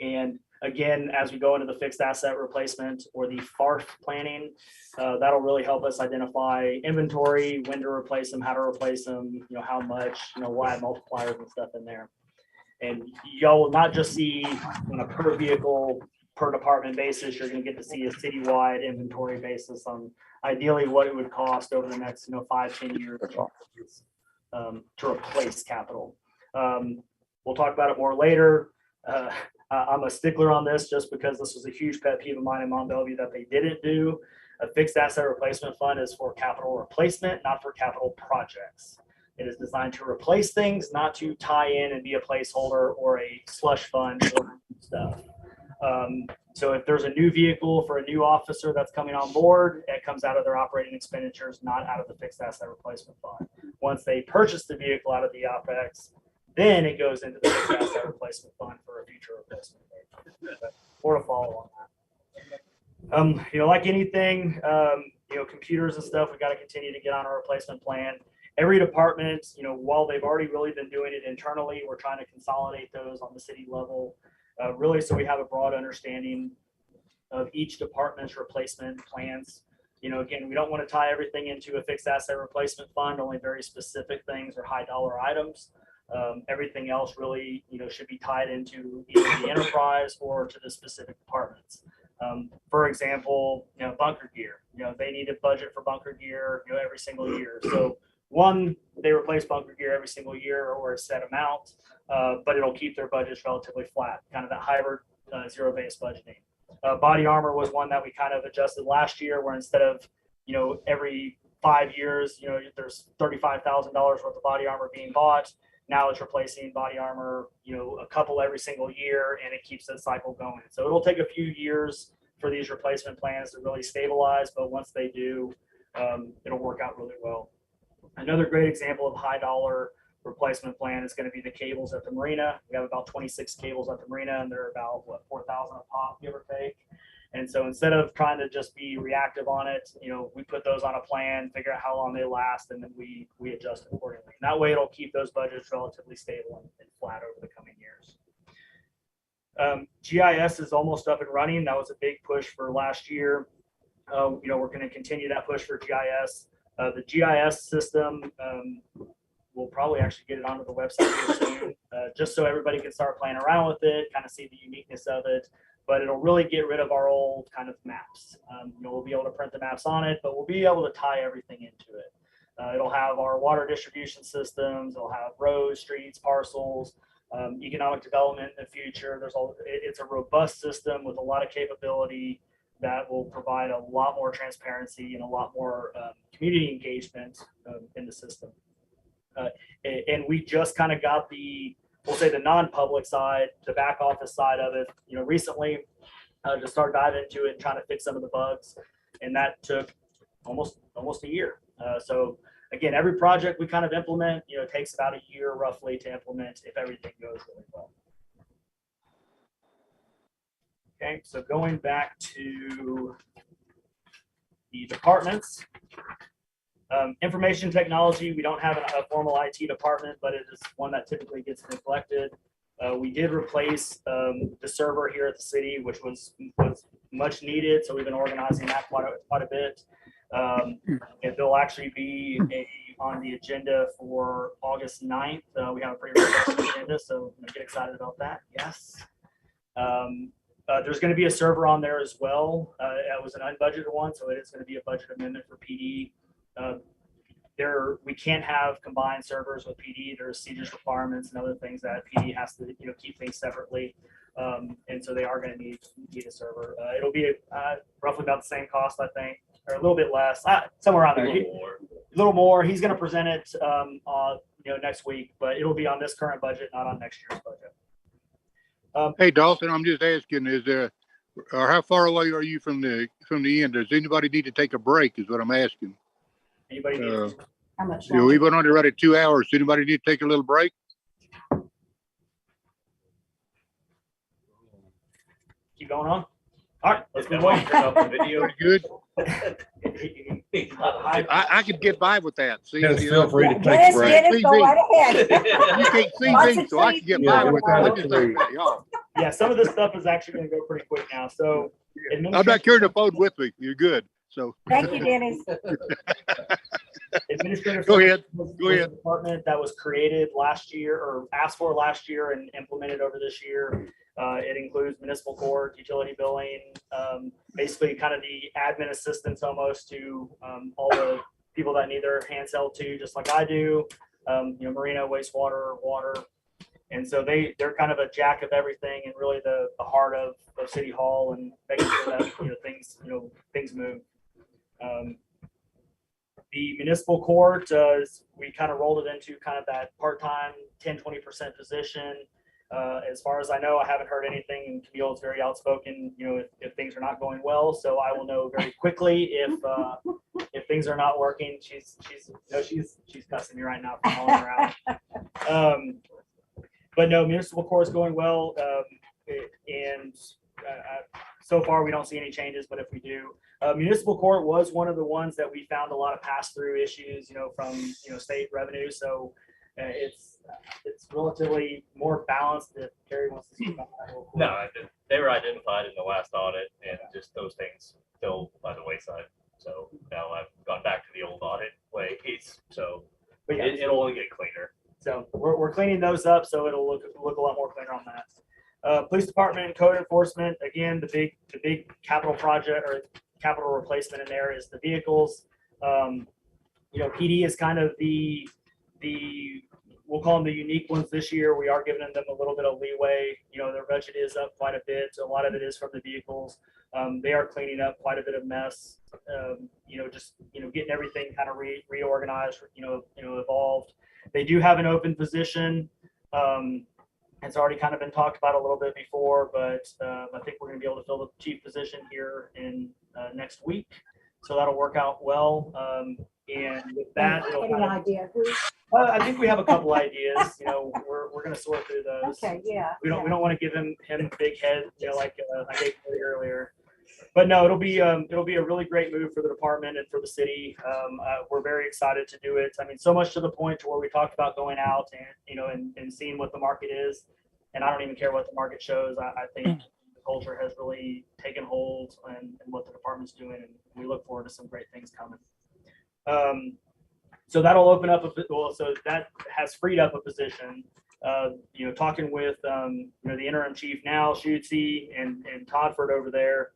Speaker 2: And again, as we go into the fixed asset replacement or the FARF planning, that'll really help us identify inventory, when to replace them, how to replace them, how much, we'll add multipliers and stuff in there. And y'all will not just see on a per vehicle, per department basis, you're going to get to see a citywide inventory basis on ideally what it would cost over the next 5-10 years to replace capital. We'll talk about it more later. I'm a stickler on this just because this was a huge pet peeve of mine in Mont Bellevue that they didn't do. A fixed asset replacement fund is for capital replacement, not for capital projects. It is designed to replace things, not to tie in and be a placeholder or a slush fund for stuff. So if there's a new vehicle for a new officer that's coming on board, it comes out of their operating expenditures, not out of the fixed asset replacement fund. Once they purchase the vehicle out of the OpEx, then it goes into the fixed asset replacement fund for a future replacement. More to follow on that. Like anything, computers and stuff, we got to continue to get on our replacement plan. Every department, while they've already really been doing it internally, we're trying to consolidate those on the city level, really so we have a broad understanding of each department's replacement plans. Again, we don't want to tie everything into a fixed asset replacement fund, only very specific things or high dollar items. Everything else really, should be tied into either the enterprise or to the specific departments. For example, bunker gear, they need a budget for bunker gear, every single year. So one, they replace bunker gear every single year or a set amount, but it'll keep their budgets relatively flat, kind of that hybrid zero-based budgeting. Body armor was one that we kind of adjusted last year, where instead of, every 5 years, there's $35,000 worth of body armor being bought. Now it's replacing body armor, a couple every single year, and it keeps the cycle going. So it'll take a few years for these replacement plans to really stabilize, but once they do, it'll work out really well. Another great example of high dollar replacement plan is going to be the cables at the marina. We have about 26 cables at the marina, and they're about $4,000 a pop, give or take. And so instead of trying to just be reactive on it, we put those on a plan, figure out how long they last, and then we adjust accordingly. And that way it'll keep those budgets relatively stable and flat over the coming years. GIS is almost up and running. That was a big push for last year. We're going to continue that push for GIS. The GIS system, we'll probably actually get it onto the website here soon, just so everybody can start playing around with it, kind of see the uniqueness of it. But it'll really get rid of our old kind of maps. We'll be able to print the maps on it, but we'll be able to tie everything into it. It'll have our water distribution systems. It'll have roads, streets, parcels, economic development in the future. It's a robust system with a lot of capability that will provide a lot more transparency and a lot more community engagement in the system. And we just kind of got we'll say the non-public side, the back office side of it, recently to start diving into it and trying to fix some of the bugs. And that took almost a year. So again, every project we kind of implement, takes about a year roughly to implement if everything goes really well. Okay, so going back to the departments. Information technology, we don't have a formal IT department, but it is one that typically gets neglected. We did replace the server here at the city, which was much needed. So we've been organizing that quite a bit. It will actually be on the agenda for August 9th. We have a pretty robust agenda, so get excited about that. Yes. There's going to be a server on there as well. It was an unbudgeted one, so it is going to be a budget amendment for PD. We can't have combined servers with PD. There's CJIS requirements and other things that PD has to keep things separately, and so they are going to need a server. It'll be roughly about the same cost, I think, or a little bit less, somewhere around there. A little more. He's going to present it next week, but it'll be on this current budget, not on next year's budget.
Speaker 1: Hey, Dalton, I'm just asking, or how far away are you from the end? Does anybody need to take a break is what I'm asking.
Speaker 2: Anybody need
Speaker 3: How much
Speaker 1: We
Speaker 3: longer?
Speaker 1: went on to right at 2 hours. Does anybody need to take a little break?
Speaker 2: keep going on? All right, let's
Speaker 6: If
Speaker 2: move
Speaker 6: I
Speaker 2: on.
Speaker 6: turn off the video,
Speaker 1: Pretty good. I could get by with that. See,
Speaker 4: Dennis,
Speaker 1: see,
Speaker 4: feel free to take a
Speaker 3: Dennis,
Speaker 4: break.
Speaker 3: Dennis, go right ahead.
Speaker 1: you can't see
Speaker 3: Lots
Speaker 1: me,
Speaker 3: of
Speaker 1: so I
Speaker 3: trees
Speaker 1: can get
Speaker 3: to
Speaker 1: by
Speaker 3: go
Speaker 1: with
Speaker 3: around.
Speaker 1: that. I just like that, y'all.
Speaker 2: Yeah, some of this stuff is actually going to go pretty quick now. So
Speaker 1: I'm not carrying the phone with me. You're good. So
Speaker 3: Thank you, Dennis.
Speaker 2: Administrative
Speaker 1: Go ahead.
Speaker 2: Services
Speaker 1: Go
Speaker 2: was
Speaker 1: ahead.
Speaker 2: a department that was created last year or asked for last year and implemented over this year. It includes municipal court, utility billing, basically kind of the admin assistance almost to all the people that need their hands held to, just like I do. Marina, wastewater, water. And so they're kind of a jack of everything and really the heart of City Hall and making sure that things move. The municipal court, we kind of rolled it into kind of that part-time 10-20% position. As far as I know, I haven't heard anything, and Camille is very outspoken, if things are not going well. So I will know very quickly if things are not working. She's cussing me right now for calling her out. But no, municipal court is going well. And so far we don't see any changes, but if we do, municipal court was one of the ones that we found a lot of pass-through issues, from state revenue. So it's relatively more balanced. If Carrie wants to speak about that.
Speaker 6: No, they were identified in the last audit, and just those things fell by the wayside. So now I've gone back to the old audit ways. So
Speaker 2: But yeah,
Speaker 6: it'll only get cleaner.
Speaker 2: so we're cleaning those up, so it'll look a lot more cleaner on that. Police department and code enforcement, again, the big capital project or capital replacement in there is the vehicles. PD is kind of the we'll call them the unique ones this year. We are giving them a little bit of leeway. Their budget is up quite a bit. A lot of it is from the vehicles. They are cleaning up quite a bit of mess. Getting everything kind of reorganized. Evolved. They do have an open position. It's already kind of been talked about a little bit before, but I think we're going to be able to fill the chief position here in next week. So that'll work out well. And with that, it'll
Speaker 3: Any
Speaker 2: kind of,
Speaker 3: idea who?
Speaker 2: I think we have a couple ideas. We're going to sort through those.
Speaker 3: Okay, yeah.
Speaker 2: We don't want to give him big head, like I gave Cody earlier. But no, it'll be a really great move for the department and for the city. We're very excited to do it. I mean, so much to the point to where we talked about going out and seeing what the market is. And I don't even care what the market shows. I think the culture has really taken hold and what the department's doing, and we look forward to some great things coming. So that'll open up so that has freed up a position. Talking with the interim chief now, Schutze and Toddford over there.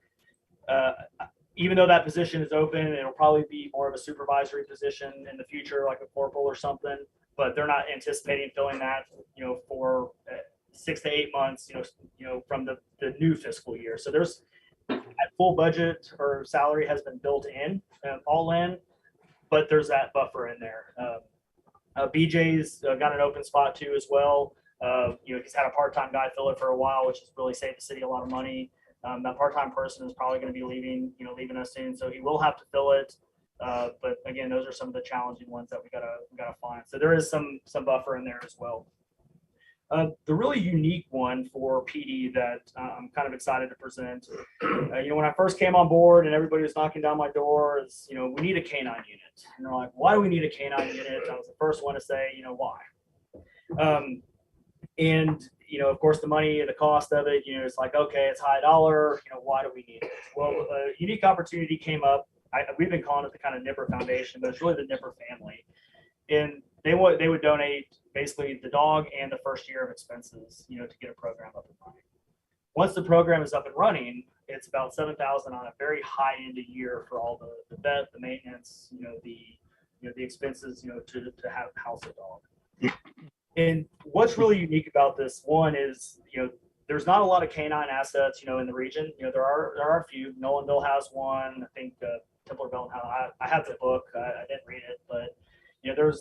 Speaker 2: Even though that position is open, it'll probably be more of a supervisory position in the future, like a corporal or something. But they're not anticipating filling that, for 6 to 8 months, from the new fiscal year. So there's that full budget or salary has been built in, all in, but there's that buffer in there. BJ's got an open spot too as well. He's had a part-time guy fill it for a while, which has really saved the city a lot of money. That part-time person is probably going to be leaving us soon, so he will have to fill it. But again, those are some of the challenging ones that we gotta find. So there is some buffer in there as well. The really unique one for PD that I'm kind of excited to present. When I first came on board and everybody was knocking down my door, is we need a canine unit, and they're like, why do we need a canine unit? I was the first one to say, why. Of course, the money and the cost of it, it's like, okay, it's high dollar. Why do we need it? Well, a unique opportunity came up. We've been calling it the kind of Nipper Foundation, but it's really the Nipper family. And they would donate basically the dog and the first year of expenses, to get a program up and running. Once the program is up and running, it's about $7,000 on a very high end a year for all the vet, the maintenance, the expenses, to have house a dog. And what's really unique about this one is, there's not a lot of canine assets, in the region. There are a few. Nolanville has one. I think Templer Belt. I have the book. I didn't read it, but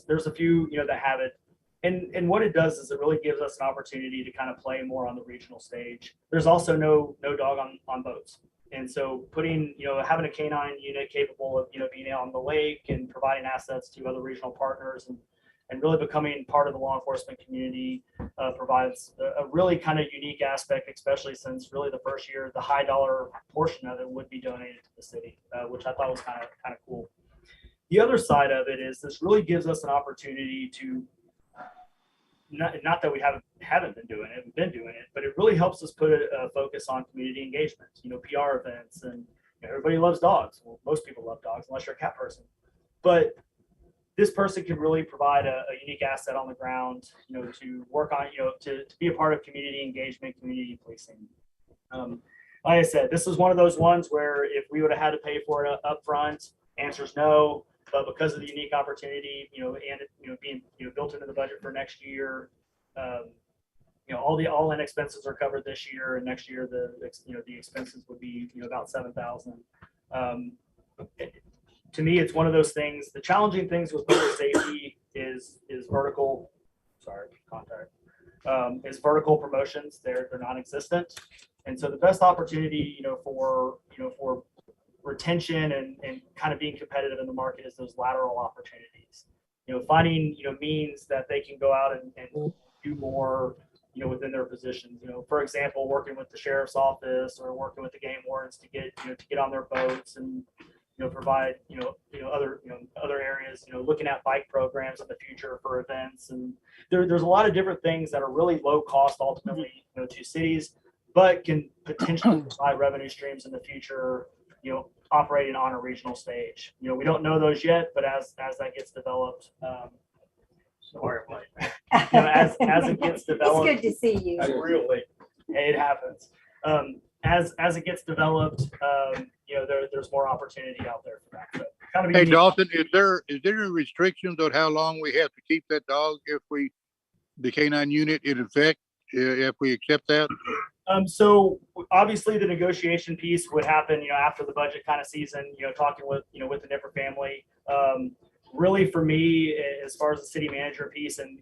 Speaker 2: there's a few that have it. And what it does is it really gives us an opportunity to kind of play more on the regional stage. There's also no dog on boats. And so having a canine unit capable of, being out on the lake and providing assets to other regional partners and and really becoming part of the law enforcement community provides a really kind of unique aspect, especially since really the first year, the high dollar portion of it would be donated to the city, which I thought was kind of cool. The other side of it is this really gives us an opportunity to, not that we haven't been doing it, we've been doing it, but it really helps us put a focus on community engagement, PR events, and everybody loves dogs. Well, most people love dogs unless you're a cat person, but this person can really provide a unique asset on the ground, to work on, to be a part of community engagement, community policing. Like I said, this is one of those ones where if we would have had to pay for it up front, answer's no. But because of the unique opportunity, and it, being built into the budget for next year, all-in expenses are covered this year, and next year the expenses would be about $7,000. To me, it's one of those things. The challenging things with public safety is vertical. Sorry, contact. Is vertical promotions. They're non-existent, and so the best opportunity for retention and kind of being competitive in the market is those lateral opportunities. Finding means that they can go out and do more within their positions. For example, working with the sheriff's office or working with the game wardens to get on their boats and provide other areas. Looking at bike programs in the future for events, and there's a lot of different things that are really low cost ultimately to cities, but can potentially provide revenue streams in the future. Operating on a regional stage. We don't know those yet, but as that gets developed, as it gets developed,
Speaker 3: It's good to see you.
Speaker 2: Really, it happens. As it gets developed, there's more opportunity out there for that. But kind of
Speaker 1: Hey,
Speaker 2: unique.
Speaker 1: Dalton, is there any restrictions on how long we have to keep that dog if the canine unit in effect, if we accept that?
Speaker 2: So obviously the negotiation piece would happen, after the budget kind of season, talking with the Nipper family. Really for me, as far as the city manager piece and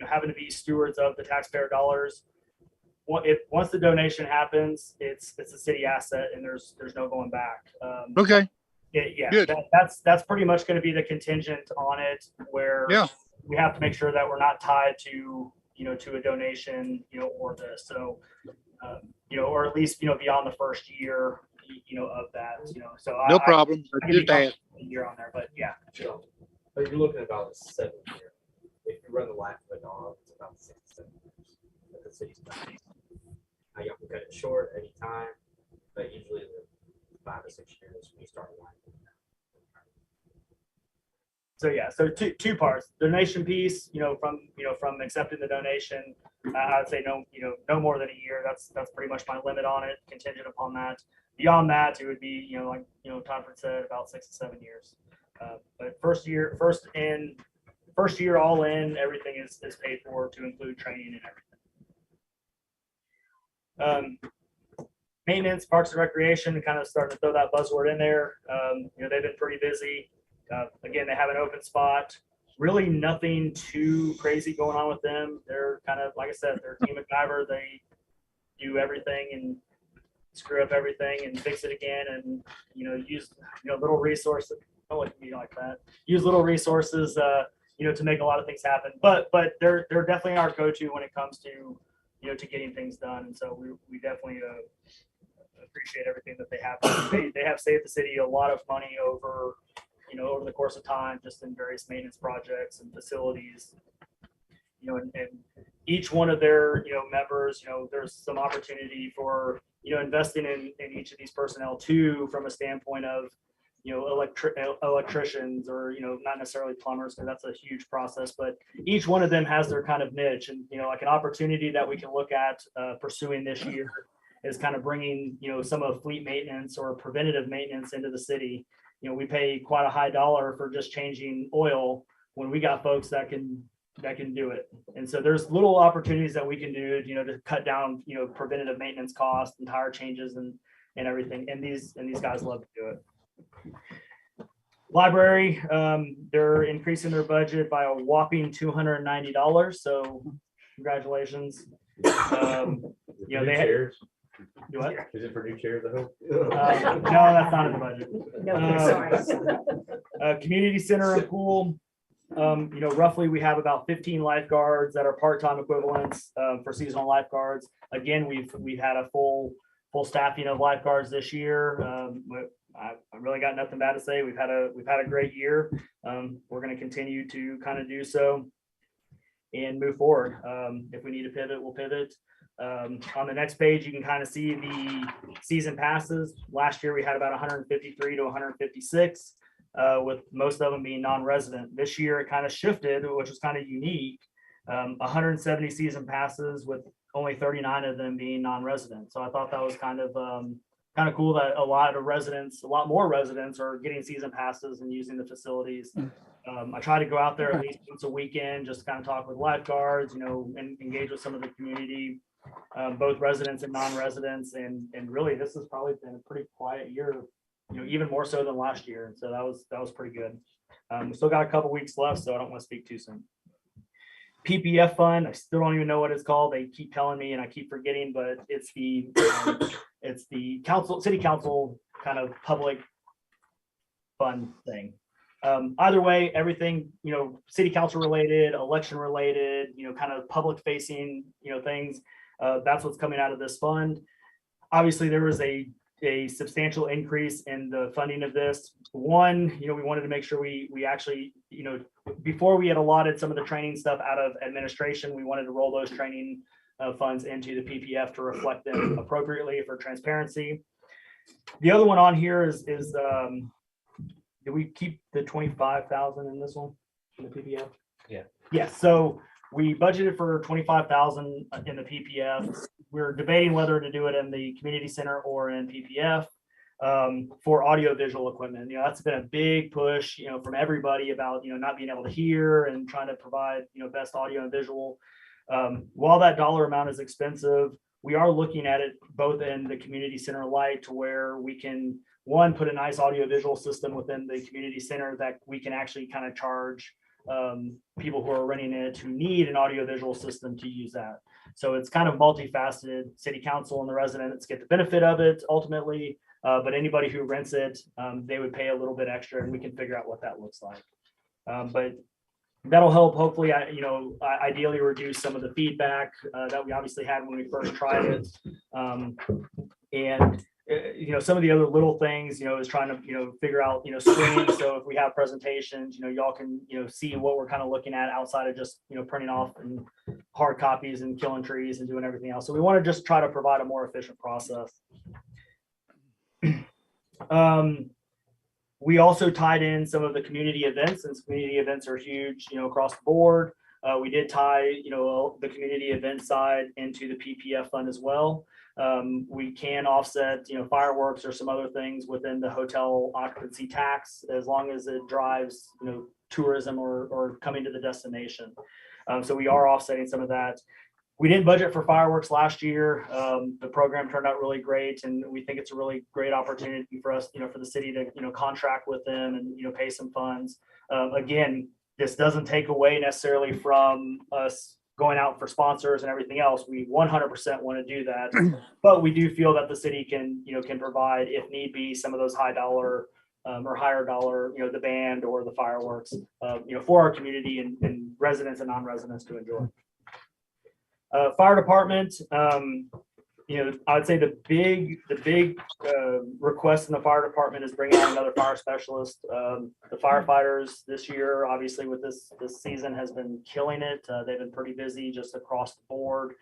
Speaker 2: having to be stewards of the taxpayer dollars, once the donation happens, it's a city asset and there's no going back.
Speaker 1: Okay.
Speaker 2: Yeah, that's pretty much going to be the contingent on it, where we have to make sure that we're not tied to a donation, or this. So, or at least, beyond the first year, of that, so
Speaker 1: No problem.
Speaker 2: I can
Speaker 1: Just
Speaker 2: be
Speaker 1: ask.
Speaker 2: a year on there, but yeah.
Speaker 9: But you're looking at about a 7 year. If you run the life of a dog, it's about 6 to 7 years that the city's done. Now you can cut it short anytime, but usually the 5 to 6 years when you start a life.
Speaker 2: So yeah, so two parts. Donation piece, from accepting the donation, I'd say no more than a year. That's pretty much my limit on it, contingent upon that. Beyond that, it would be, like Tonford said, about 6 to 7 years. But first year all in, everything is paid for to include training and everything. Maintenance, parks and recreation, kind of starting to throw that buzzword in there. They've been pretty busy. Again, they have an open spot. Really nothing too crazy going on with them. They're kind of, like I said, they're Team MacGyver. They do everything and screw up everything and fix it again, and use little resources. I don't like to be like that. Use little resources, to make a lot of things happen. But they're definitely our go-to when it comes to to getting things done. And so we definitely appreciate everything that they have. They have saved the city a lot of money over over the course of time, just in various maintenance projects and facilities. And each one of their members, there's some opportunity for investing in each of these personnel too, from a standpoint of electricians, or not necessarily plumbers, because that's a huge process, but each one of them has their kind of niche. And like an opportunity that we can look at pursuing this year is kind of bringing some of fleet maintenance or preventative maintenance into the city. We pay quite a high dollar for just changing oil when we got folks that can do it. And so there's little opportunities that we can do to cut down preventative maintenance costs and tire changes and everything, and these guys love to do it. Library, they're increasing their budget by a whopping $290, so congratulations. They
Speaker 9: chairs.
Speaker 2: do what?
Speaker 9: Is it for new chairs, I hope?
Speaker 2: No, that's not in the budget.
Speaker 3: No, sorry.
Speaker 2: Community center and pool, Roughly we have about 15 lifeguards that are part-time equivalents for seasonal lifeguards. Again, we've had a full staffing of lifeguards this year. I really got nothing bad to say. We've had a great year. We're going to continue to kind of do so and move forward. If we need to pivot, we'll pivot. On the next page, you can kind of see the season passes. Last year, we had about 153 to 156, with most of them being non-resident. This year, it kind of shifted, which was kind of unique. 170 season passes with only 39 of them being non-resident. So I thought that was kind of cool that a lot more residents are getting season passes and using the facilities. I try to go out there at least once a weekend, just kind of talk with lifeguards, and engage with some of the community, both residents and non-residents. And really, this has probably been a pretty quiet year, even more so than last year. And so that was pretty good. We still got a couple weeks left, so I don't want to speak too soon. PPF fund, I still don't even know what it's called. They keep telling me and I keep forgetting, but it's the city council kind of public fund thing. Either way, everything, city council related, election related, kind of public facing, things, that's what's coming out of this fund. Obviously, there was a substantial increase in the funding of this. One, we wanted to make sure we actually, before we had allotted some of the training stuff out of administration, we wanted to roll those training funds into the PPF to reflect them appropriately for transparency. The other one on here is did we keep the 25,000 in this one in the PPF?
Speaker 9: Yeah.
Speaker 2: Yeah. So we budgeted for 25,000 in the PPF. We're debating whether to do it in the community center or in PPF for audio visual equipment. That's been a big push, from everybody about, not being able to hear and trying to provide, best audio and visual. While that dollar amount is expensive, we are looking at it both in the community center light to where we can, one, put a nice audio visual system within the community center that we can actually kind of charge people who are renting it who need an audio visual system to use that. So it's kind of multifaceted. City council and the residents get the benefit of it ultimately, but anybody who rents it, they would pay a little bit extra, and we can figure out what that looks like. But that'll help hopefully, ideally reduce some of the feedback that we obviously had when we first tried it. And some of the other little things, is trying to, figure out, screens. So if we have presentations, y'all can, see what we're kind of looking at outside of just, printing off and hard copies and killing trees and doing everything else. So we want to just try to provide a more efficient process. We also tied in some of the community events, and community events are huge, across the board. We did tie, the community event side into the PPF fund as well. We can offset, fireworks or some other things within the hotel occupancy tax, as long as it drives, tourism or coming to the destination. So we are offsetting some of that. We didn't budget for fireworks last year. The program turned out really great, and we think it's a really great opportunity for us, for the city to, contract with them and, pay some funds. Again, this doesn't take away necessarily from us going out for sponsors and everything else. We 100% want to do that, but we do feel that the city can provide, if need be, some of those high dollar or higher dollar, the band or the fireworks, for our community and residents and non-residents to enjoy. Fire department, I would say the big request in the fire department is bringing on another fire specialist. The firefighters this year, obviously with this season, has been killing it. They've been pretty busy just across the board.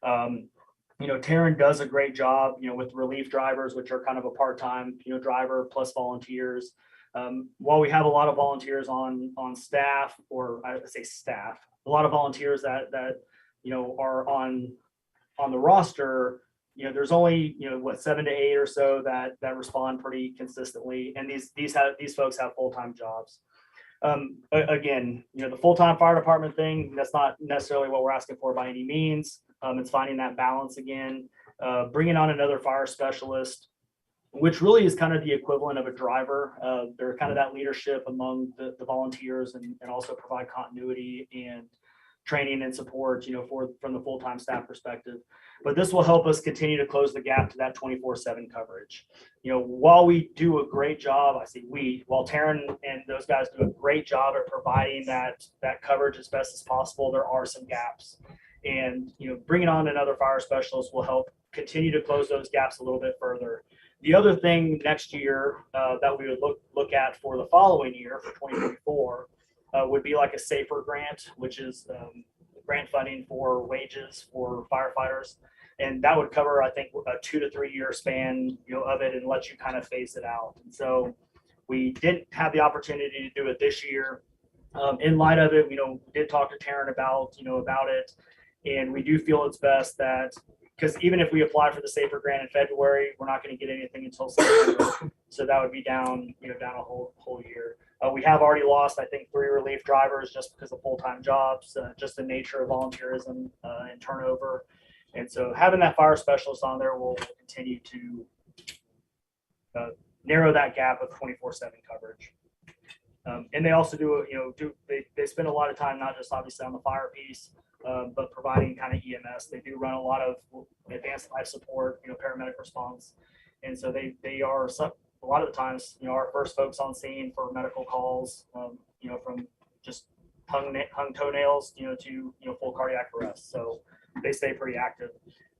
Speaker 2: Taryn does a great job, with relief drivers, which are kind of a part-time, driver plus volunteers. While we have a lot of volunteers on staff, or I would say staff, a lot of volunteers that are on the roster, there's only, 7 to 8 or so that respond pretty consistently. And these folks have full-time jobs. Again, the full-time fire department thing, that's not necessarily what we're asking for by any means. It's finding that balance again, bringing on another fire specialist, which really is kind of the equivalent of a driver. They're kind of that leadership among the volunteers and also provide continuity and training and support, from the full-time staff perspective. But this will help us continue to close the gap to that 24/7 coverage. While we do a great job, I say while Taryn and those guys do a great job at providing that coverage as best as possible, there are some gaps. And, bringing on another fire specialist will help continue to close those gaps a little bit further. The other thing next year that we would look at for the following year, for 2024, would be like a SAFER grant, which is grant funding for wages for firefighters. And that would cover, I think, a 2 to 3 year span, of it, and let you kind of phase it out. And so we didn't have the opportunity to do it this year. In light of it, we did talk to Taryn about it. And we do feel it's best that, because even if we apply for the SAFER grant in February, we're not going to get anything until September. So that would be down, down a whole year. We have already lost, I think, 3 relief drivers just because of full-time jobs, just the nature of volunteerism and turnover. And so having that fire specialist on there will continue to narrow that gap of 24/7 coverage. And they also they spend a lot of time, not just obviously on the fire piece, but providing kind of EMS. They do run a lot of advanced life support, paramedic response. And so they are a lot of the times, our first folks on scene for medical calls, from just hung toenails, to, full cardiac arrest. So they stay pretty active.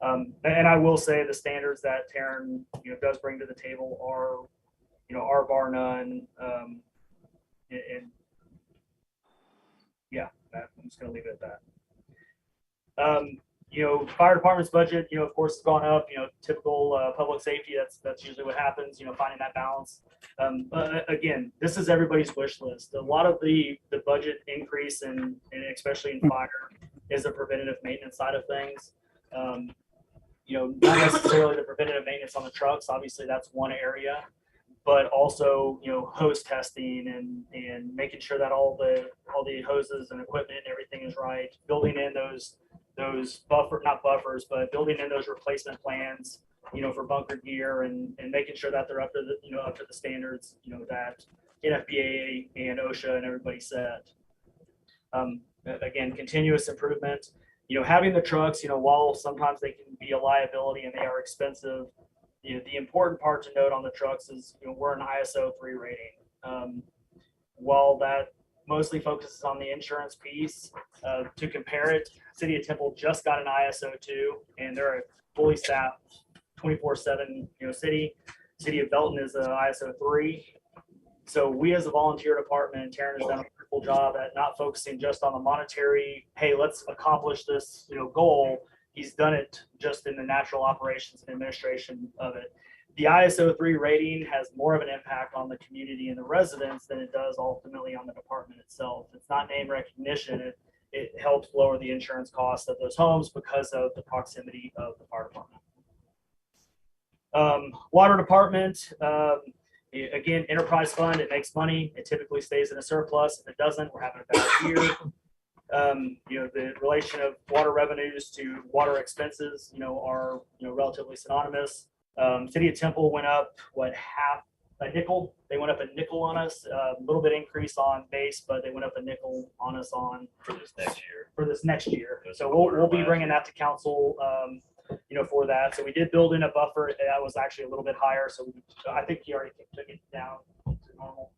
Speaker 2: And I will say the standards that Taryn, does bring to the table are bar none. And yeah, I'm just going to leave it at that. Fire department's budget, of course, has gone up, typical public safety. That's usually what happens, finding that balance. Again, this is everybody's wish list. A lot of the budget increase, and especially in fire, is the preventative maintenance side of things. Not necessarily the preventative maintenance on the trucks. Obviously, that's one area. But also, hose testing and making sure that all the hoses and equipment and everything is right. Building in those not buffers, but building in those replacement plans, for bunker gear and making sure that they're up to the standards, that NFPA and OSHA and everybody set. Again, continuous improvement. Having the trucks, while sometimes they can be a liability and they are expensive, the important part to note on the trucks is, we're an ISO 3 rating. While that mostly focuses on the insurance piece, to compare it, City of Temple just got an ISO 2, and they're a fully staffed 24/7, city. City of Belton is an ISO 3. So we as a volunteer department, Taryn has done a wonderful job at not focusing just on the monetary, hey, let's accomplish this, goal. He's done it just in the natural operations and administration of it. The ISO 3 rating has more of an impact on the community and the residents than it does ultimately on the department itself. It's not name recognition. It helps lower the insurance costs of those homes because of the proximity of the fire department. Water department, again, enterprise fund, it makes money. It typically stays in a surplus. If it doesn't, we're having a bad year. The relation of water revenues to water expenses, are, relatively synonymous. City of Temple went up, half a nickel. They went up a nickel on us, a little bit increase on base, but they went up a nickel on us for this next year. So we'll be bringing that to council, for that. So we did build in a buffer that was actually a little bit higher. So I think he already took it down to normal.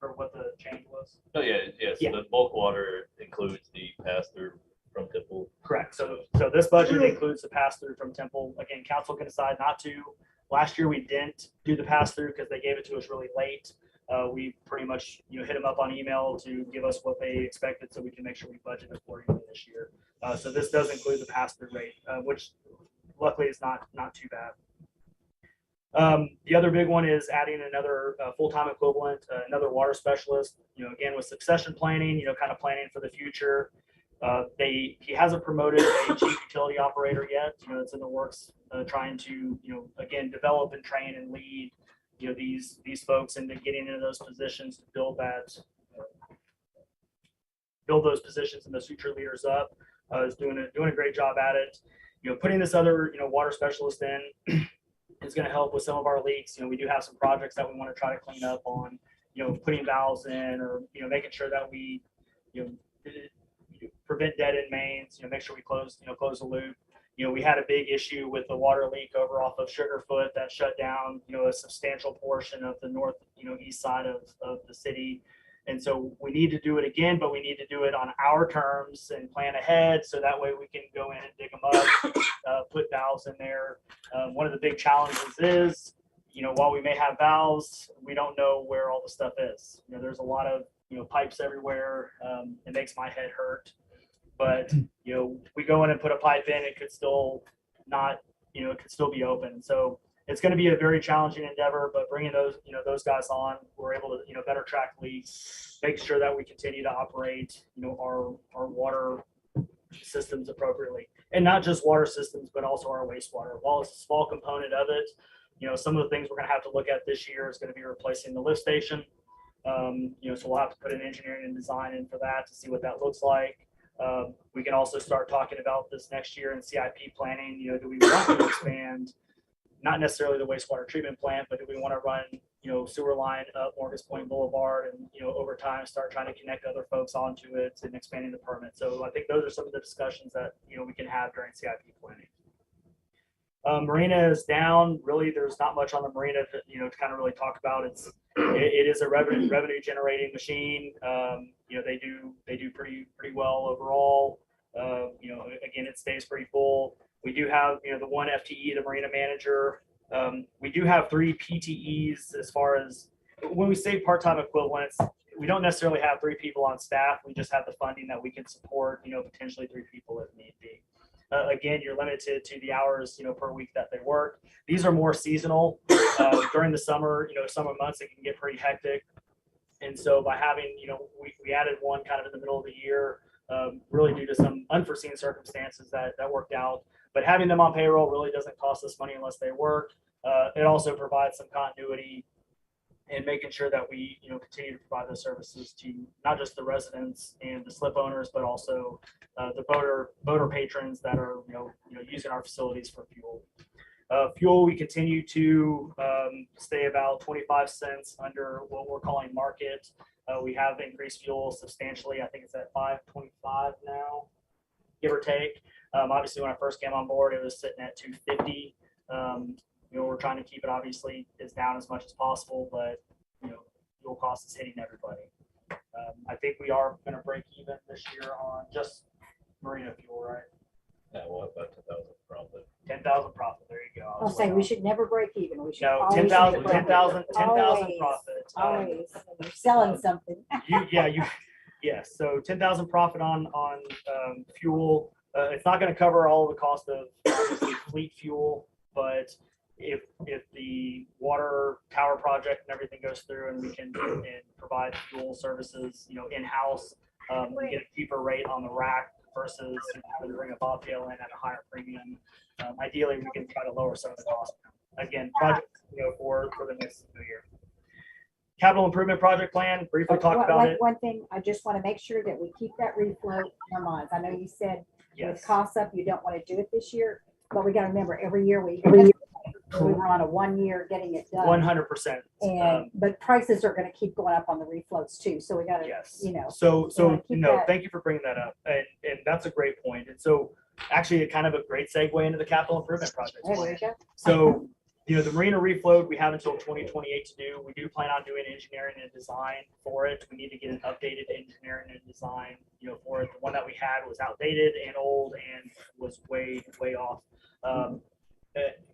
Speaker 2: Or what the change was.
Speaker 6: Oh, yeah. So the bulk water includes the pass-through from Temple.
Speaker 2: Correct. So this budget includes the pass-through from Temple. Again, council can decide not to. Last year, we didn't do the pass-through because they gave it to us really late. We pretty much, hit them up on email to give us what they expected so we can make sure we budget accordingly this year. So this does include the pass-through rate, which luckily is not too bad. The other big one is adding another full-time equivalent, another water specialist, again, with succession planning, kind of planning for the future. He hasn't promoted a chief utility operator yet. It's in the works, trying to, again, develop and train and lead, these folks into getting into those positions to build those positions and those future leaders up. Is doing a great job at it. Putting this other, water specialist in is going to help with some of our leaks. We do have some projects that we want to try to clean up on, putting valves in, or, making sure that we, prevent dead end mains, make sure we close the loop. we had a big issue with the water leak over off of Sugarfoot that shut down, a substantial portion of the north, east side of the city. And so we need to do it again, but we need to do it on our terms and plan ahead. So that way we can go in and dig them up, put valves in there. One of the big challenges is, while we may have valves, we don't know where all the stuff is. There's a lot of, pipes everywhere. It makes my head hurt. But, we go in and put a pipe in, it could still not, it could still be open. So it's going to be a very challenging endeavor, but bringing those, those guys on, we're able to, better track leaks, make sure that we continue to operate, our water systems appropriately, and not just water systems, but also our wastewater. While it's a small component of it, some of the things we're going to have to look at this year is going to be replacing the lift station. So we'll have to put an engineering and design in for that to see what that looks like. We can also start talking about this next year in CIP planning. Do we want to expand, not necessarily the wastewater treatment plant, but do we want to run, sewer line up Morgan's Point Boulevard and, over time start trying to connect other folks onto it and expanding the permit. So I think those are some of the discussions that, we can have during CIP planning. Marina is down. Really, there's not much on the marina to kind of really talk about. It is a revenue generating machine. They do pretty well overall. Again, it stays pretty full. We do have, the one FTE, the marina manager. We do have 3 PTEs as far as when we say part-time equivalents. We don't necessarily have 3 people on staff. We just have the funding that we can support, potentially 3 people if need be. Again, you're limited to the hours, per week that they work. These are more seasonal. During the summer, summer months, it can get pretty hectic. And so by having, we added one kind of in the middle of the year, really due to some unforeseen circumstances that worked out. But having them on payroll really doesn't cost us money unless they work. It also provides some continuity and making sure that we, continue to provide those services to not just the residents and the slip owners, but also the boater patrons that are, using our facilities for fuel. Fuel, we continue to stay about 25 cents under what we're calling market. We have increased fuel substantially. I think it's at $5.25 now, give or take. Obviously, when I first came on board, it was sitting at $2.50. We're trying to keep it obviously as down as much as possible, but fuel cost is hitting everybody. I think we are going to break even this year on just marina fuel, right?
Speaker 6: Yeah, well, about 10,000 profit.
Speaker 2: 10,000 profit. There you go.
Speaker 3: I'll say we should never break even. We should
Speaker 2: No,
Speaker 3: always
Speaker 2: 10,000
Speaker 3: make a profit.
Speaker 2: 10,000
Speaker 3: Always,
Speaker 2: profit.
Speaker 3: Always. You're selling something.
Speaker 2: Yes. So 10,000 profit on fuel. It's not going to cover all of the cost of obviously fleet fuel, but if the water tower project and everything goes through and we can and provide fuel services, in-house, we get a cheaper rate on the rack versus having to bring a bobtail in at a higher premium. Ideally, we can try to lower some of the costs. Again, project, for the next year. Capital improvement project plan, briefly talk about it.
Speaker 3: One thing, I just want to make sure that we keep that refloat in our minds. I know you said with
Speaker 2: Yes.
Speaker 3: costs up, you don't want to do it this year, but we got to remember every year we were on a 1 year getting it done.
Speaker 2: 100%.
Speaker 3: And but prices are going to keep going up on the refloats too. So we got to,
Speaker 2: Yes.
Speaker 3: So keep that.
Speaker 2: Thank you for bringing that up. And that's a great point. And so actually kind of a great segue into the capital improvement project.
Speaker 3: There you go.
Speaker 2: So, the marina refloat, we have until 2028 to do. We do plan on doing engineering and design for it. We need to get an updated engineering and design, for it. The one that we had was outdated and old and was way, way off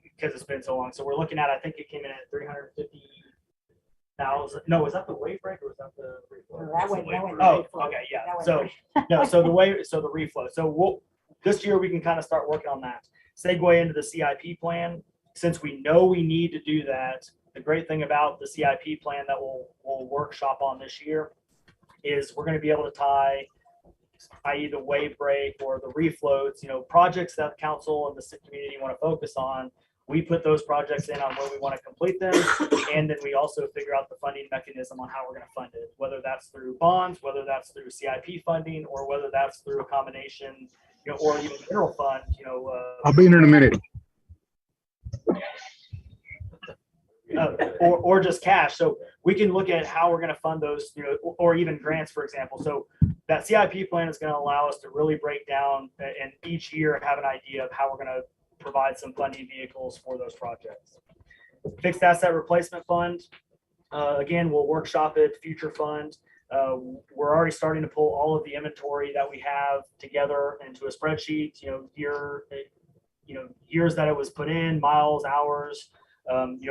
Speaker 2: because it's been so long. So we're looking at, I think it came in at 350,000. No, was that the wave break or was that the refloat?
Speaker 3: That went
Speaker 2: Oh,
Speaker 3: refloat.
Speaker 2: okay, yeah.
Speaker 3: That went
Speaker 2: So the reflow. So this year we can kind of start working on that. Segue into the CIP plan. Since we know we need to do that, the great thing about the CIP plan that we'll workshop on this year is we're going to be able to tie, i.e. the wave break or the refloats, projects that the council and the community want to focus on. We put those projects in on where we want to complete them, and then we also figure out the funding mechanism on how we're going to fund it, whether that's through bonds, whether that's through CIP funding, or whether that's through a combination, or even general fund.
Speaker 1: I'll be in a minute.
Speaker 2: Or just cash. So we can look at how we're going to fund those, or even grants, for example. So that CIP plan is going to allow us to really break down and each year have an idea of how we're going to provide some funding vehicles for those projects. Fixed asset replacement fund, again, we'll workshop it, future fund. We're already starting to pull all of the inventory that we have together into a spreadsheet, years that it was put in, miles, hours,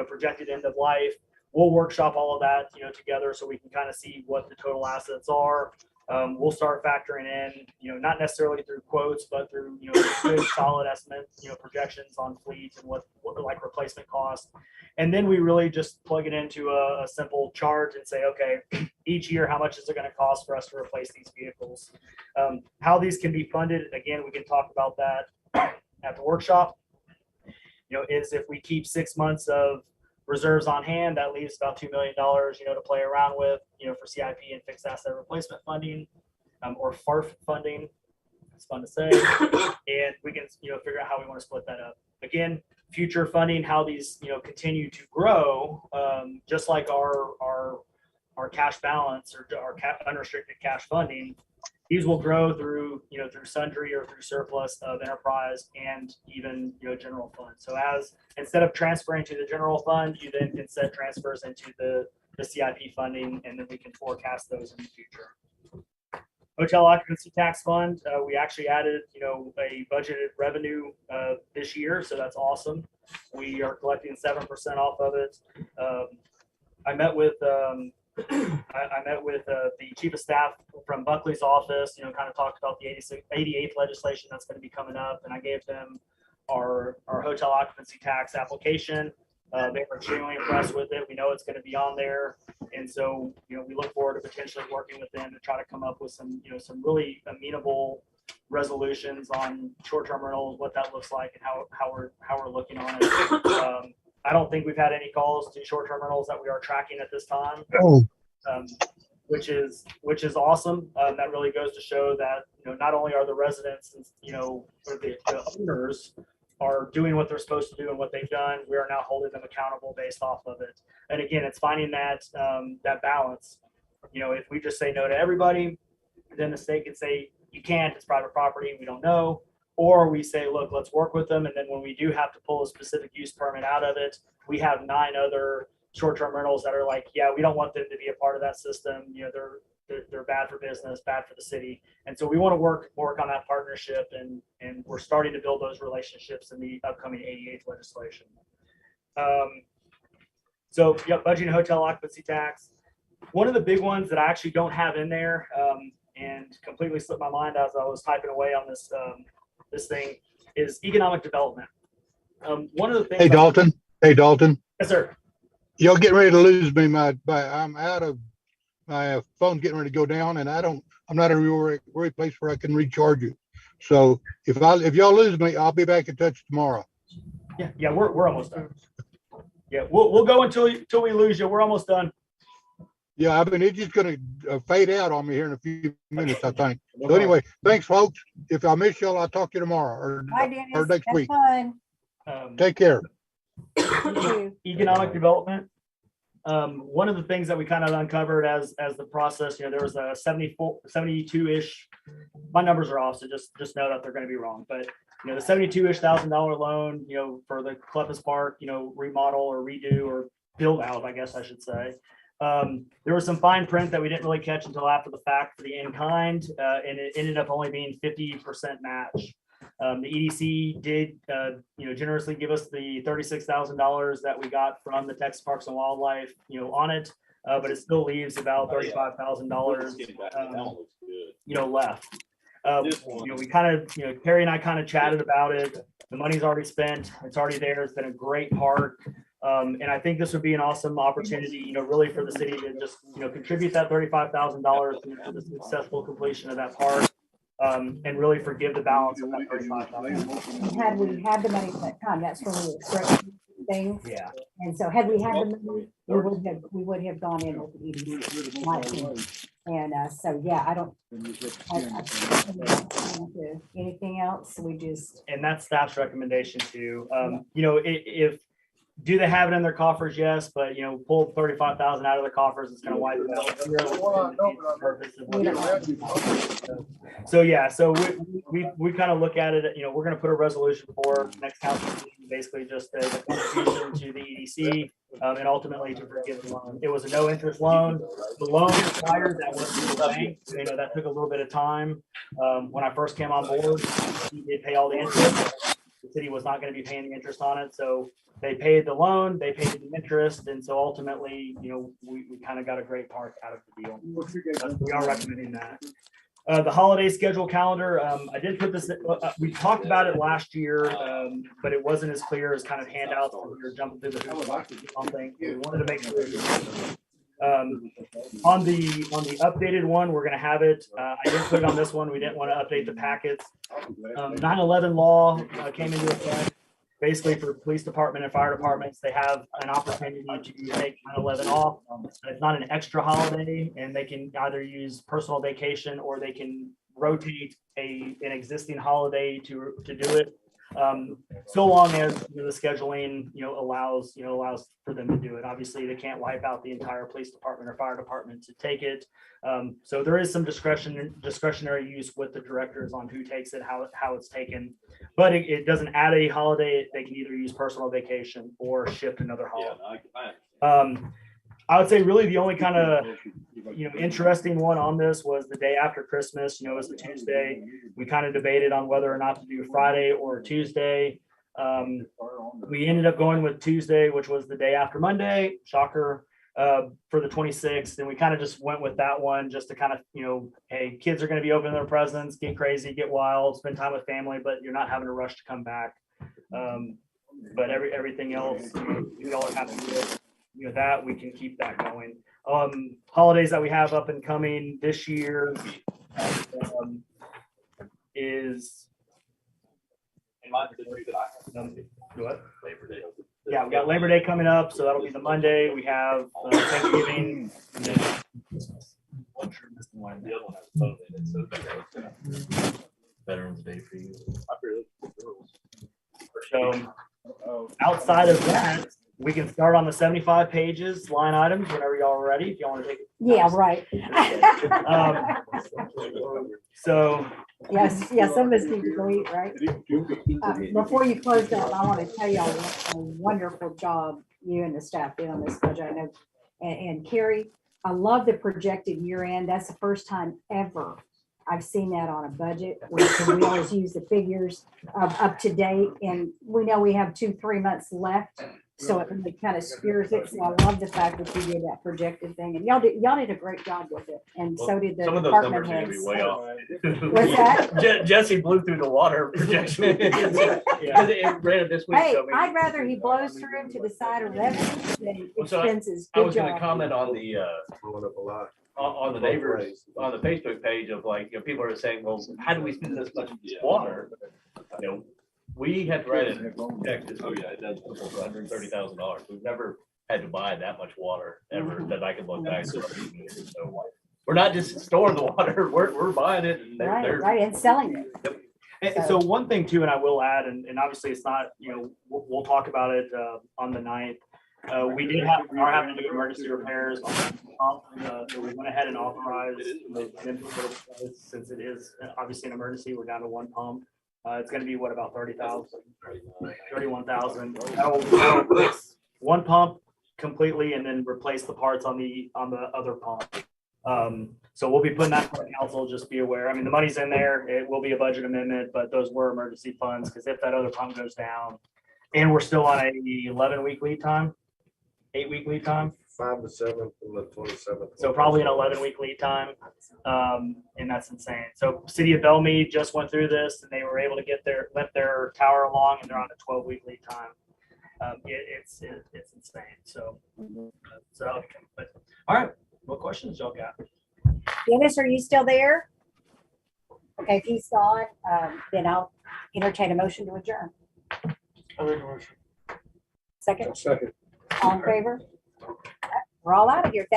Speaker 2: projected end of life. We'll workshop all of that, together so we can kind of see what the total assets are. We'll start factoring in, not necessarily through quotes, but through, good solid estimates, projections on fleets and what like replacement costs. And then we really just plug it into a simple chart and say, okay, each year, how much is it going to cost for us to replace these vehicles? How these can be funded, again, we can talk about that at the workshop. Is if we keep 6 months of reserves on hand, that leaves about $2 million, to play around with, for CIP and fixed asset replacement funding, or FARF funding. It's fun to say. And we can, figure out how we want to split that up. Again, future funding, how these, continue to grow, just like our cash balance or our unrestricted cash funding. These will grow through, through sundry or through surplus of enterprise and even, general fund. So instead of transferring to the general fund, you then can set transfers into the CIP funding, and then we can forecast those in the future. Hotel occupancy tax fund, we actually added, a budgeted revenue this year, so that's awesome. We are collecting 7% off of it. I met with the chief of staff from Buckley's office, kind of talked about the 88th legislation that's going to be coming up. And I gave them our hotel occupancy tax application. They were extremely impressed with it. We know it's going to be on there. And so, we look forward to potentially working with them to try to come up with some, some really amenable resolutions on short-term rentals, what that looks like and how we're looking on it. I don't think we've had any calls to short-term rentals that we are tracking at this time, which is awesome. That really goes to show that not only are the residents or the owners are doing what they're supposed to do and what they've done, we are now holding them accountable based off of it. And again, it's finding that that balance. If we just say no to everybody, then the state can say you can't. It's private property. We don't know. Or we say, look, let's work with them. And then when we do have to pull a specific use permit out of it, we have 9 other short-term rentals that are like, yeah, we don't want them to be a part of that system. They're bad for business, bad for the city. And so we want to work on that partnership. And we're starting to build those relationships in the upcoming 88th legislation. So, yep, budgeting hotel occupancy tax. One of the big ones that I actually don't have in there and completely slipped my mind as I was typing away on this this thing is economic development. One of the things.
Speaker 1: Hey, Dalton.
Speaker 2: Yes, sir.
Speaker 1: Y'all getting ready to lose me. I'm out of my phone's getting ready to go down, and I'm not in a real place where I can recharge it. So if y'all lose me, I'll be back in touch tomorrow.
Speaker 2: Yeah, we're almost done. Yeah, we'll go until we lose you. We're almost done.
Speaker 1: Yeah, it's just going to fade out on me here in a few minutes, I think. So anyway, thanks, folks. If I miss y'all, I'll talk to you tomorrow or next week. Take care.
Speaker 2: Economic development. One of the things that we kind of uncovered as the process, there was a 72-ish. My numbers are off, so just know that they're going to be wrong. But the $72-ish thousand loan, for the Cleppis Park, remodel or redo or build out, I guess I should say. There was some fine print that we didn't really catch until after the fact for the in-kind, and it ended up only being 50% match. The EDC did, generously give us the $36,000 that we got from the Texas Parks and Wildlife, on it, but it still leaves about $35,000, left. We kind of, Perry and I kind of chatted about it. The money's already spent. It's already there. It's been a great park. And I think this would be an awesome opportunity, really for the city to just, contribute that $35,000 to the successful completion of that park. And really forgive the balance of that $35,000.
Speaker 3: Had we had the money at that time, that's when we were stretching things.
Speaker 2: Yeah.
Speaker 3: And so had we had the money, we would have gone in with the EDC, my opinion. And so, yeah, I don't anything else. We just.
Speaker 2: And that's staff's recommendation too. If Do they have it in their coffers? Yes, but pull 35,000 out of their coffers, it's gonna wipe it out. So yeah, so we kind of look at it, we're gonna put a resolution for next council meeting, basically just a contribution to the EDC, and ultimately to forgive the loan. It was a no interest loan. The loan expired, that was the bank, that took a little bit of time. When I first came on board, we did pay all the interest. The city was not going to be paying the interest on it, so they paid the loan, they paid the interest, and so ultimately, we kind of got a great part out of the deal. We are recommending that. The holiday schedule calendar, I did put this, we talked about it last year, but it wasn't as clear as kind of handouts. We were jumping through the something. We wanted to make sure. On the updated one, we're going to have it. I did put it on this one. We didn't want to update the packets. 9/11 law came into effect. Basically, for police department and fire departments, they have an opportunity to take 9/11 off. It's not an extra holiday, and they can either use personal vacation or they can rotate an existing holiday to do it. So long as the scheduling allows for them to do it. Obviously, they can't wipe out the entire police department or fire department to take it. So there is some discretionary use with the directors on who takes it, how it's taken, but it doesn't add a holiday. They can either use personal vacation or shift another holiday. I would say really the only kind of interesting one on this was the day after Christmas. It was the Tuesday. We kind of debated on whether or not to do Friday or Tuesday. We ended up going with Tuesday, which was the day after Monday. Shocker. For the 26th, and we kind of just went with that one just to kind of hey, kids are going to be opening their presents, get crazy, get wild, spend time with family, but you're not having to rush to come back. But everything else, you all are happy with. That we can keep that going. Holidays that we have up and coming this year is what?
Speaker 6: Labor Day.
Speaker 2: Yeah, we got Labor Day coming up, so that'll be the Monday. We have Thanksgiving, and then Christmas. I'm sure I missed one.
Speaker 6: The other one has a phone in it, so it's Veterans Day for you.
Speaker 2: So outside of that, we can start on the 75 pages, line items, whenever y'all are ready, if y'all want to take it.
Speaker 3: Yeah, right.
Speaker 2: So
Speaker 3: Yes, some of us need to go eat, right? Before you close that, I want to tell y'all what a wonderful job you and the staff did on this budget. I know, and Carrie, I love the projected year end. That's the first time ever I've seen that on a budget. We always use the figures of up to date, and we know we have 2-3 months left. So it really kind of spears it. So I love the fact that you did that projected thing, and y'all did a great job with it. And so did the
Speaker 6: Some of those
Speaker 3: department
Speaker 6: numbers are gonna be
Speaker 3: heads.
Speaker 6: way off.
Speaker 3: What's that?
Speaker 6: Jesse blew through the water projection. Because it ran this week.
Speaker 3: Hey,
Speaker 6: so maybe-
Speaker 3: I'd rather he blows through to the side of revenue than
Speaker 6: Well, so
Speaker 3: expenses.
Speaker 6: I
Speaker 3: Good
Speaker 6: was gonna
Speaker 3: job.
Speaker 6: comment on the,
Speaker 5: Blowing up a lot.
Speaker 6: on the neighbors, on the Facebook page of like, people are saying, well, how do we spend this much water? We had to write a check this week for $130,000. We've never had to buy that much water ever that I can look back. So we're not just storing the water, we're buying it. And
Speaker 3: Right, and selling it.
Speaker 2: And so one thing too, and I will add, and obviously it's not, we'll talk about it on the 9th. We are having to do emergency repairs on the pump. So we went ahead and authorized since it is obviously an emergency. We're down to one pump. It's going to be what, about 30,000, 31,000. That'll fix one pump completely and then replace the parts on the other pump. So we'll be putting that for the council, just be aware. I mean, the money's in there. It will be a budget amendment, but those were emergency funds because if that other pump goes down, and we're still on a 11-week lead time, 8-week lead time.
Speaker 5: 5 to 7 from the 27th.
Speaker 2: So probably an 11-week lead time. And that's insane. So City of Bellmead just went through this and they were able to let their tower along, and they're on a 12-week lead time. It's insane. So, but all right. What questions y'all got?
Speaker 3: Dennis, are you still there? Okay, if he's gone, then I'll entertain a motion to adjourn. Second,
Speaker 5: Second.
Speaker 3: all in favor? We're all out of here.